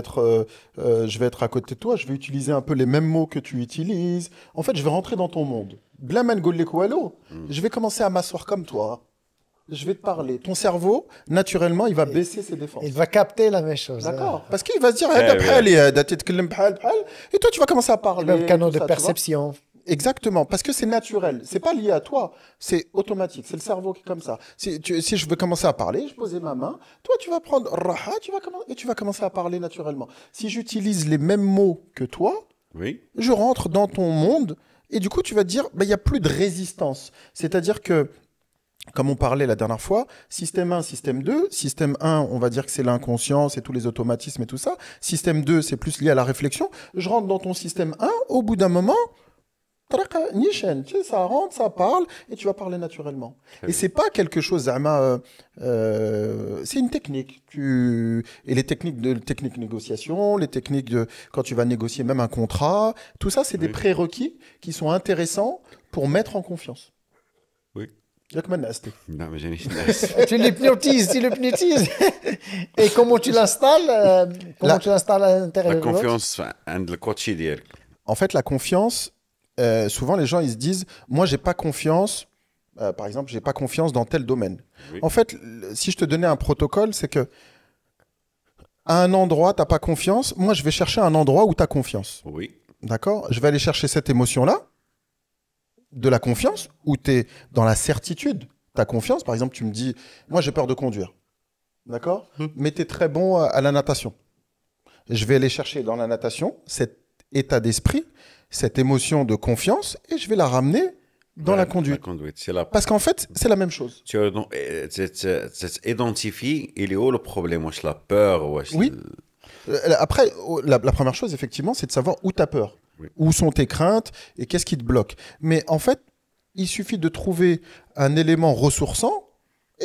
être à côté de toi, je vais utiliser un peu les mêmes mots que tu utilises. En fait, je vais rentrer dans ton monde. Blaman Goleko Allo, je vais commencer à m'asseoir comme toi. Je vais te parler. Ton cerveau, naturellement, il va baisser ses défenses. Il va capter la même chose. D'accord. Parce qu'il va se dire, هذا بحالي هذا تتكلم بحال. Et toi, tu vas commencer à parler. Le même canal tout de ça, tu vois. perception. Exactement, parce que c'est naturel. C'est pas lié à toi, c'est automatique. C'est le cerveau qui est comme ça. Si je veux commencer à parler, je posais ma main. Toi, tu vas prendre raha, et tu vas commencer à parler naturellement. Si j'utilise les mêmes mots que toi, Oui. je rentre dans ton monde et du coup, tu vas te dire, bah, il y a plus de résistance. C'est-à-dire que, comme on parlait la dernière fois, système 1, système 2. Système 1, on va dire que c'est l'inconscient, c'est tous les automatismes et tout ça. Système 2, c'est plus lié à la réflexion. Je rentre dans ton système 1, au bout d'un moment, Nishan, tu sais, ça rentre, ça parle, et tu vas parler naturellement. Et c'est pas quelque chose, Zama, c'est une technique. Et les techniques de négociation, les techniques de quand tu vas négocier même un contrat, tout ça, c'est des prérequis qui sont intéressants pour mettre en confiance. Oui. Jacques Manasté. لا ما جانيش الناس. Tu l'hypnotises. Et comment tu l'installes tu l'installes à l'intérieur لا de l'autre. كونفيونس عند الكوتشي ديالك. En fait, la confiance, souvent les gens ils se disent, moi j'ai pas confiance, par exemple, j'ai pas confiance dans tel domaine. Oui. En fait, si je te donnais un protocole, c'est que à un endroit, t'as pas confiance, moi je vais chercher un endroit où tu as confiance. Oui. D'accord? Je vais aller chercher cette émotion-là, de la confiance, où tu es dans la certitude. Ta confiance, par exemple, tu me dis, moi j'ai peur de conduire. D'accord? Mais tu es très bon à la natation. Je vais aller chercher dans la natation cet état d'esprit, cette émotion de confiance, et je vais la ramener dans la conduite. C'est la... Parce qu'en fait, c'est la même chose. Tu identifies, il est où le problème? Wesh la peur? Wesh Oui. Après, la première chose, effectivement, c'est de savoir où tu as peur. Oui. Où sont tes craintes et qu'est-ce qui te bloque. Mais en fait, il suffit de trouver un élément ressourçant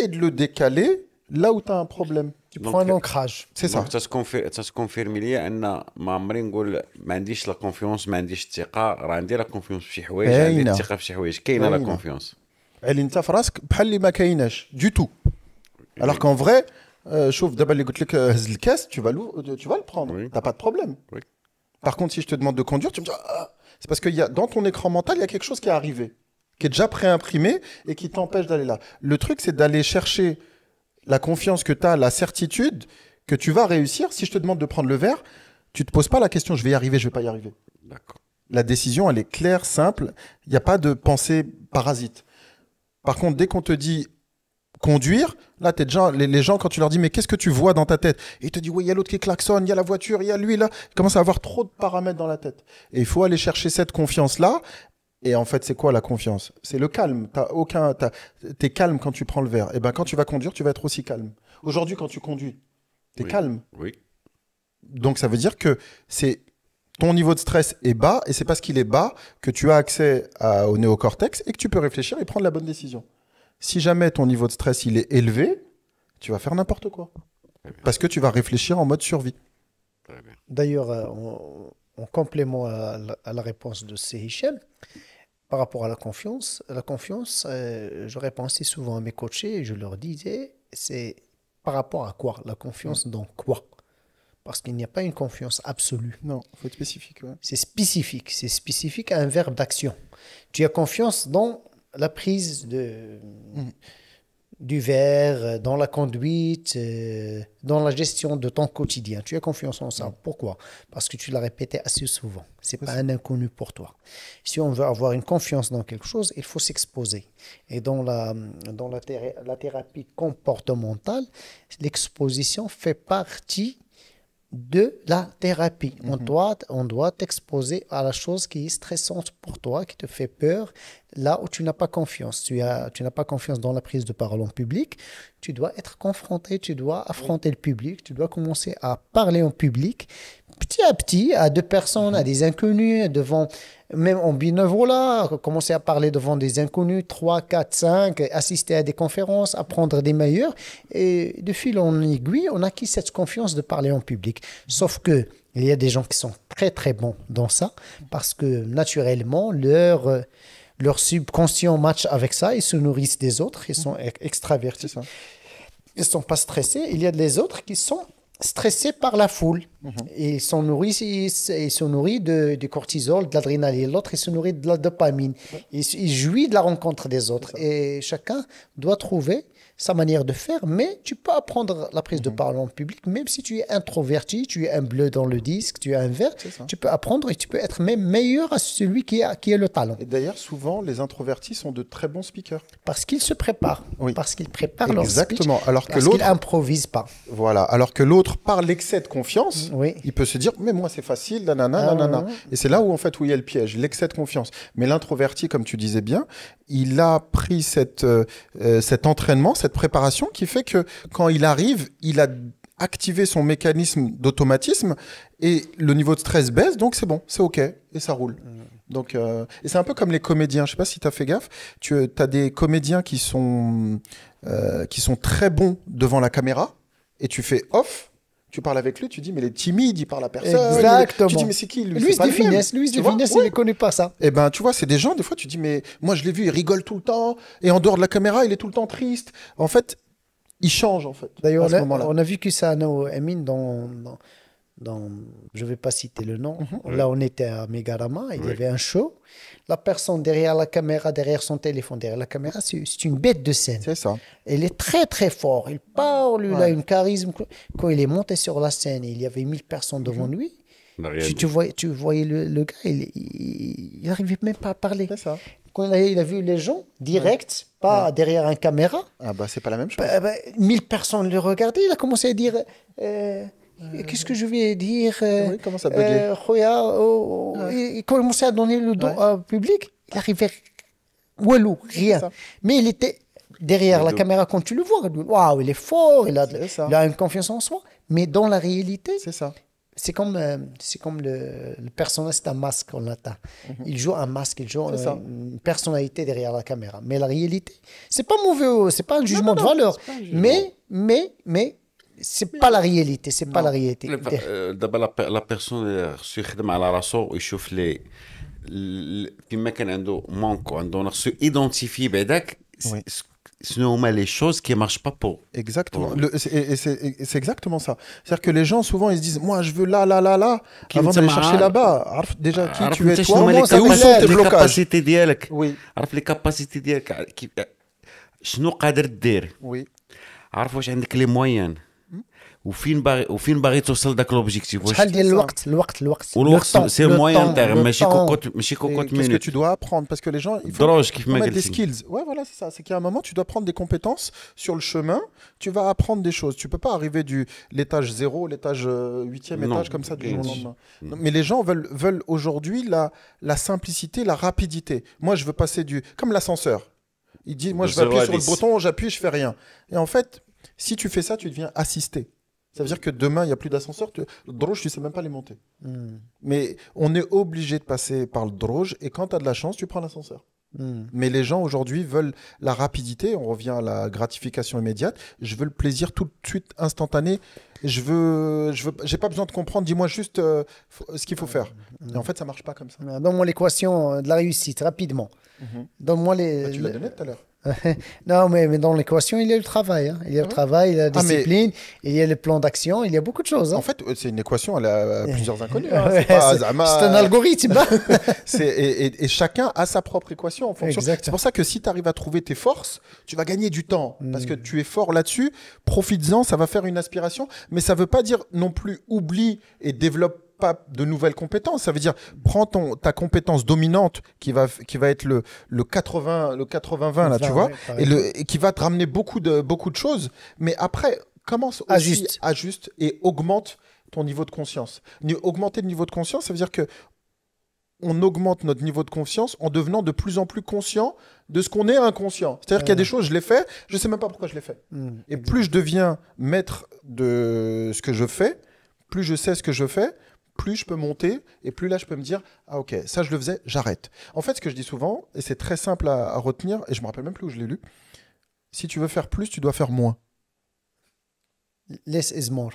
et de le décaler là où tu as un problème. Tu prends un ancrage. C'est ça. تسكونفيرمي لي ان ما عمري نقول ما عنديش لا كونفيونس ما عنديش الثقه راه عندي لا كونفيونس في شي حوايج عندي باينة. الثقه في شي حوايج كاينه لا باينة. كونفيونس. اللي انت في راسك بحال اللي ما كايناش du tout. Alors qu'en vrai, شوف دابا اللي قلت لك هز الكاس, tu vas le prendre. Oui. T'as pas de problème. Oui. Par contre, si je te demande de conduire, tu me dis c'est parce que dans ton écran mental, il y a quelque chose qui est arrivé, qui est déjà préimprimé et qui t'empêche d'aller là. Le truc, c'est d'aller chercher la confiance que tu as, la certitude que tu vas réussir. Si je te demande de prendre le verre, tu te poses pas la question je vais y arriver, je vais pas y arriver. D'accord. La décision, elle est claire, simple. Il n'y a pas de pensée parasite. Par contre, dès qu'on te dit conduire, là, t'es déjà, les gens, quand tu leur dis, mais qu'est-ce que tu vois dans ta tête? Et ils te disent, oui, il y a l'autre qui klaxonne, il y a la voiture, il y a lui, là. Ils commencent à avoir trop de paramètres dans la tête. Et il faut aller chercher cette confiance-là Et en fait, c'est quoi la confiance? C'est le calme. T'es calme quand tu prends le verre. Et ben, quand tu vas conduire, tu vas être aussi calme. Aujourd'hui, quand tu conduis, t'es calme. Oui. Donc, ça veut dire que ton niveau de stress est bas, et c'est parce qu'il est bas que tu as accès au néocortex et que tu peux réfléchir et prendre la bonne décision. Si jamais ton niveau de stress il est élevé, tu vas faire n'importe quoi. Parce que tu vas réfléchir en mode survie. D'ailleurs, en complément à la réponse de Hicham, par rapport à la confiance, je répondais souvent à mes coachés et je leur disais, c'est par rapport à quoi? La confiance dans quoi? Parce qu'il n'y a pas une confiance absolue. Non, il faut être spécifique. Ouais. C'est spécifique à un verbe d'action. Tu as confiance dans la prise du verre, dans la conduite, dans la gestion de ton quotidien. Tu as confiance en ça. Pourquoi? Parce que tu l'as répété assez souvent. Ce n'est pas un inconnu pour toi. Si on veut avoir une confiance dans quelque chose, il faut s'exposer. Et dans la thérapie comportementale, l'exposition fait partie de la thérapie. On doit t'exposer à la chose qui est stressante pour toi, qui te fait peur, là où tu n'as pas confiance. Tu n'as pas confiance dans la prise de parole en public. Tu dois être confronté, tu dois affronter le public, tu dois commencer à parler en public, petit à petit, à deux personnes, à des inconnus, devant, même en bénévolat, commencer à parler devant des inconnus, 3, 4, 5, assister à des conférences, apprendre des meilleurs. Et de fil en aiguille, on acquis cette confiance de parler en public. Sauf que il y a des gens qui sont très, très bons dans ça, parce que naturellement, leur subconscient match avec ça, ils se nourrissent des autres, ils sont extravertis. Ils ne sont pas stressés. Il y a des autres qui sont stressés par la foule. Ils sont nourris du cortisol, de l'adrénaline. L'autre, il se nourrit de la dopamine. Il jouit de la rencontre des autres. Et chacun doit trouver sa manière de faire, mais tu peux apprendre la prise de parole en public, même si tu es introverti, tu es un bleu dans le disque, tu es un vert, tu peux apprendre et tu peux être même meilleur à celui qui a le talent. Et d'ailleurs, souvent, les introvertis sont de très bons speakers. Parce qu'ils se préparent, parce qu'ils préparent leur speech, exactement. Alors que parce qu'ils n'improvisent pas. Voilà, alors que l'autre, par l'excès de confiance, il peut se dire, mais moi c'est facile, nanana. Et c'est là où il y a le piège, l'excès de confiance. Mais l'introverti, comme tu disais bien, il a pris cet entraînement, cette préparation qui fait que quand il arrive, il a activé son mécanisme d'automatisme et le niveau de stress baisse, donc c'est bon, c'est OK et ça roule. Donc, et c'est un peu comme les comédiens, je sais pas si tu as fait gaffe, tu as des comédiens qui sont très bons devant la caméra et tu fais off. Tu parles avec lui, tu dis, mais il est timide, il parle à personne. Exactement. Tu dis, mais c'est qui lui? Louis de Funès, il ne connaît pas ça. Eh ben, tu vois, c'est des gens, des fois, tu dis, mais moi, je l'ai vu, il rigole tout le temps. Et en dehors de la caméra, il est tout le temps triste. En fait, il change, en fait. D'ailleurs, on a vu que ça, Amine, je ne vais pas citer le nom. Là, on était à Megarama, il y avait un show. La personne derrière la caméra, derrière son téléphone, derrière la caméra, c'est une bête de scène. C'est ça. Il est très, très fort. Il parle, il a une charisme. Quand il est monté sur la scène, il y avait 1000 personnes devant lui. Tu voyais le gars, il n'arrivait même pas à parler. C'est ça. Quand il a vu les gens, direct, pas derrière une caméra. Ah bah, c'est pas la même chose. 1000 personnes le regardaient, il a commencé à dire... qu'est-ce que je vais dire comment ça buguait il commençait à donner le dos au public. Il arrivait walou, rien. Mais il était derrière la caméra quand tu le vois. Waouh, il est fort, il a une confiance en soi. Mais dans la réalité, c'est comme le personnage, c'est un masque en latin. Il joue un masque, il joue une personnalité derrière la caméra. Mais la réalité, c'est pas mauvais, c'est pas un jugement de valeur. Mais c'est pas la réalité, c'est pas la réalité. دابا لا بيرسون خصو يخدم على راسو ويشوف لي كيما كان عنده مونك وعنده خصو ايدونتيفي بعداك شنو هما لي شوز كي مارش با بور. Exactement. C'est exactement ça. C'est-à-dire que les gens souvent ils se disent moi je veux là avant d'aller chercher là-bas. Déjà qui tu es toi, où sont tes blocages. Oui. عرف لي كاباسيتي ديالك شنو قادر دير. Oui. عرف واش عندك لي موين وفين باغي توصل داك لوبجيكتيف. شحال ديال الوقت والوقت سي موين تاع ماشي كوكوت Qu'est-ce que minutes. tu dois apprendre? Parce que les gens, il faut دروج كيف ما mettre des قلتي. skills. Ouais, voilà, c'est ça. C'est qu'à un moment, tu dois prendre des compétences sur le chemin. Tu vas apprendre des choses. Tu peux pas arriver du l'étage 0, l'étage 8e Non, étage comme ça du jour au non. lendemain. Non, mais les gens veulent aujourd'hui la simplicité, la rapidité. Moi, je veux passer comme l'ascenseur. Il dit, moi, je vais 0 appuyer à sur le 10. bouton, j'appuie, je fais rien. Et en fait, si tu fais ça, tu deviens assisté. Ça veut dire que demain, il n'y a plus d'ascenseur. Le droge, tu ne sais même pas les monter. Mais on est obligé de passer par le droge. Et quand tu as de la chance, tu prends l'ascenseur. Mais les gens aujourd'hui veulent la rapidité. On revient à la gratification immédiate. Je veux le plaisir tout de suite instantané. J'ai pas besoin de comprendre. Dis-moi juste ce qu'il faut faire. Et en fait, ça marche pas comme ça. Donne-moi l'équation de la réussite rapidement. Donne-moi les. Tu l'as donné tout à l'heure. Non, mais dans l'équation, il y a le travail. Hein. Il y a le travail, il y a la discipline, il y a le plan d'action, il y a beaucoup de choses. Hein. En fait, c'est une équation, elle a plusieurs inconnus. Hein. Ouais, c'est un algorithme. Et chacun a sa propre équation en fonction. Exact. C'est pour ça que si tu arrives à trouver tes forces, tu vas gagner du temps. Parce que tu es fort là-dessus, profites-en, ça va faire une aspiration. Mais ça ne veut pas dire non plus oublie et développe pas de nouvelles compétences. Ça veut dire prends ta compétence dominante qui va être le 80-20 là, tu vois, et qui va te ramener beaucoup de choses. Mais après, commence aussi, ajuste et augmente ton niveau de conscience. Augmenter le niveau de conscience, ça veut dire que on augmente notre niveau de conscience en devenant de plus en plus conscient de ce qu'on est inconscient. C'est-à-dire qu'il y a des choses, je l'ai fait, je ne sais même pas pourquoi je l'ai fait. Et plus je deviens maître de ce que je fais, plus je sais ce que je fais, plus je peux monter et plus là je peux me dire ah ok, ça je le faisais, j'arrête. En fait, ce que je dis souvent, et c'est très simple à retenir, et je me rappelle même plus où je l'ai lu, si tu veux faire plus, tu dois faire moins. Less is more.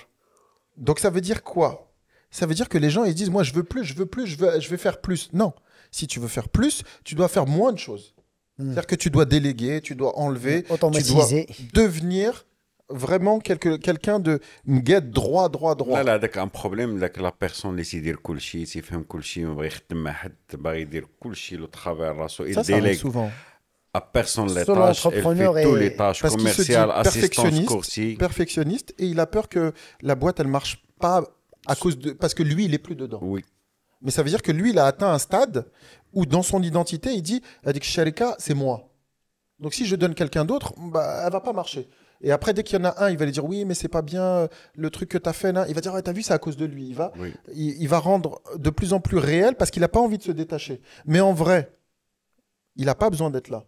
Donc ça veut dire quoi? Ça veut dire que les gens ils disent moi je veux plus, je vais faire plus. Non, si tu veux faire plus, tu dois faire moins de choses. C'est-à-dire que tu dois déléguer, tu dois enlever, automatiser. Tu dois devenir vraiment quelqu'un de مقاد droit. لا هذاك ان بروبليم داك لا بيرسون اللي تيدير كل شيء تيفهم كل شيء ما بغى يخدم مع حد باغي يدير كل شيء لو ترافير راسو ça arrive souvent. à personne les tâches, elle fait tous les tâches commerciales, assistance, coursier. Perfectionniste et il a peur que la boîte elle marche pas parce que lui il est plus dedans. Oui. Mais ça veut dire que lui il a atteint un stade où dans son identité il dit Sharika c'est moi. Donc si je donne quelqu'un d'autre, bah elle va pas marcher. Et après, dès qu'il y en a un, il va lui dire oui, mais c'est pas bien le truc que tu as fait là. Il va dire t'as vu, c'est à cause de lui. Il va rendre de plus en plus réel parce qu'il n'a pas envie de se détacher. Mais en vrai, il n'a pas besoin d'être là.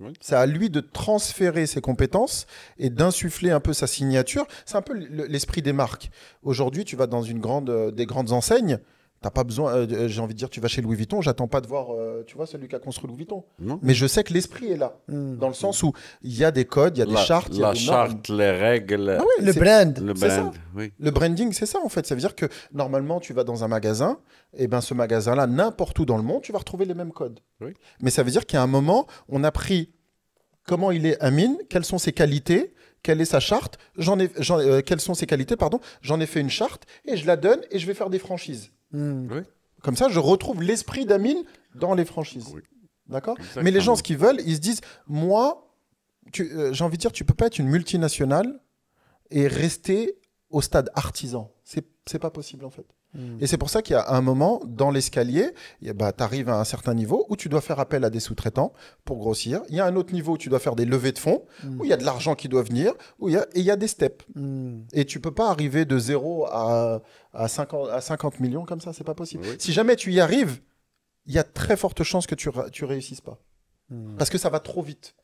Oui. C'est à lui de transférer ses compétences et d'insuffler un peu sa signature. C'est un peu l'esprit des marques. Aujourd'hui, tu vas dans des grandes enseignes. T'as pas besoin, j'ai envie de dire, tu vas chez Louis Vuitton, j'attends pas de voir, tu vois, celui qui a construit Louis Vuitton. Non. Mais je sais que l'esprit est là, dans le sens où il y a des codes, il y a des chartes. La charte, les règles. Ah oui, le brand. Oui. Le branding, c'est ça en fait. Ça veut dire que normalement, tu vas dans un magasin, et ben ce magasin-là, n'importe où dans le monde, tu vas retrouver les mêmes codes. Oui. Mais ça veut dire qu'à un moment, on a pris comment il est Amine, quelles sont ses qualités, quelle est sa charte, quelles sont ses qualités, pardon, j'en ai fait une charte, et je la donne, et je vais faire des franchises. Oui. Comme ça, je retrouve l'esprit d'Amine dans les franchises. Oui. D'accord ? Mais les gens, ce qu'ils veulent, ils se disent, moi, j'ai envie de dire, tu peux pas être une multinationale et rester au stade artisan. C'est pas possible, en fait. Et c'est pour ça qu'il y a un moment, dans l'escalier, tu arrives à un certain niveau où tu dois faire appel à des sous-traitants pour grossir. Il y a un autre niveau où tu dois faire des levées de fonds, où il y a de l'argent qui doit venir, et il y a des steps. Et tu peux pas arriver de 0 à 50 millions comme ça, c'est pas possible. Oui. Si jamais tu y arrives, il y a très forte chance que tu réussisses pas. Parce que ça va trop vite.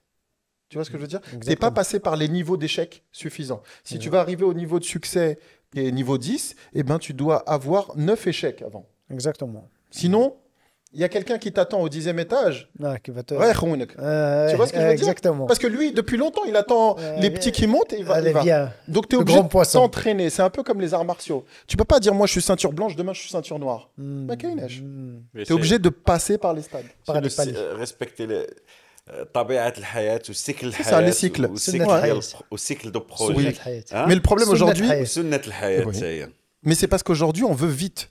Tu vois ce que je veux dire ? Tu n'es pas passé par les niveaux d'échec suffisants. Si tu vas arriver au niveau de succès qui est niveau 10, eh ben, tu dois avoir 9 échecs avant. Exactement. Sinon, il y a quelqu'un qui t'attend au 10e étage. Qui va te... tu vois ce que je veux dire ? Exactement. Parce que lui, depuis longtemps, il attend les petits qui montent et il va. Donc, tu es obligé de t'entraîner. C'est un peu comme les arts martiaux. Tu peux pas dire, moi, je suis ceinture blanche, demain, je suis ceinture noire. Tu es obligé de passer par les stades. Respecter les... طبيعة الحياة وسيكل الحياة. C'est ça, les cycles. وسيكل دو بروجي. Mais le problème aujourd'hui... سنة الحياة. Mais c'est parce qu'aujourd'hui, on veut vite.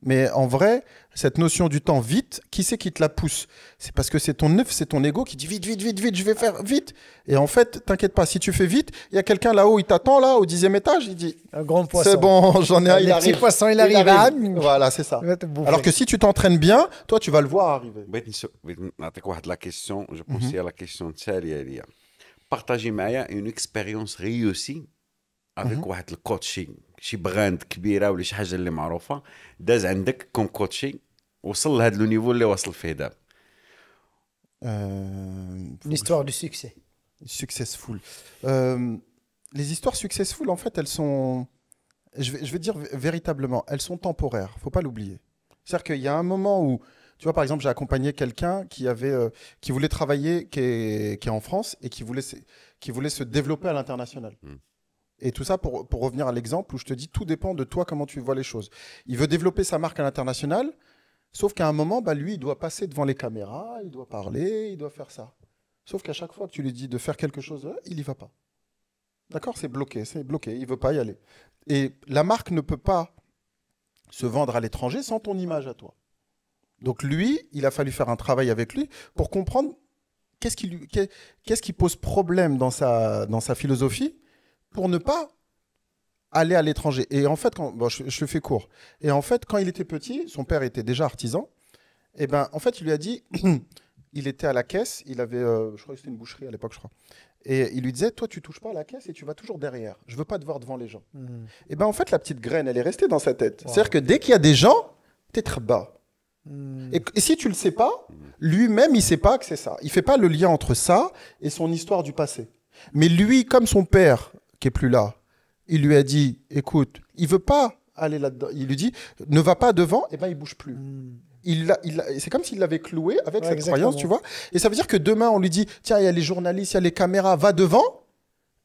Mais en vrai, cette notion du temps vite, qui c'est qui te la pousse? C'est parce que c'est ton œuf, c'est ton ego qui dit vite, vite, vite, vite, je vais faire vite. Et en fait, t'inquiète pas, si tu fais vite, il y a quelqu'un là-haut, il t'attend là, au 10e étage, il dit Un grand poisson. c'est bon, j'en ai un, il Les arrive. petits poissons, il arrive. Ah, Voilà, c'est ça. il va te bouffer. Alors que si tu t'entraînes bien, toi, tu vas le voir arriver. بغيت نعطيك واحد لا كيسيون جو بوسي لا كيسيون التاليه ليا بارطاجي معايا اون اكسبيريونس ريوسي افيك واحد الكوتشي شي براند كبيره ولا شي حاجه اللي معروفه داز عندك كوم كوتشي وصل لهذا لو نيفو اللي واصل فيه دابا Une histoire de succès. Successful. Les histoires successful, en fait, elles sont, je vais dire véritablement, elles sont temporaires. Faut pas l'oublier. C'est-à-dire qu'il y a un moment où, tu vois, par exemple, j'ai accompagné quelqu'un qui voulait travailler, qui est en France et qui voulait se développer à l'international. Et tout ça pour revenir à l'exemple où je te dis, tout dépend de toi, comment tu vois les choses. Il veut développer sa marque à l'international, sauf qu'à un moment, bah, lui, il doit passer devant les caméras, il doit parler, il doit faire ça. Sauf qu'à chaque fois que tu lui dis de faire quelque chose, il n'y va pas. D'accord? C'est bloqué, il ne veut pas y aller. Et la marque ne peut pas se vendre à l'étranger sans ton image à toi. Donc lui, il a fallu faire un travail avec lui pour comprendre qu'est-ce qui pose problème dans sa philosophie pour ne pas aller à l'étranger. Et en fait, je fais court. Et en fait, quand il était petit, son père était déjà artisan. Et ben, en fait, il lui a dit, il était à la caisse, il avait, je crois que c'était une boucherie à l'époque, je crois. Et il lui disait, toi, tu touches pas à la caisse et tu vas toujours derrière. Je veux pas te voir devant les gens. Et ben, en fait, la petite graine, elle est restée dans sa tête. Wow. C'est-à-dire que dès qu'il y a des gens, t'es très bas. Et si tu le sais pas, lui-même, il sait pas que c'est ça. Il fait pas le lien entre ça et son histoire du passé. Mais lui, comme son père, qui est plus là, il lui a dit, écoute, il veut pas aller là-dedans. Il lui dit, ne va pas devant, et ben il bouge plus. C'est comme s'il l'avait cloué avec cette croyance, tu vois. Et ça veut dire que demain, on lui dit, tiens, il y a les journalistes, il y a les caméras, va devant.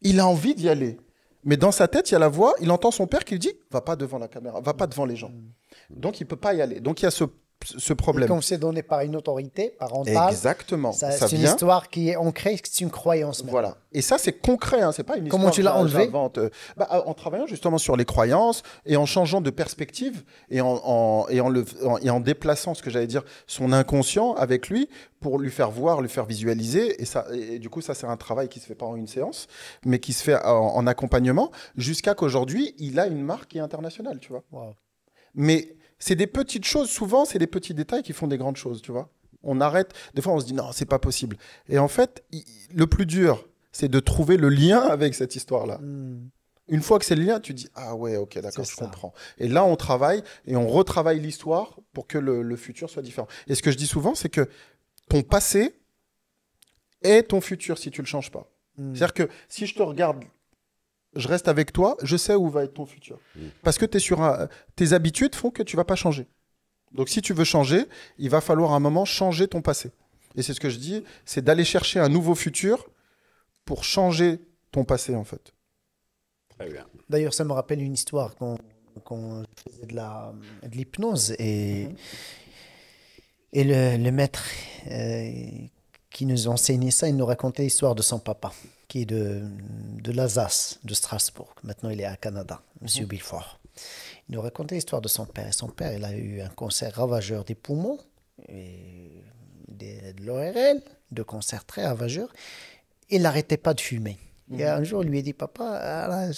Il a envie d'y aller. Mais dans sa tête, il y a la voix, il entend son père qui lui dit, va pas devant la caméra, va pas devant les gens. Donc, il peut pas y aller. Donc, il y a ce problème. Et comme c'est donné par une autorité parentale. Exactement. C'est une histoire qui est ancrée, c'est une croyance. Même. Voilà. Et ça, c'est concret, hein. C'est pas une histoire. Comment tu l'as enlevé? En travaillant justement sur les croyances et en changeant de perspective et en déplaçant ce que j'allais dire, son inconscient avec lui pour lui faire voir, lui faire visualiser. Et du coup, ça, c'est un travail qui se fait pas en une séance, mais qui se fait en accompagnement jusqu'à qu'aujourd'hui, il a une marque qui est internationale, tu vois. Wow. Mais c'est des petites choses, souvent, c'est des petits détails qui font des grandes choses, tu vois. On arrête, des fois on se dit non, c'est pas possible. Et en fait, le plus dur, c'est de trouver le lien avec cette histoire-là. Une fois que c'est le lien, tu dis ah ouais, ok, d'accord, je comprends. Et là, on travaille et on retravaille l'histoire pour que le futur soit différent. Et ce que je dis souvent, c'est que ton passé est ton futur si tu le changes pas. C'est-à-dire que si je te regarde, je reste avec toi, je sais où va être ton futur. Parce que tes habitudes font que tu vas pas changer. Donc si tu veux changer, il va falloir à un moment changer ton passé. Et c'est ce que je dis, c'est d'aller chercher un nouveau futur pour changer ton passé en fait. Très bien. D'ailleurs, ça me rappelle une histoire quand je faisais de l'hypnose et le maître qui nous enseignait ça, il nous racontait l'histoire de son papa, qui est de l'Alsace, de Strasbourg. Maintenant, il est à Canada, Monsieur Bilfort. Il nous racontait l'histoire de son père. Et son père, il a eu un cancer ravageur des poumons, et de l'ORL, de cancer très ravageur. Il n'arrêtait pas de fumer. Et un jour, il lui a dit, papa,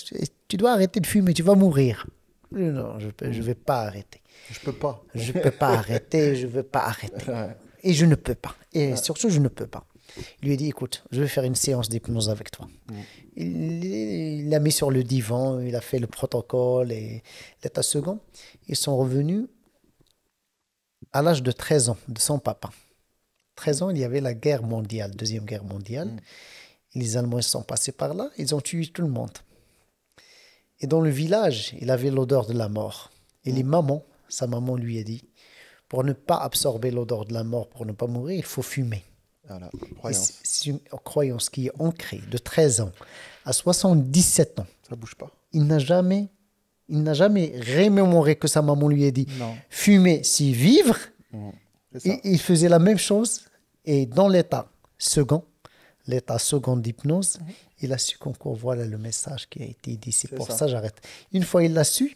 tu dois arrêter de fumer, tu vas mourir. Non, je ne vais pas arrêter. Je peux pas. Je ne peux pas arrêter, je ne veux pas arrêter. Et je ne peux pas. Et surtout, je ne peux pas. Il lui a dit, écoute, je vais faire une séance d'hypnose avec toi. Il l'a mis sur le divan, il a fait le protocole et l'état second. Ils sont revenus à l'âge de 13 ans, de son papa. 13 ans, il y avait la guerre mondiale, deuxième guerre mondiale. Les Allemands sont passés par là, ils ont tué tout le monde. Et dans le village, il avait l'odeur de la mort. Et sa maman lui a dit, pour ne pas absorber l'odeur de la mort, pour ne pas mourir, il faut fumer. Voilà, croyance. C'est une croyance qui est ancrée de 13 ans à 77 ans. Ça bouge pas. Il n'a jamais remémoré que sa maman lui a dit fumer, c'est vivre. Et il faisait la même chose. Et dans l'état second d'hypnose, il a su voilà le message qui a été dit. C'est pour ça j'arrête. Une fois il l'a su,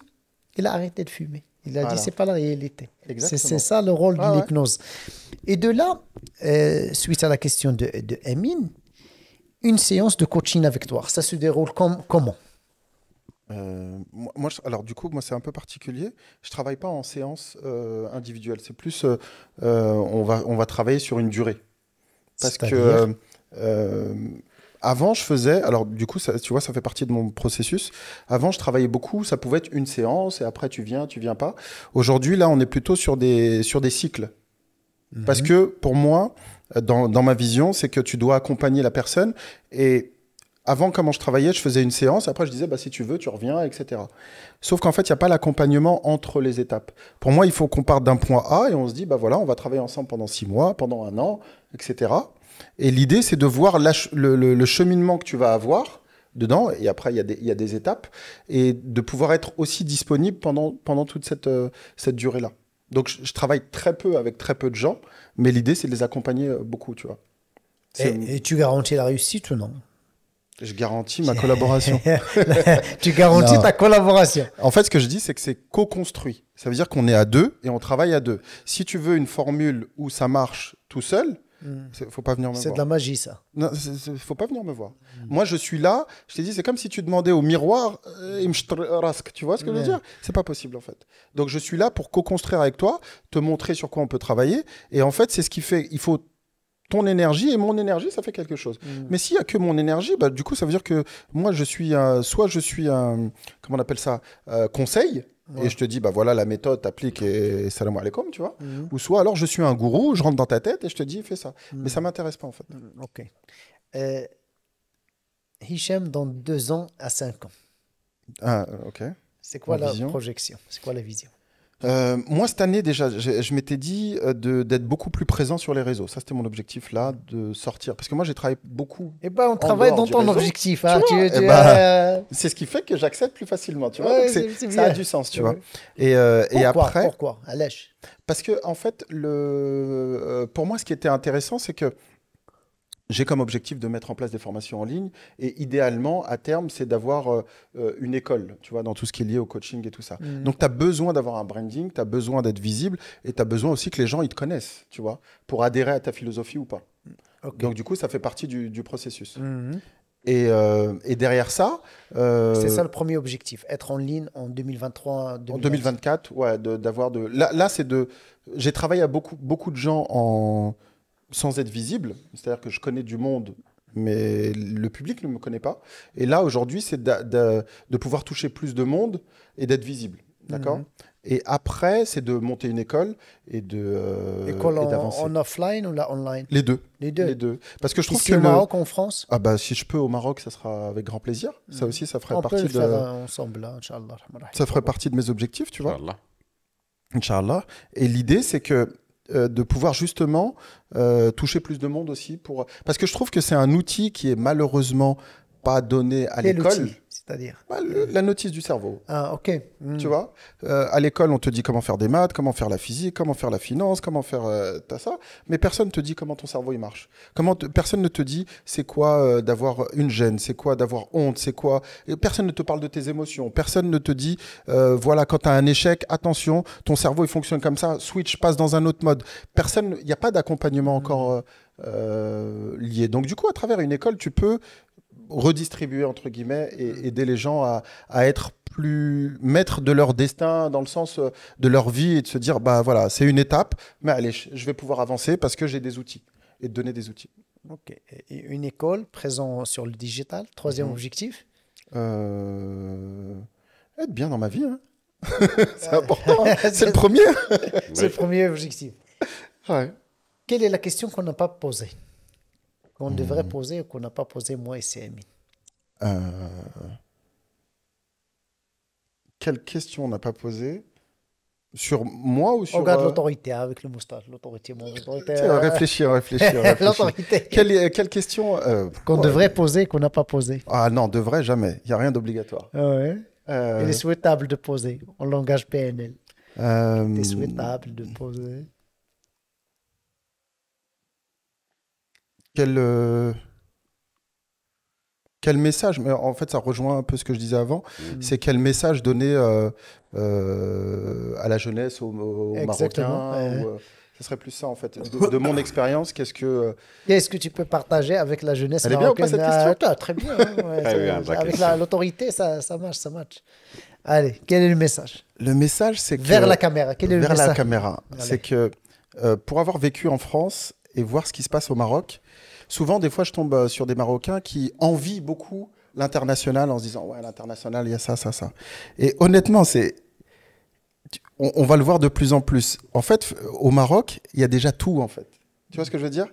il a arrêté de fumer. Il a dit Voilà. c'est pas la réalité. Exactement. C'est ça le rôle de Ah ouais. l'hypnose. Et de là, suite à la question de Amine, une séance de coaching avec toi, ça se déroule comment? Alors du coup, moi c'est un peu particulier. Je travaille pas en séance individuelle. C'est plus, on va travailler sur une durée. Parce que C'est-à-dire avant, je faisais, alors du coup, ça, tu vois, ça fait partie de mon processus. Avant, je travaillais beaucoup, ça pouvait être une séance et après tu viens pas. Aujourd'hui, là, on est plutôt sur des cycles. Parce que pour moi, dans ma vision, c'est que tu dois accompagner la personne. Et avant, comment je travaillais, je faisais une séance, après je disais, bah, si tu veux, tu reviens, etc. Sauf qu'en fait, il n'y a pas l'accompagnement entre les étapes. Pour moi, il faut qu'on parte d'un point A et on se dit, bah voilà, on va travailler ensemble pendant 6 mois, pendant un an, etc. Et l'idée, c'est de voir le cheminement que tu vas avoir dedans, et après, il y a des étapes, et de pouvoir être aussi disponible pendant toute cette durée-là. Donc, je travaille très peu avec très peu de gens, mais l'idée, c'est de les accompagner beaucoup, tu vois. et tu garantis la réussite ou non? Je garantis ma collaboration. Tu garantis Non. ta collaboration. En fait, ce que je dis, c'est que c'est co-construit. Ça veut dire qu'on est à deux et on travaille à deux. Si tu veux une formule où ça marche tout seul, faut pas venir me C'est voir. de la magie, ça. Non, faut pas venir me voir. Moi, je suis là. Je t'ai dit, c'est comme si tu demandais au miroir, rask. Tu vois ce que je veux dire? C'est pas possible en fait. Donc, je suis là pour co-construire avec toi, te montrer sur quoi on peut travailler. Et en fait, c'est ce qui fait. Il faut ton énergie et mon énergie, ça fait quelque chose. Mais s'il y a que mon énergie, bah, du coup, ça veut dire que moi, soit je suis un, comment on appelle ça, conseil. Et je te dis, bah voilà, la méthode, t'appliques et salam alaikum, tu vois. Ou soit alors je suis un gourou, je rentre dans ta tête et je te dis, fais ça. Mais ça m'intéresse pas en fait. Ok. Hicham, dans 2 ans à 5 ans, Ah, ok. c'est quoi En la vision. projection? C'est quoi la vision? Moi, cette année, déjà, je m'étais dit d'être beaucoup plus présent sur les réseaux. Ça, c'était mon objectif là, de sortir. Parce que moi, j'ai travaillé beaucoup. Eh ben, on travaille dehors dans du ton réseau. objectif. Hein. Tu vois, Tu, eh tu, ben, C'est ce qui fait que j'accède plus facilement, tu vois. Ouais, Donc c'est ça a bien. du sens, tu Ouais. vois. Et après, Pourquoi? Allège. parce que en fait, pour moi, ce qui était intéressant, c'est que j'ai comme objectif de mettre en place des formations en ligne et idéalement, à terme, c'est d'avoir une école, tu vois, dans tout ce qui est lié au coaching et tout ça. Donc, tu as besoin d'avoir un branding, tu as besoin d'être visible et tu as besoin aussi que les gens ils te connaissent, tu vois, pour adhérer à ta philosophie ou pas. Ok. Donc, du coup, ça fait partie du processus. Et derrière ça, C'est ça le premier objectif, être en ligne en 2023, en 2024. 2024, ouais, d'avoir de. Là c'est de. J'ai travaillé à beaucoup de gens sans être visible, c'est-à-dire que je connais du monde, mais le public ne me connaît pas. Et là, aujourd'hui, c'est de pouvoir toucher plus de monde et d'être visible. D'accord. Et après, c'est de monter une école et École d'avancer. en offline ou la online? Les deux. Les deux. Les deux. Parce que je trouve Ici que au Maroc, en France, Ah bah si je peux au Maroc, ça sera avec grand plaisir. Ça aussi, ça ferait on peut partie le faire ensemble, là, Inch'Allah. ça ferait partie de mes objectifs, tu vois. Inch'Allah. Inch'Allah. Et l'idée, c'est que de pouvoir justement toucher plus de monde aussi. Parce que je trouve que c'est un outil qui est malheureusement pas donné à Quel l'école. outil, c'est-à-dire? Bah, la notice du cerveau. Ah, ok. Tu vois, à l'école, on te dit comment faire des maths, comment faire la physique, comment faire la finance, comment faire t'as ça, mais personne ne te dit comment ton cerveau il marche. Personne ne te dit c'est quoi d'avoir une gêne, c'est quoi d'avoir honte, c'est quoi. Et personne ne te parle de tes émotions, personne ne te dit voilà, quand tu as un échec, attention, ton cerveau il fonctionne comme ça, switch, passe dans un autre mode. Il n'y a pas d'accompagnement encore lié. Donc du coup, à travers une école, tu peux redistribuer entre guillemets et aider les gens à être plus maîtres de leur destin dans le sens de leur vie et de se dire bah voilà, c'est une étape, mais allez, je vais pouvoir avancer parce que j'ai des outils et de donner des outils. Ok. Et une école présente sur le digital, troisième objectif? Être bien dans ma vie, hein. C'est important, hein. C'est le premier. C'est le premier objectif. Ouais. Quelle est la question qu'on n'a pas posée? Qu'on devrait poser ou qu'on n'a pas posée, moi et Amine? Quelle question on n'a pas posée? Sur moi ou sur... Regarde l'autorité hein, avec le moustache. L'autorité, mon autorité. Réfléchir. L'autorité. Quelle question Qu'on ouais. devrait poser, qu'on n'a pas posé. Ah non, devrait jamais. Il n'y a rien d'obligatoire. Ah ouais. Il est souhaitable de poser en langage PNL. Il est souhaitable de poser. Quelle quel message, mais en fait ça rejoint un peu ce que je disais avant, c'est quel message donner à la jeunesse, aux Exactement, Marocains, ce serait plus ça en fait. De mon expérience, Qu'est-ce que tu peux partager avec la jeunesse Elle est bien ou pas, marocaine? cette question? Très bien. Ouais, Très bien, la avec question. l'autorité, ça marche, ça marche. Allez, quel est le message? Le message, c'est que... Vers la caméra, quel est le Vers message? la caméra. Allez. C'est que pour avoir vécu en France et voir ce qui se passe au Maroc, souvent, des fois, je tombe sur des Marocains qui envient beaucoup l'international en se disant « Ouais, l'international, il y a ça, ça, ça. » Et honnêtement, on va le voir de plus en plus. En fait, au Maroc, il y a déjà tout, en fait. Tu vois ce que je veux dire?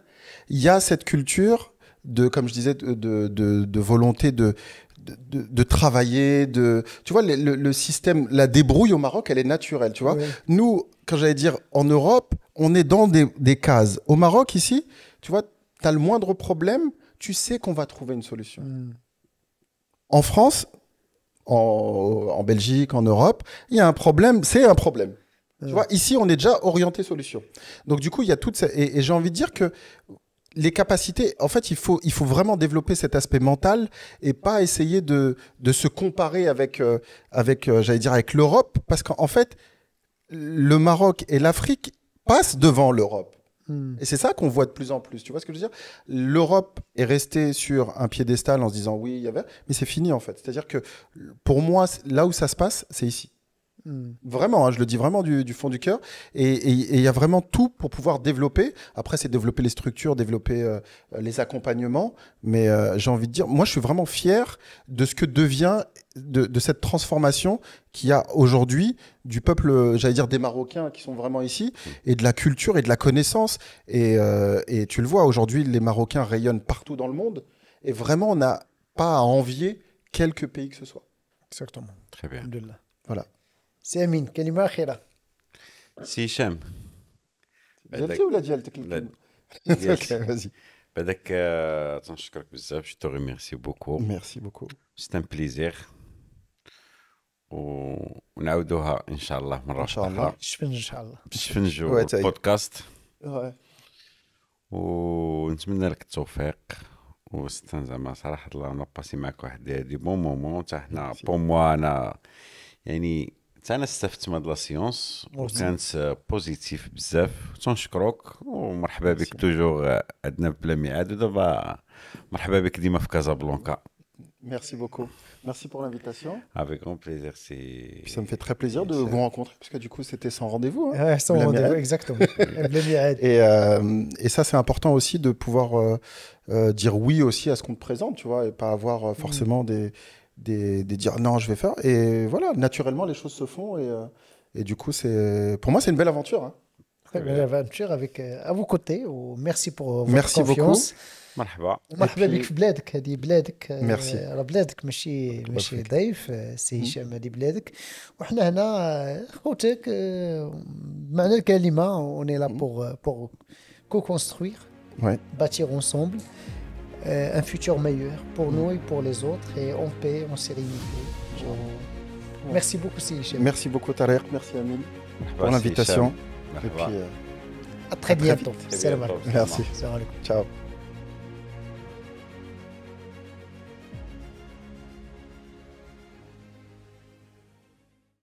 Il y a cette culture de, comme je disais, de volonté de travailler, tu vois, le système, la débrouille au Maroc, elle est naturelle, tu vois. Oui. Nous, quand j'allais dire en Europe, on est dans des cases. Au Maroc, ici, tu vois, tu as le moindre problème, tu sais qu'on va trouver une solution. En France, en Belgique, en Europe, il y a un problème, c'est un problème. Tu vois, ici, on est déjà orienté solution. Donc, du coup, il y a toute ça. Et j'ai envie de dire que les capacités, en fait, il faut vraiment développer cet aspect mental et pas essayer de se comparer avec j'allais dire, avec l'Europe. Parce qu'en fait, le Maroc et l'Afrique passent devant l'Europe. Et c'est ça qu'on voit de plus en plus. Tu vois ce que je veux dire? L'Europe est restée sur un piédestal en se disant oui, il y avait, mais c'est fini en fait. C'est-à-dire que pour moi, là où ça se passe, c'est ici. Vraiment, hein, je le dis vraiment du fond du cœur. Et il y a vraiment tout pour pouvoir développer. Après, c'est développer les structures, développer les accompagnements. Mais j'ai envie de dire, moi, je suis vraiment fier de ce que devient, de cette transformation qu'il y a aujourd'hui du peuple, j'allais dire des Marocains qui sont vraiment ici, et de la culture et de la connaissance. Et tu le vois, aujourd'hui, les Marocains rayonnent partout dans le monde. Et vraiment, on n'a pas à envier quelque pays que ce soit. Exactement. Très bien. Alhamdulillah. Voilà. C'est Amine, كلمة أخيرة. سي هشام ديالتي ولا ديالتك؟ لا، اوكي vas-y. بعدك تنشكرك بزاف. جو تو ريميرسي بوكو. Merci beaucoup. سيت ان بليزير. ونعاودوها ان شاء الله مره إن شاء الله. اخرى شفنا إن شاء الله. باش نفنجوا Ouais, t'as- البودكاست. Ouais. ونتمنى لك التوفيق. وستان زعما صراحه الله انا باسي معك واحد دي بون مومون حتى حنا Merci. بون موا انا يعني حتى انا استفدت من هاد لا سيونس وكانت بوزيتيف بزاف. تنشكروك ومرحبا بك Merci. توجور عندنا بلا ميعاد. ودابا مرحبا بك ديما في كازابلانكا. Merci beaucoup. Merci pour l'invitation. Avec grand plaisir. Puis ça me fait très plaisir de vous rencontrer, parce que du coup, c'était sans rendez-vous. Hein. Ouais, sans بلا rendez-vous, ميعاد. exactement. بلا ميعاد. Et ça, c'est important aussi de pouvoir dire oui aussi à ce qu'on te présente, tu vois, et pas avoir forcément des dire non, je vais faire. Et voilà, naturellement, les choses se font. Et du coup, pour moi, c'est une belle aventure. Hein. Très belle aventure à vos côtés. Merci pour votre Merci confiance. مرحبا. ومرحبا بك في بلادك. هذه بلادك. Merci. راه بلادك ماشي بارك. ضيف. سي هشام هذه بلادك. وحنا هنا خوتك بمعنى الكلمة. On est là pour co-construire, Ouais. bâtir ensemble un futur meilleur pour nous et pour les autres, et en paix, en sérénité. Merci beaucoup, si Hichem. Merci beaucoup, Tariq. Merci, Amine, مرحبا pour سي l'invitation. هشام. Et مرحبا. puis, À très très bientôt. vite. Salam Très alaikum. bientôt. merci. Salam alaikum. Ciao.